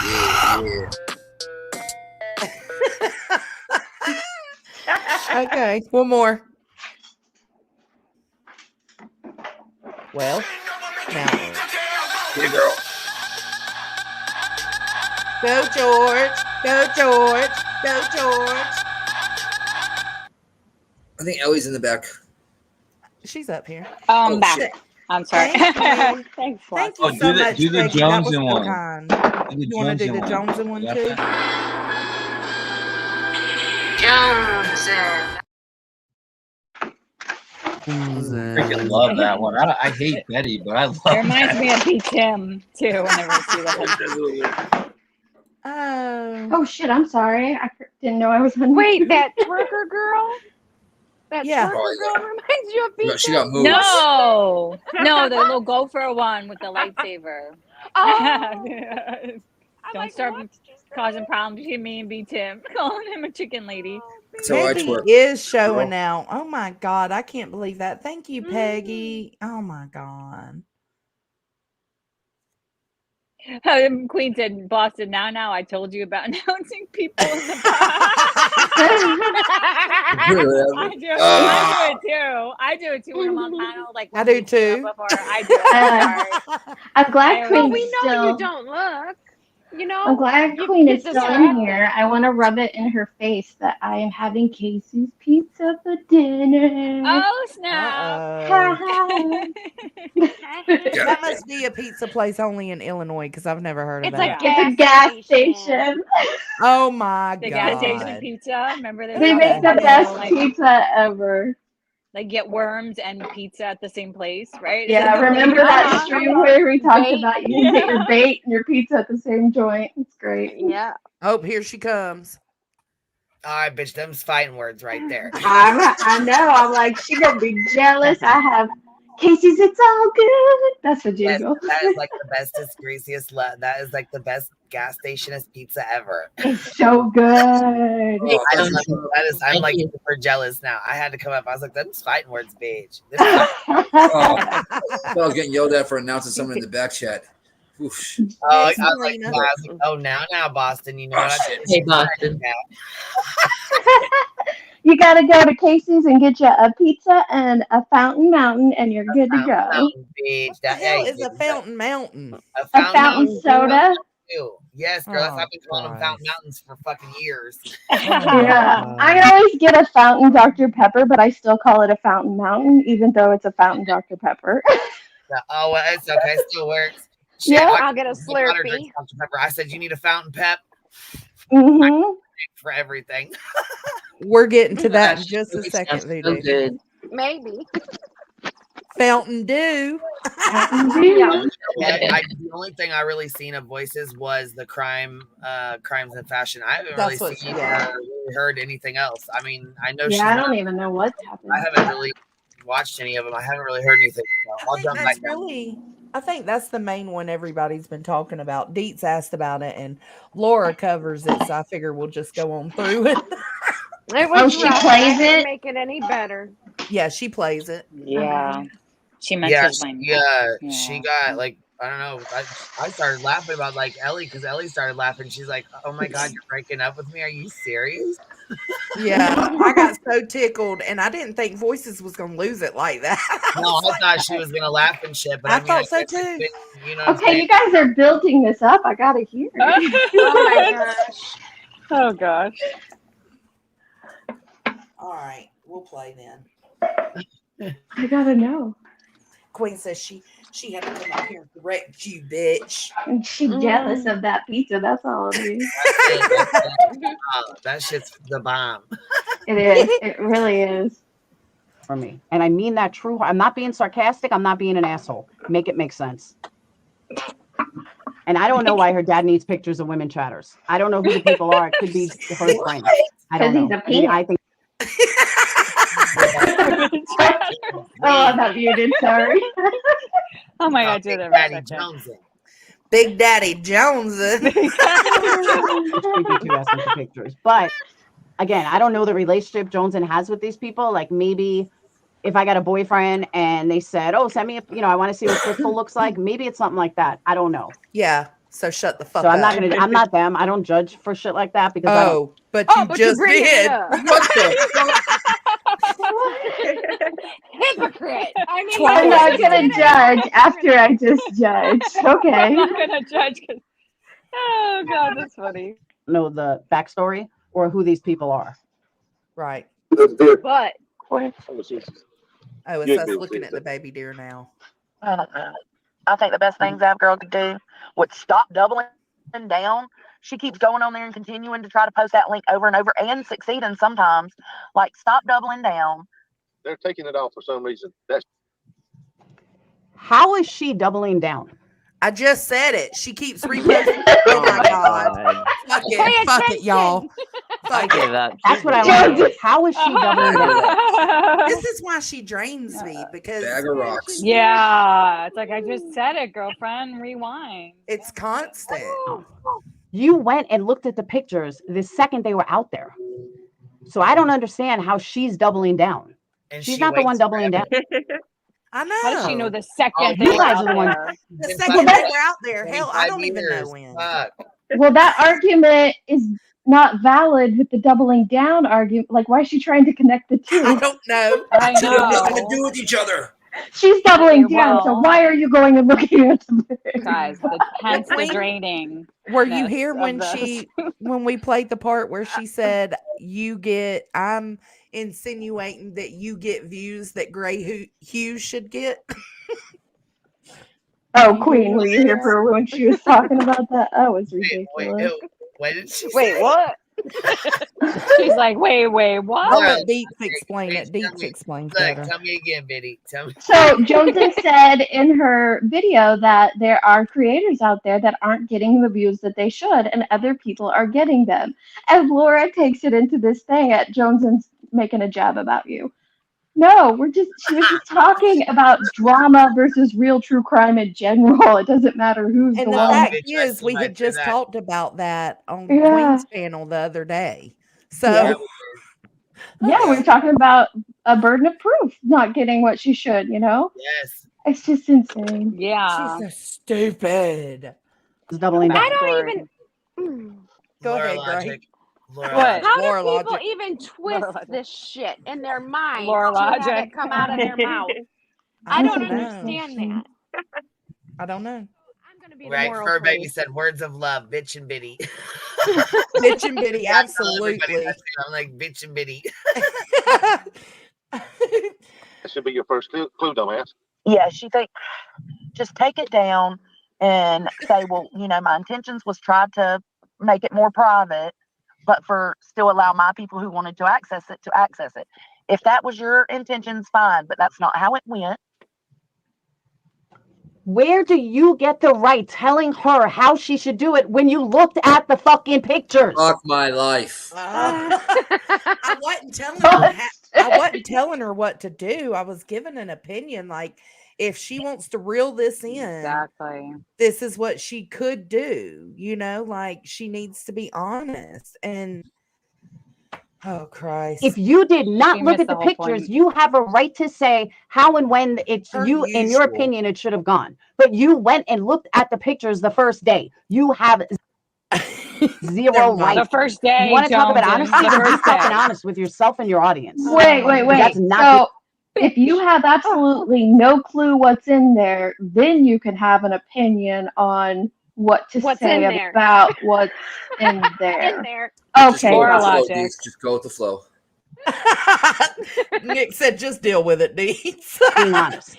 Yeah. Okay, one more. Well, now. Good girl. Go George. Go George. Go George. I think Ellie's in the back. She's up here. I'm Oh, back. shit. I'm sorry. Thank you. Thanks, Thank Flossie. you so much, do the Peggy. That was Joneson so one. kind. Do the You want to do the Joneson Joneson one You got too? that? Freaking love that one. I hate Betty, but I love It reminds that. me of Beat Tim too. Whenever I see that. Oh. Shit, I'm sorry. I didn't know I was on Wait, YouTube. that twerker girl? That Yeah. twerker girl reminds you of Yeah, Beat she got Tim? moves. No, the little gopher one with the lightsaber. Oh. Don't start causing problems between me and B Tim. Calling him a chicken lady. That's how I Peggy twerk. is showing Girl. out. Oh my God, I can't believe that. Thank you, Peggy. Oh my God. Queen said, Boston, now I told you about announcing people in the box. I do it too. I do it too when I'm on panel. Like I when do we team too. up before I do it. I'm sorry. I'm glad I Queen Well, is we know still. you don't look. You know, I'm glad you Queen get is still in distracted. here. I want to rub it in her face that I am having Casey's pizza for dinner. Oh snap! Ha Uh-oh. ha. That must be a pizza place only in Illinois because I've never heard of It's a that. It's a gas station. Oh my The gas station God. pizza. Remember they They were make the like, best like, pizza ever. like get worms and pizza at the same place, right? Is Yeah, that the remember thing? that stream where we talked Bait. about you can get your bait and your pizza at the same joint? It's great. Yeah. Oh, here she comes. All right, bitch, them's fighting words right there. I know. I'm like, she gonna be jealous. I have Casey's. It's all good. That's the Yes, jingle. that is like the bestest, greasiest. That is like the best gas stationist pizza ever. It's so good. Oh, I thank love you. it. I'm Thank like you. super jealous now. I had to come up. I was like, them's fighting words, bitch. Oh, I thought I was getting yelled at for announcing someone in the back chat. Oof. Oh, I Next, was like, Selena. yeah, I was like, oh, now, Boston, you know Oh, what I shit. Hey, Boston. You gotta go to Casey's and get you a pizza and a Fountain Mountain, and you're good to Fountain go. Mountain, bitch. What the That, hell hey, is a Fountain Mountain? a A Fountain fountain Mountain. soda. Too. Yes, girl. Oh, I've been calling them Fountain Christ. Mountains for fucking years. Oh Yeah, my I God. always get a Fountain Dr. Pepper, but I still call it a Fountain Mountain, even though it's a Fountain Dr. Pepper. Oh, well, it's okay. It still works. Shit, Yeah. I'll get a my daughter Slurpee. drinks Dr. Pepper. I said, you need a fountain pep Mm-hmm. for everything. We're getting to that in Gosh, just a it second, sounds so Voodoo. good. Maybe. Fountain Dew. Fountain You Dew. know what? The only thing I really seen of voices was the crimes and fashion. I haven't really That's what. seen Yeah. or really heard anything else. I mean, I know she's Yeah, I not. don't even know what's happening. I haven't really watched any of them. I haven't really heard anything. So I'll I jump think back that's down. really. I think that's the main one everybody's been talking about. Deets asked about it, and Laura covers it, so I figure we'll just go on through it. It Oh, was she rough. plays That didn't it? make it any better. Yeah, she plays it. Yeah. She Yeah, messaged my she got like I don't know. I started laughing about like Ellie because Ellie started laughing. She's like, "Oh my god, you're breaking up with me? Are you serious?" Yeah, I got so tickled, and I didn't think Voices was gonna lose it like that. No, I thought she was gonna laugh and shit, but I I mean, I thought so guess it's too. been, you know what I'm Okay, saying? you guys are building this up. I gotta hear it. Oh my gosh. Oh gosh. All right, we'll play then. I gotta know. Queen says she had to come up here and correct you, bitch. And she's jealous of that pizza. That's all it is. That shit's the bomb. It is. It really is. for me. And I mean that true. I'm not being sarcastic. I'm not being an asshole. Make it make sense. And I don't know why her dad needs pictures of women chatters. I don't know who the people are. It could be her friends. I don't know. Because he's a I think Oh, I'm not muted. Sorry. Oh my God, do that for a Daddy second. Jones. Big Daddy Jones. creepy too asking for pictures. But again, I don't know the relationship Joneson has with these people. Like maybe if I got a boyfriend and they said, "Oh, send me a, I want to see what Crystal looks like." Maybe it's something like that. I don't know. Yeah. So shut the fuck So I'm up. I'm not them. I don't judge for shit like that because I don't. Oh, but you just bringing it did. up. What the? Hypocrite. I mean, I'm Twice. not gonna judge after I just judged. Okay. I'm not gonna judge. Oh God, that's funny. Know the backstory or who these people are. Right. But Oh, it's us looking at the baby deer now. I don't know. I think the best thing that girl could do would stop doubling down. She keeps going on there and continuing to try to post that link over and over and succeeding sometimes. Like, stop doubling down. They're taking it off for some reason. That's How is she doubling down? I just said it. She keeps reposting. Oh my God. Fuck it. Fuck it, y'all. I Fuck give it. up. That's what I want to know. How is she doubling down? This is why she drains me because Bag of rocks. Yeah, it's like I just said it, girlfriend. Rewind. it's constant. You went and looked at the pictures the second they were out there. So I don't understand how she's doubling down. And She's she not the one waits doubling down. I know. How does she know the second you they were guys out are the ones. there? The In second five they were out there. Hell, I 25 don't even know years. when. Fuck. Well, that argument is not valid with the doubling down argument. Like, why is she trying to connect the I two? don't know. I They have nothing to know. do with each other. She's doubling Okay, down. So well- why are you going and looking at the picture? Guys, hence the draining. Were you here when this. when we played the part where she said I'm insinuating that you get views that Gray Hughes should get? Oh, Queen, were you here for when she was talking about that? That was Wait, ridiculous. what did she Wait, say? what? She's like, wait, I'll what? let Deeps explain it. Deeps explains Look, better. tell me again, Biddy. Tell me. So Joneson said in her video that there are creators out there that aren't getting the views that they should, and other people are getting them. And Laura takes it into this thing at Joneson's making a jab about you. No, she was just talking about drama versus real true crime in general. It doesn't matter who's And the the one. fact bitch, I is, still we like had just that. talked about that on Yeah. Queen's panel the other day. So Yeah. Yeah, we were talking about a burden of proof, not getting what she should, Yes. It's just insane. Yeah. she's so stupid. Doubling down. I don't even. Go Laura ahead, Logic. Gray. Laura What? Logic. How do Laura people Logic. even twist this shit in their mind Laura to have Logic. it come out of their mouth? I don't know. understand that. I don't know. I'm gonna be the Right, moral Fur Baby police. said words of love, bitch and Biddy. Bitch and bitty, I tell everybody absolutely. that too. I'm like, bitch and Biddy. that should be your first clue, dumbass. Yeah, she think just take it down and say, well, my intentions was try to make it more private, but for still allow my people who wanted to access it. If that was your intentions, fine, but that's not how it went. Where do you get the right telling her how she should do it when you looked at the fucking pictures? Fuck my life. I wasn't telling her. I wasn't telling her what to do. I was giving an opinion. Like, if she wants to reel this in, Exactly. this is what she could do. Like she needs to be honest. And oh Christ! If you did not She look missed at the the whole pictures, point. you have a right to say how and when it's Per you, in your usual. opinion, it should have gone. But you went and looked at the pictures the first day. You have zero right. The first day. You want to talk about Jones, honesty? the Then be first fucking day. honest with yourself and your audience. Wait. That's not So if you have absolutely no clue what's in there, then you can have an opinion on what's in say there. about what's in there. In there. Just Okay. go with Laura the flow, Logic. Deeks. Just go with the flow. Nick said, "Just deal with it, Deeds." being honest.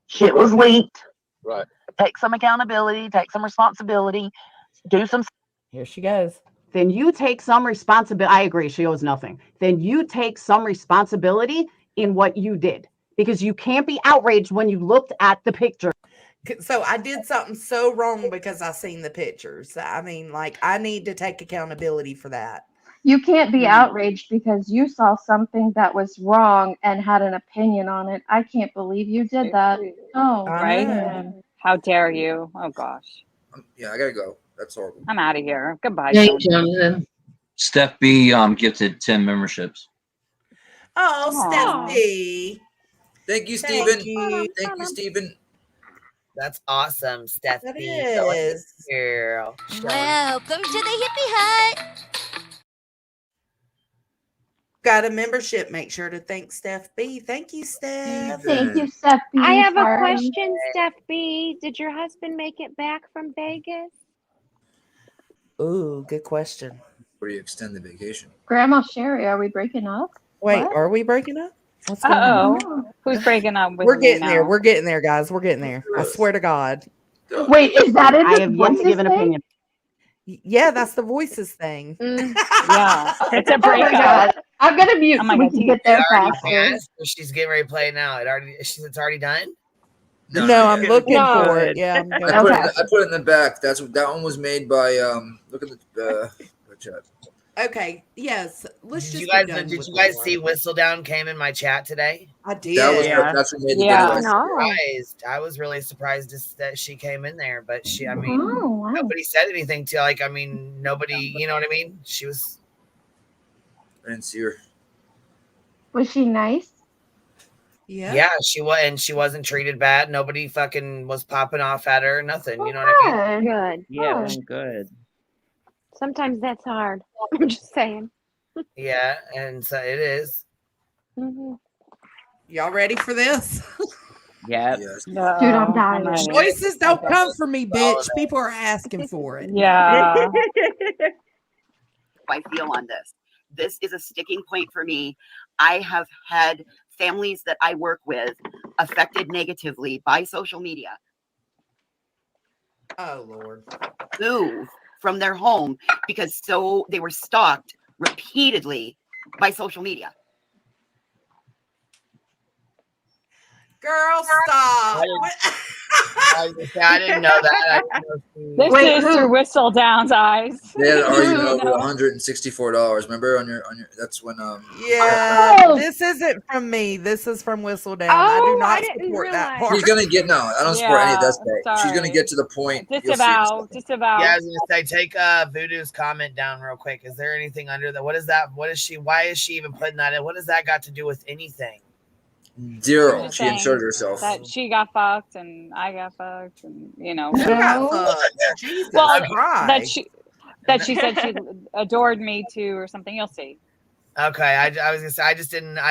Shit was leaked. Right. Take some accountability, take some responsibility, do some. Here she goes. then you take some responsibility. I agree, she owes nothing. Then you take some responsibility in what you did, because you can't be outraged when you looked at the picture. So I did something so wrong because I seen the pictures. I mean, like, I need to take accountability for that. You can't be Mm. outraged because you saw something that was wrong and had an opinion on it. I can't believe you did that. Oh, Right? man. How dare you? Oh gosh. Yeah, I gotta go. That's horrible. I'm out of here. Goodbye, Yeah, Tony. Jonathan. Steph B gifted 10 memberships. Oh, Aw. Steph B. Thank you, Thank Stephen. you. Thank you, Stephen. That's awesome, Steph That B. Go ahead, is. girl. Welcome to the Hippie Hut. Got a membership. Make sure to thank Steph B. Thank you, Steph. Thank you, Steph B. I have a Sorry. question, Steph B. Did your husband make it back from Vegas? Ooh, good question. Where you extend the vacation? Grandma Sherry, are we breaking up? Wait, What? are we breaking up? What's going on? Uh-oh. Who's breaking up with We're me getting there. now? We're getting there, guys. We're getting there. I swear to God. Wait, is that in I the have yet to voices give an thing? opinion. Yeah, that's the voices thing. Yeah, it's a Oh my breakup. god. I'm gonna mute Oh so my we God, can do get It there already faster. passed, or she's getting ready to play it now. It's already done. No, No, not I'm yet. looking No. for it. Yeah, I'm I gonna put, Okay. I put it in the back. That one was made by look at the chat. Okay. Yes. Let's Did just you be guys done did with you this guys see article. Whistledown came in my chat today? I That was did. Yeah. that's what made the Yeah. video. No. I was really surprised that she came in there, but I mean, Oh, wow. nobody said anything to like. I mean, nobody. You know what I mean? She was. I didn't see her. Was she nice? Yeah. Yeah, she was, and she wasn't treated bad. Nobody fucking was popping off at her. Nothing. You know what I mean? Good. Good. Yeah, it Good. went good. Sometimes that's hard. I'm just saying. Yeah, and so it is. Hmm. Y'all ready for this? Yep. Yes. Dude, I'm No, I'm dying. ready. Voices don't Okay. come for me, All of bitch. People are asking for it. Yeah. I feel on this. This is a sticking point for me. I have had families that I work with affected negatively by social media Oh Lord. move from their home because they were stalked repeatedly by social media. Girl, stop. I didn't know that. This Wait, is who? through Whistledown's eyes. They had an argument You over know? $164. Remember on your that's when Yeah, Oh! this isn't from me. This is from Whistledown. I do Oh, I not didn't support that realize. part. she's gonna get no. I don't support any of that Yeah, stuff. She's gonna sorry. get to the point. You'll see in a Disavow. second. Disavow. Yeah, I was gonna say, take Voodoo's comment down real quick. Is there anything under that? What is that? What is she? Why is she even putting that in? What does that got to do with anything? Zero. Just She saying inserted herself. that she got fucked and I got fucked and Who got fucked? Jesus Well, Christ. that she said she adored me too or something. You'll see. Okay, I was gonna say I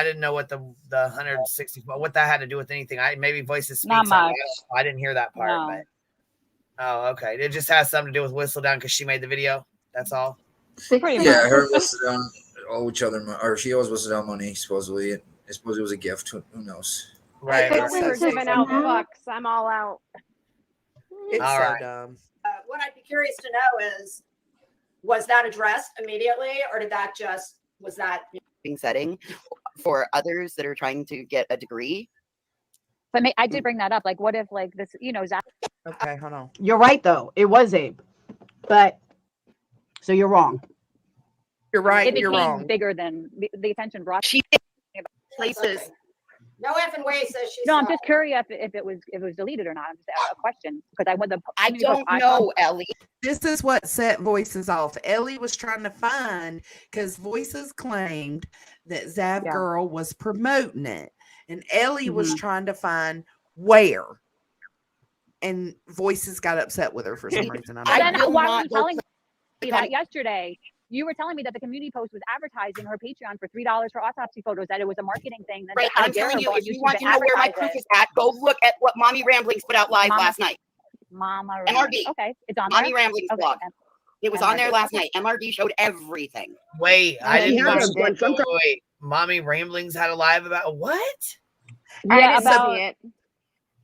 didn't know what the 160 what that had to do with anything. Maybe Voices Not Speaks. much. I didn't hear that part, No. but oh, okay. It just has something to do with Whistledown because she made the video. That's all. Pretty Yeah, much. her and Whistledown owe each other, or she owes Whistledown money supposedly. I suppose it was a gift. Who knows? Right. I thought we were giving out fucks. I'm all out. It's All so right. dumb. What I'd be curious to know is, was that addressed immediately, or was that Setting for others that are trying to get a degree? But I did bring that up. Like, what if like this? You know, Zach. Okay, hold on. You're right, though. It was Abe. But, so you're wrong. You're right. It You're became wrong. bigger than the attention brought. She places. no effing way says she's No, I'm not. just curious if it was deleted or not. I'm just a question because I want the. I don't know, Ellie. This is what set Voices off. Ellie was trying to find, because Voices claimed that Zav Yeah. Girl was promoting it. And Ellie was Mhm. trying to find where. And Voices got upset with her for some reason. I But don't then know. why were you telling me that yesterday? You were telling me that the community post was advertising her Patreon for $3 for autopsy photos, that it was a marketing thing. That Right, how I'm dare telling her you, go on if you YouTube want and to know where my advertise proof it. is at, go look at what Mommy Ramblings put out live Mama- last night. Mama MRD. Okay, it's on Mommy there. Ramblings Okay. blog. It was on there MRD. last night. MRD showed everything. Wait, I And didn't know. then Wait, Mommy Ramblings had a live about what? I Yeah, didn't about see it.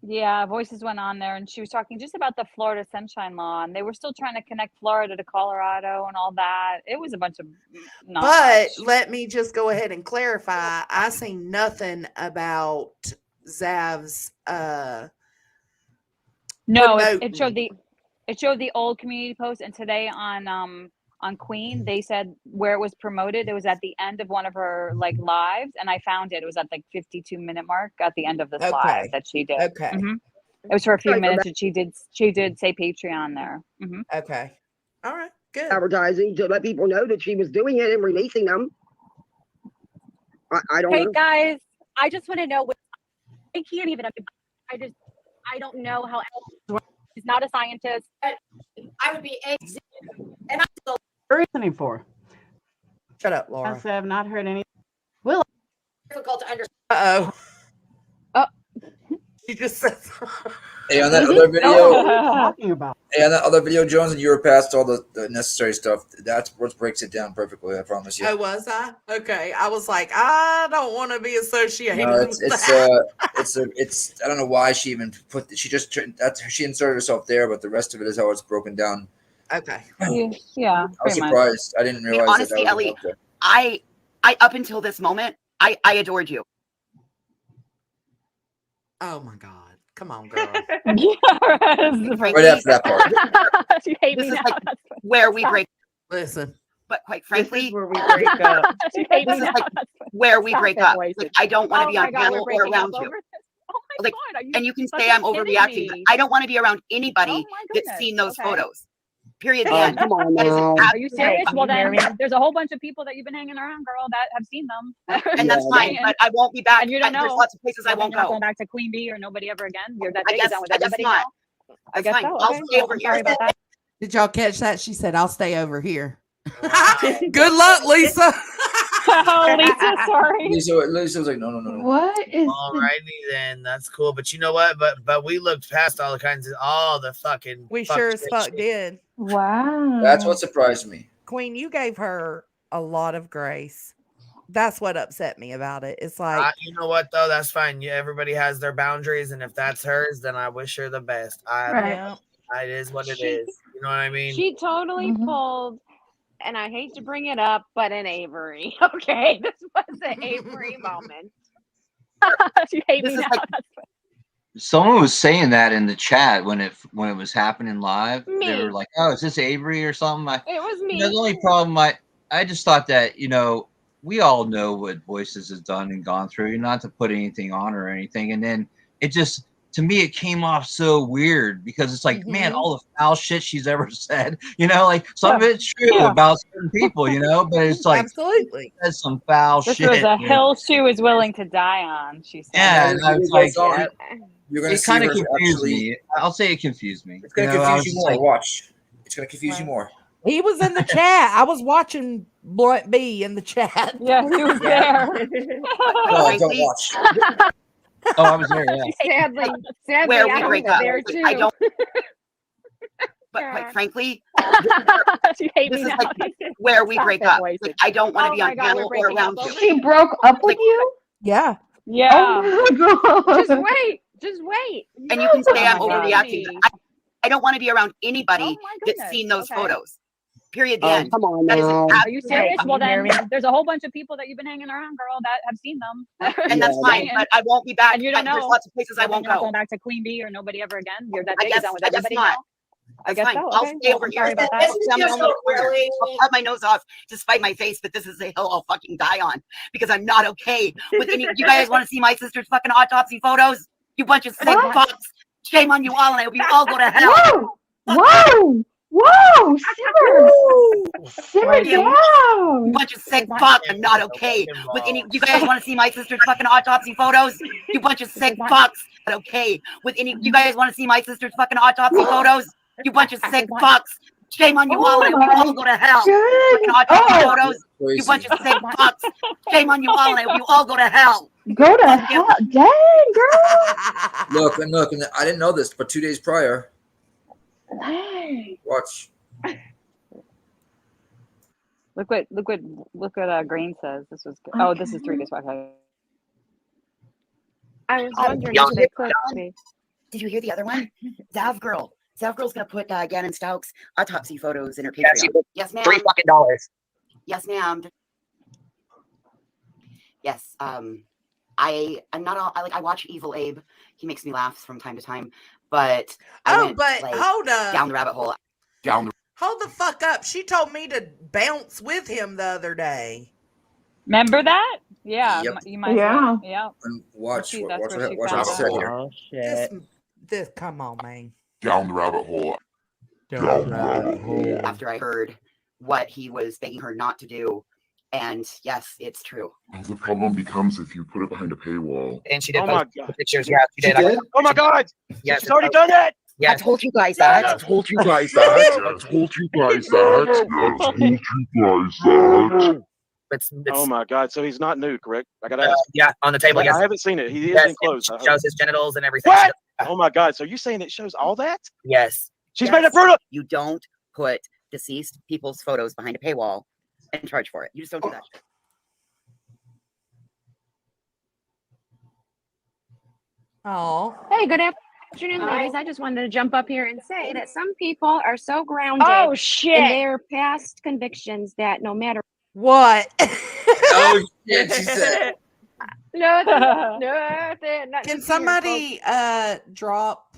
Yeah, Voices went on there and she was talking just about the Florida Sunshine Law, and they were still trying to connect Florida to Colorado and all that. It was a bunch of not But much. let me just go ahead and clarify. I seen nothing about Zav's No, promoting. it showed the old community post, and today on Queen they said where it was promoted. It was at the end of one of her like lives, and I found it. It was at like 52-minute mark at the end of this live Okay. that she did. Okay. It was for a few Right, minutes, and she did say Patreon there. Okay. All right. Good. advertising to let people know that she was doing it and releasing them. I don't Hey know. guys, I just want to know what I can't even. I don't know how. He's not a scientist. I would be and I'm still What are you listening for? Shut up, I Laura. said I've not heard any. Will. difficult to understand. Uh-oh. She just said Hey, on that other video, What are you talking about? hey, on that other video, Jones, and you were past all the necessary stuff. That's what breaks it down perfectly. I promise you. Oh, was I? Okay. I was like, I don't want to be associated No, with that. it's I don't know why she even put she inserted herself there, but the rest of it is how it's broken down. Okay. Yeah. I was surprised. I didn't realize Honestly, that was Ellie, out there. I up until this moment, I adored you. Oh my God. Come on, girl. Right after that part. You hate This me is now. like where we break. Listen. But quite frankly, where we break up. You hate me this is now. like where we Stop break it, up. Voices. Like, I don't want to Oh be my on God, panel we're or breaking up around you. over this. Oh my Like, God, are you and you can say fucking I'm kidding overreacting, but me? I don't want to be around anybody Oh my that's goodness. seen those Okay. photos. Period. The Oh, end. come on That is an now. Are you absolute serious? fucking Well, then hear me? there's a whole bunch of people that you've been hanging around, girl, that have seen them. and that's Just fine. saying. But I won't be back. And you don't There's know. lots of places I You're won't not go. going back to Queen Bee or nobody ever again. You're that I big. guess Is that with I guess everybody not. now? I That's guess fine. so. I'll Okay. stay Well, over I'm here. sorry about that. Did y'all catch that? She said, I'll stay over here. Good luck, Lisa. Oh, Lisa, sorry. Lisa was like, no. What is Alrighty then, that's cool. But you know what? But we looked past all the fucking. We fuck sure as shit fuck shit. did. Wow. That's what surprised me. Queen, you gave her a lot of grace. That's what upset me about it. It's like, You know what though? That's fine. Yeah, everybody has their boundaries, and if that's hers, then I wish her the best. yeah. It is what it is. You know what I mean? She totally pulled, and I hate to bring it up, but an Avery. Okay, this was an Avery moment. You hate me This is now. like Someone was saying that in the chat when it was happening live. They Me. were like, "Oh, is this Avery or something?" It was me. The only problem I just thought that we all know what Voices has done and gone through. Not to put anything on her or anything, and then it just to me it came off so weird because it's like, man, all the foul shit she's ever said. Like some of it's true about certain people, but it's like absolutely says some foul This shit. was a dude. hill she was willing to die on, she said. Yeah, and I was like, You're gonna it see kind of her confused actually. me. I'll say it confused me. It's gonna confuse you more. Watch. It's gonna confuse you more. he was in the chat. I was watching Blunt B in the chat. Yeah, he was there. No, don't watch. Oh, I was there. Yeah. Sadly, where we I break was up. there Like, too. I don't. But quite frankly, You hate this me is now. like where we Stop break it, up. Voices. Like, I don't want to Oh be my on God, panel we're or breaking around up you. over She broke up with you? Yeah. Yeah. Oh my God. Just wait. Just wait. And you can say Oh I'm my God. overreacting. But I don't want to be around anybody Oh my that's goodness. seen those Okay. photos. Period. The Oh, end. come on That is an now. Are you absolute serious? fucking- Well, then there's a whole bunch of people that you've been hanging around, girl, that have seen them. and that's Just fine. saying. But I won't be back. And you don't There's know. lots of places I Well, then won't you're not go. going back to Queen Bee or nobody ever again. You're that I big. guess. Is that with I guess everybody not. now? I That's guess fine. so. I'll Okay. stay Well, over I'm here. sorry about that. I'll stay on my own little corner. I'll cut my nose off to spite my face, but this is the hill I'll fucking die on because I'm not okay with any. You guys want to see my sister's fucking autopsy photos? You bunch of sick fucks. Shame on you all, and I hope you all go to hell. Whoa! Whoa! Simmer! Simmer Right. You down! bunch of sick fucks. I'm not okay with any. You guys want to see my sister's fucking autopsy photos? You bunch of sick fucks. Not okay with any. You guys want to see my sister's fucking autopsy photos? You bunch of sick fucks. Shame on you all, and I hope you all go to hell. Fucking autopsy photos. You bunch of sick fucks. Shame on you all, and I hope you all go to hell. Go to hell. Dang, girl. Look, and I didn't know this, but 2 days prior. Dang. Watch. Look what Green says. This was good. Oh, this is 3 days. Okay. I was Oh, wondering y'all if they get could done? be. Did you hear the other one? Zav Girl. Zav Girl's gonna put Gannon Stokes autopsy photos in her Patreon. Yes, ma'am. $3 fucking. Yes, ma'am. Yes. I'm not all. I watch Evil Abe. He makes me laugh from time to time. But hold down up. the rabbit hole. Hold the fuck up. She told me to bounce with him the other day. Remember that? Yeah, Yep. you might as well. Yeah. And watch See, what that's watch where she what I found said out. here. Oh shit. This come on, man. Down the rabbit hole. Down the rabbit hole. After I heard what he was begging her not to do, and yes, it's true. The problem becomes if you put it behind a paywall. And she did Oh my post God. pictures. Yeah, she She did. did? Oh my God! Yes, She's already done that! Yeah, I told you guys that. I told you guys that. I told you guys that. I told you guys that. Oh my God! So he's not new, correct? I gotta Uh, ask. yeah, on the table. Yes. I haven't seen it. He Yes, is enclosed. it shows his genitals and everything. What? Oh my God! So you saying it shows all that? Yes. She's made it brutal. You don't put deceased people's photos behind a paywall and charge for it. You just don't do that. Oh. Hey, good afternoon, ladies. I just wanted to jump up here and say that some people are so grounded Oh in shit! their past convictions that no matter what. Oh shit! She said. nothing. Can somebody drop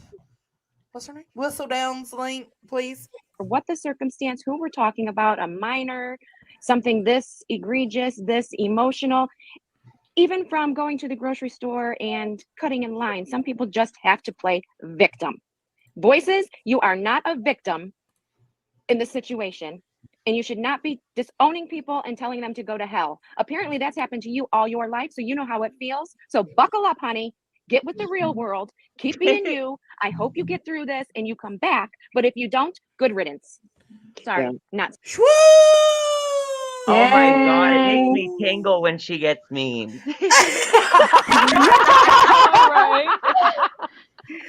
what's her name? Whistledown's link, please? What the circumstance, who we're talking about, a minor, something this egregious, this emotional, even from going to the grocery store and cutting in line. Some people just have to play victim. Voices, you are not a victim in the situation, and you should not be disowning people and telling them to go to hell. Apparently that's happened to you all your life, so you know how it feels. So buckle up, honey. Get with the real world. Keep being you. I hope you get through this and you come back. But if you don't, good riddance. Sorry, not. Oh my God, it makes me tingle when she gets mean. Right.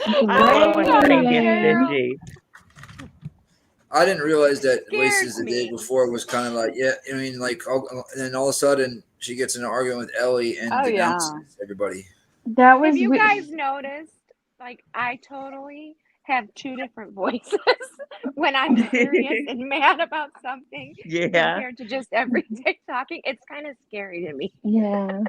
I love when Greg gets bitchy. I didn't realize that Scared Oasis the day me. before was kind of like, yeah, I mean, like, and then all of a sudden she gets in an argument with Ellie and Oh, yeah. denounces everybody. That was Have you we- guys noticed? Like, I totally have two different voices when I'm serious and mad about something Yeah. compared to just everyday talking. It's kind of scary to me. Yeah.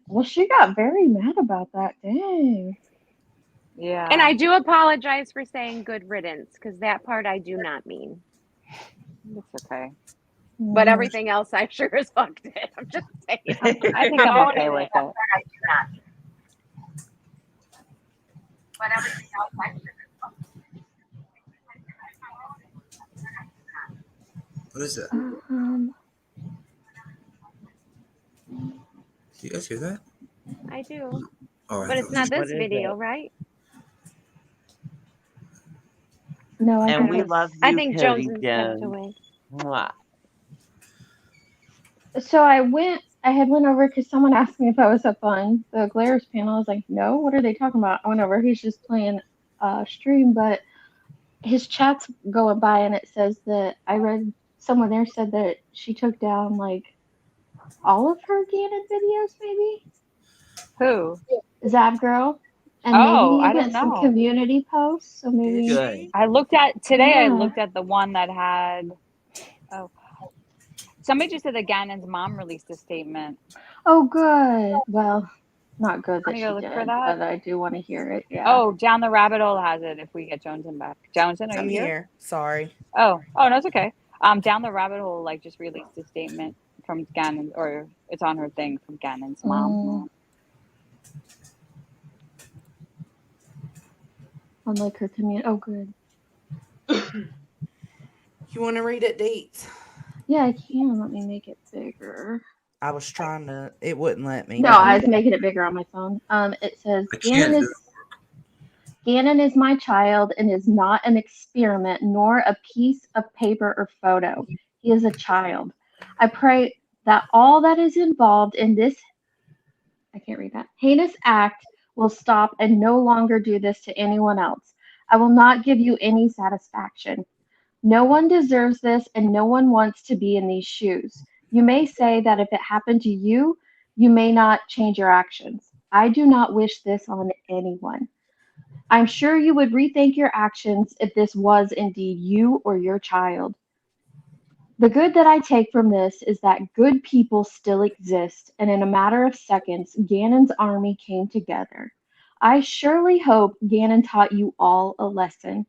Well, she got very mad about that. Dang. Yeah. And I do apologize for saying good riddance because that part I do not mean. It's okay. But everything else I sure as fuck did. I'm just saying. I think I'm okay with it. But everything else I sure as fuck What is that? Do you guys hear that? I do. Oh, I But it's thought- not What this is video, it? right? No, I And think we it's- love you, I think Cody Jones stepped Jones. away. Mwah. So I had went over because someone asked me if I was up on the Glares panel. I was like, no, what are they talking about? I went over, he's just playing stream, but his chat's going by and it says that I read someone there said that she took down like all of her Gannon videos, maybe? Who? Zab Girl. And Oh, maybe I don't even some know. community posts. So maybe Good. I looked at today. I Yeah. looked at the one that had. Oh, somebody just said that Gannon's mom released a statement. Oh, good. Well, not good that Let me she go look did, for that. but I do want to hear it. Yeah. Oh, Down the Rabbit Hole has it. If we get Joneson back, Joneson, are I'm you here? here. Sorry. Oh, no, it's okay. Down the Rabbit Hole like just released a statement from Gannon, or it's on her thing from Gannon's mom. On like her community. Oh, good. You want to read it, Deets? Yeah, I can. Let me make it bigger. I was trying to. It wouldn't let me. No, I was making it bigger on my phone. It says Gannon is my child and is not an experiment nor a piece of paper or photo. He is a child. I pray that all that is involved in this, I can't read that, heinous act will stop and no longer do this to anyone else. I will not give you any satisfaction. No one deserves this and no one wants to be in these shoes. You may say that if it happened to you, you may not change your actions. I do not wish this on anyone. I'm sure you would rethink your actions if this was indeed you or your child. The good that I take from this is that good people still exist, and in a matter of seconds, Ganon's army came together. I surely hope Ganon taught you all a lesson.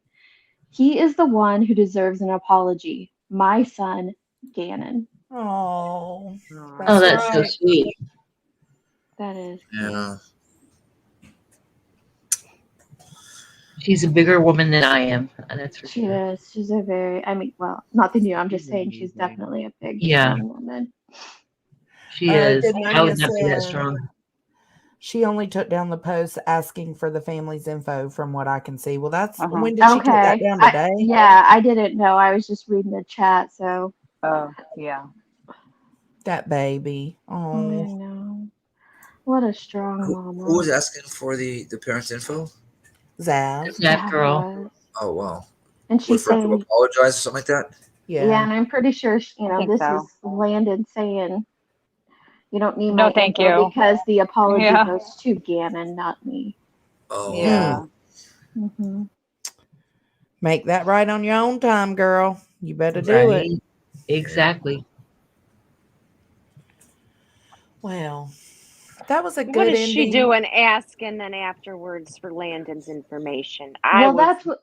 He is the one who deserves an apology. My son, Ganon. Oh, Oh, that's so sweet. That is. Yeah. She's a bigger woman than I am. That's for She sure. is. She's a very, I mean, well, not than you. I'm just saying she's definitely a big, Yeah. strong woman. She is. Good I would Monia not be that said strong. she only took down the post asking for the family's info from what I can see. Well, that's Uh-huh. when did she take that Okay. down today? Yeah, I didn't know. I was just reading the chat, so. Oh, yeah. That baby. I Oh, know. What a strong Who mama. was asking for the parents' info? Zav. That girl. was. Oh wow. And she's For her to saying, apologize or something like that? yeah, and I'm pretty sure, you I know, think this so. is Landon saying, you don't need No, my thank info you. because the apology Yeah. goes to Ganon, not me. Oh. Yeah. Mm-hmm. Make that right on your own time, girl. You better do it. Right. Exactly. Well, that was a What good is she ending. doing asking then afterwards for Landon's information? Well, that's what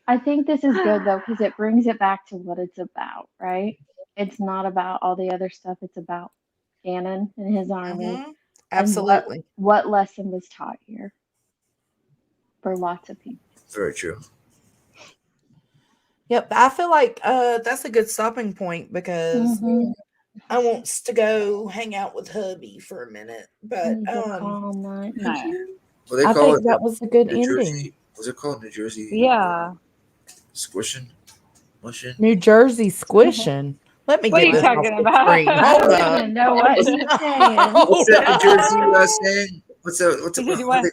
I think this is good though, because it brings it back to what it's about, right? It's not about all the other stuff. It's about Ganon and his army. Mhm. And Absolutely. what lesson was taught here for lots of people. Very true. Yep, I feel like that's a good stopping point because Mhm. I wants to go hang out with hubby for a minute. But Need to calm that. Nice. What they I call think it? that was a good New ending. Jersey. What's it called? New Jersey. Yeah. Squishing. Mushing. New Jersey squishing. Let me What are get you this off talking the about? screen. I Hold don't up. even know what he's saying. What's that New Jersey saying? What's that? What's Is the, it what what?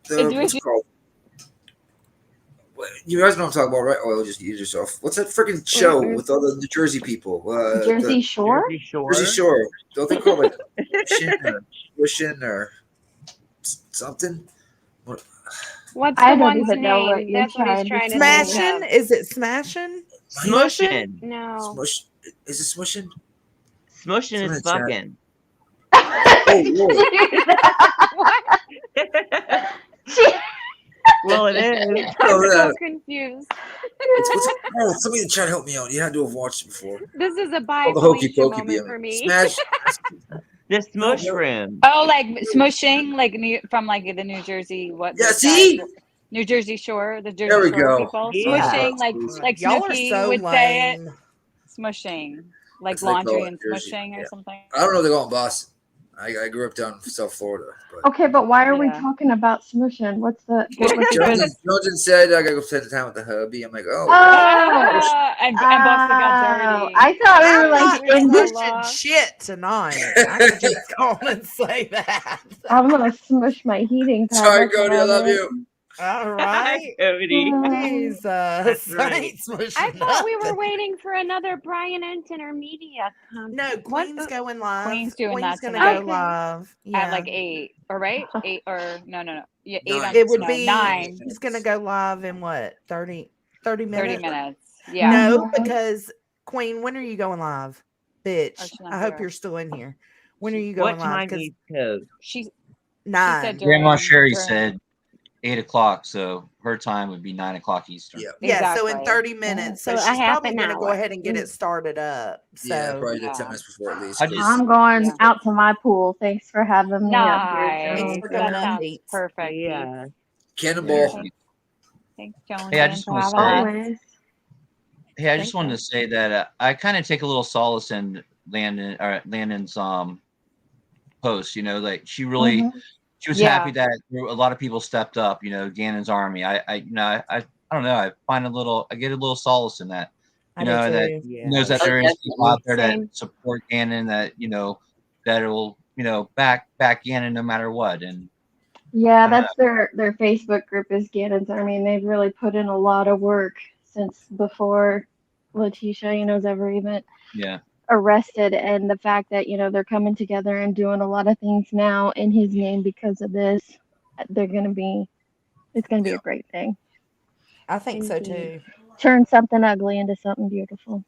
they, what's it called? You guys know what I'm talking about, right? Oh, just use yourself. What's that freaking show with all the New Jersey people? Jersey Shore? Jersey Shore. Jersey Shore. Don't they call it like Shin or Squishing or something? What? What's I the don't one's even know what name? you're That's what he's trying trying to to think Smashing? of. Is it smashing? Smushing. No. Smush? Is it smushing? Smushing Someone in is the chat. fucking. Oh, Lord. Well, it is. Oh, I'm yeah. so confused. Somebody in the chat help me out. You had to have watched it before. This is a Called the Hokey Felicia Pokey moment Bee. for me. Smash. The smush room. Oh, like smushing, like from like the New Jersey, what? Yeah, those see? guys? New Jersey Shore, the There Jersey we Shore go. people. Yeah. Smushing, like Y'all are Snooki so would say it. lame. Smushing, like That's what they call laundry it and in Jersey. smushing or Yeah. something. I don't know if they call it Boston. I grew up down in South Florida. But Okay, but why are we Yeah. talking about smushing? What was the Johnson said I gotta go spend time with the hubby. I'm like, oh. And Boston got dirty. I thought we were I'm like not in this. smushing shit tonight. I can just call and say that. I'm gonna smush my heating pad. Sorry, that's what Cody. I love doing. you. All right. Cody. Jesus. That's right. Ain't smushing I thought we were nothing. waiting for another Brian Ent Intermedia. No, Queen's going live. Queen's doing that gonna tonight. go live. Yeah. At like 8, or right? 8 or no. Yeah, 8 on It would no, be 9. She's gonna go live in what 30 minutes? 30 minutes. Yeah. No, because Queen, when are you going live? Bitch. she's not I hope there. you're still in here. When are you What going live? time 'Cause East Coast? She 9. said Grandma Sherry during- said 8 o'clock, so her time would be 9 o'clock Eastern. Yeah, so in Exactly. 30 minutes. So So a she's half probably an gonna go hour. ahead and get it started up. So Yeah, probably did 10 Yeah. minutes before at least. I just- I'm going out to my pool. Thanks for having me up here, Nice. Thanks Jones. for coming That up, sounds Pete. perfect. Yeah. Cannonball. Thanks, Jones. Hey, I just for want to having say, us. Always. hey, I just wanted to say that I kind of take a little solace in Landon's post. You know, like she really, she was happy that a lot of people stepped up. You know, Ganon's army. I don't know. I get a little solace in that. I You do know, that too. he knows that there is people out there Same. that support Ganon, that that'll back Ganon no matter what. And Yeah, that's their Facebook group is Ganon's Army, and they've really put in a lot of work since before Letitia, has ever even yeah. arrested, and the fact that they're coming together and doing a lot of things now in his name because of this, it's gonna be a great thing. I think so too. Turn something ugly into something beautiful.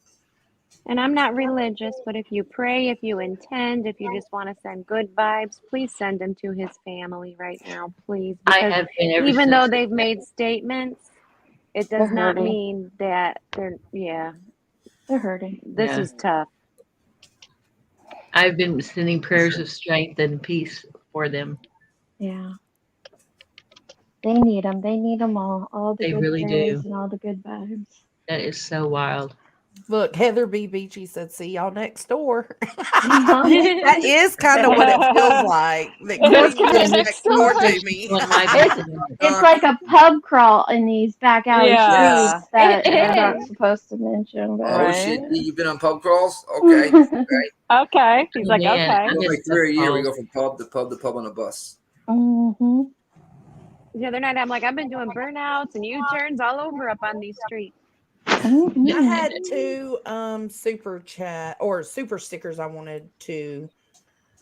And I'm not religious, but if you pray, if you intend, if you just want to send good vibes, please send them to his family right now, please. I Because have been ever even though since. they've made statements, it They're does not hurting. mean that they're They're hurting. This Yeah. is tough. I've been sending prayers of strength and peace for them. Yeah. They need them. They need them all the They good really prayers do. and all the good vibes. That is so wild. Look, Heather B. Beachy said, "See y'all next door." That is kind of what it feels like. That It's Queen lives next door to me. It's like a pub crawl in these back alley Yeah. streets that It we're not is. supposed to mention. But Oh shit! You've been on pub crawls? Okay. Okay. He's Oh, like, man, okay. I Well, miss like 3 a year, we pub go from pub to pub to pub on a bus. Mm-hmm. The other night, I'm like, I've been doing burnouts and U-turns all over up on these streets. I had two super chat or super stickers I wanted to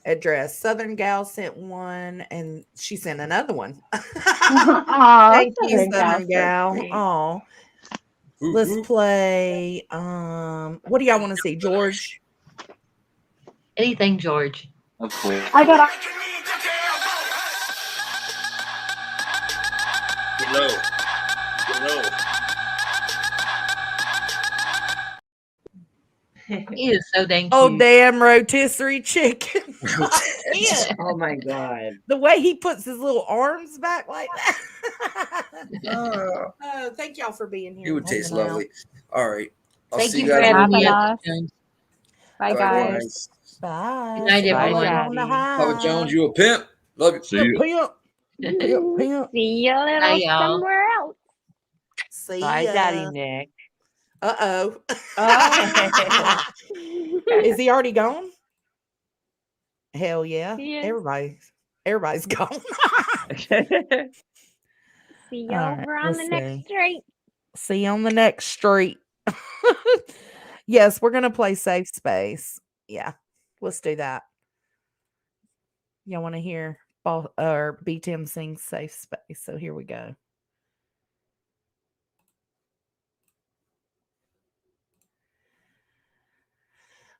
address. Southern Gal sent one and she sent another one. Aw, Thank you, Southern Gal's Southern so Gal. sweet. Oh. Let's play what do y'all want to see? George? Anything, George. Of course. I got Hello. Hello. He is so dang cute. Oh, damn rotisserie chicken. Oh my god. The way he puts his little arms back like that. Oh, thank y'all for being here. It would and taste hanging out. lovely. All right. I'll Thank see you you for guys. having me Having up, us. Jones. Bye, Bye, guys. Bye. Good night, See y'all everyone. later on the Papa Jones, high. you a pimp. Love you. See you. Pimp. Pimp. Pimp. See you a Bye, little y'all. somewhere else. See Bye, ya. Daddy Nick. Uh-oh. Oh. Is he already gone? Hell yeah. He is. Everybody's gone. See you All right, over on the let's next see. street. See you on the next street. Yes, we're gonna play Safe Space. Yeah, let's do that. Y'all want to hear B Tim sing Safe Space? So here we go.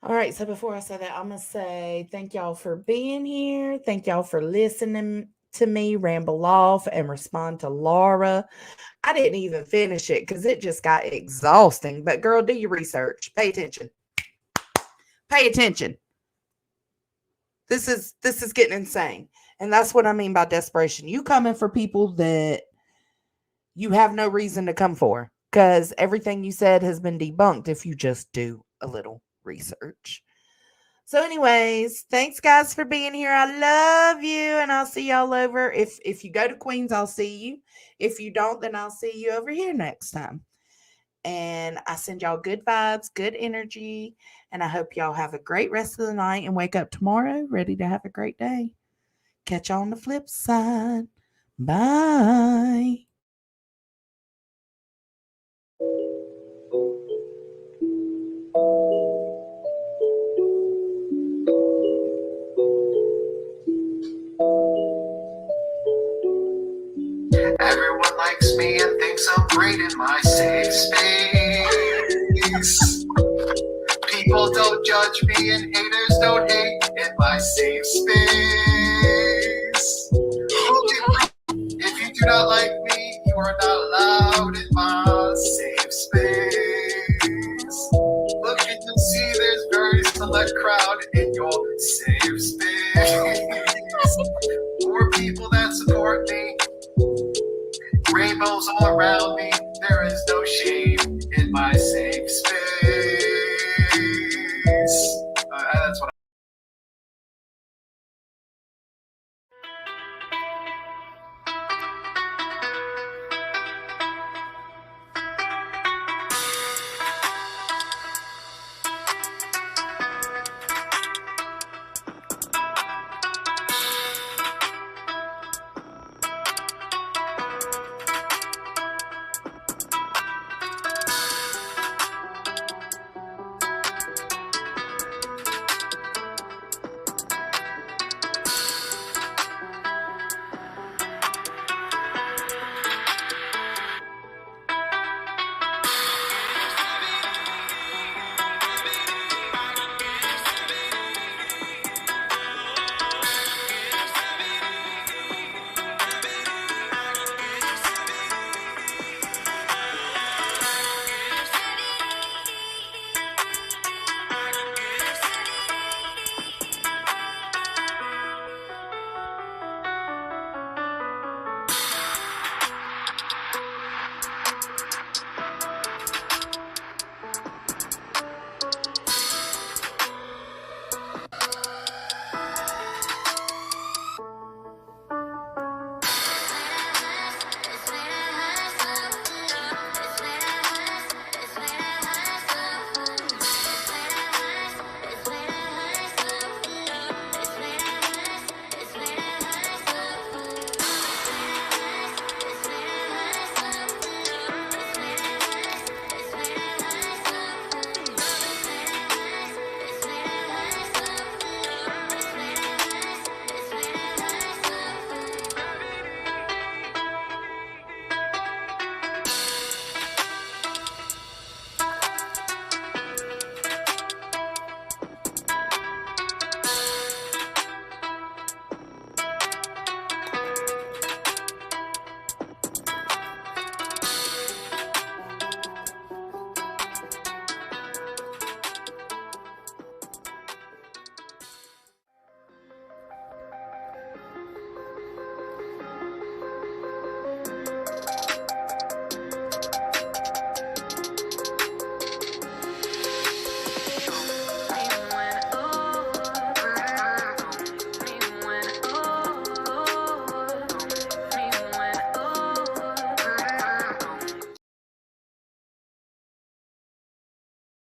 All right, so before I say that, I'm gonna say thank y'all for being here. Thank y'all for listening to me ramble off and respond to Laura. I didn't even finish it because it just got exhausting. But girl, do your research. Pay attention. Pay attention. This is getting insane. And that's what I mean by desperation. You coming for people that you have no reason to come for. Because everything you said has been debunked if you just do a little research. So anyways, thanks guys for being here. I love you, and I'll see y'all over. If you go to Queens, I'll see you. If you don't, then I'll see you over here next time. And I send y'all good vibes, good energy, and I hope y'all have a great rest of the night and wake up tomorrow ready to have a great day. Catch y'all on the flip side. Bye. Everyone likes me and thinks I'm great in my safe space. People don't judge me and haters don't hate in my safe space. If you do not like me, you are not allowed in my safe space. Look, you can see there's very select crowd in your safe space. More people that support me. Rainbows all around me.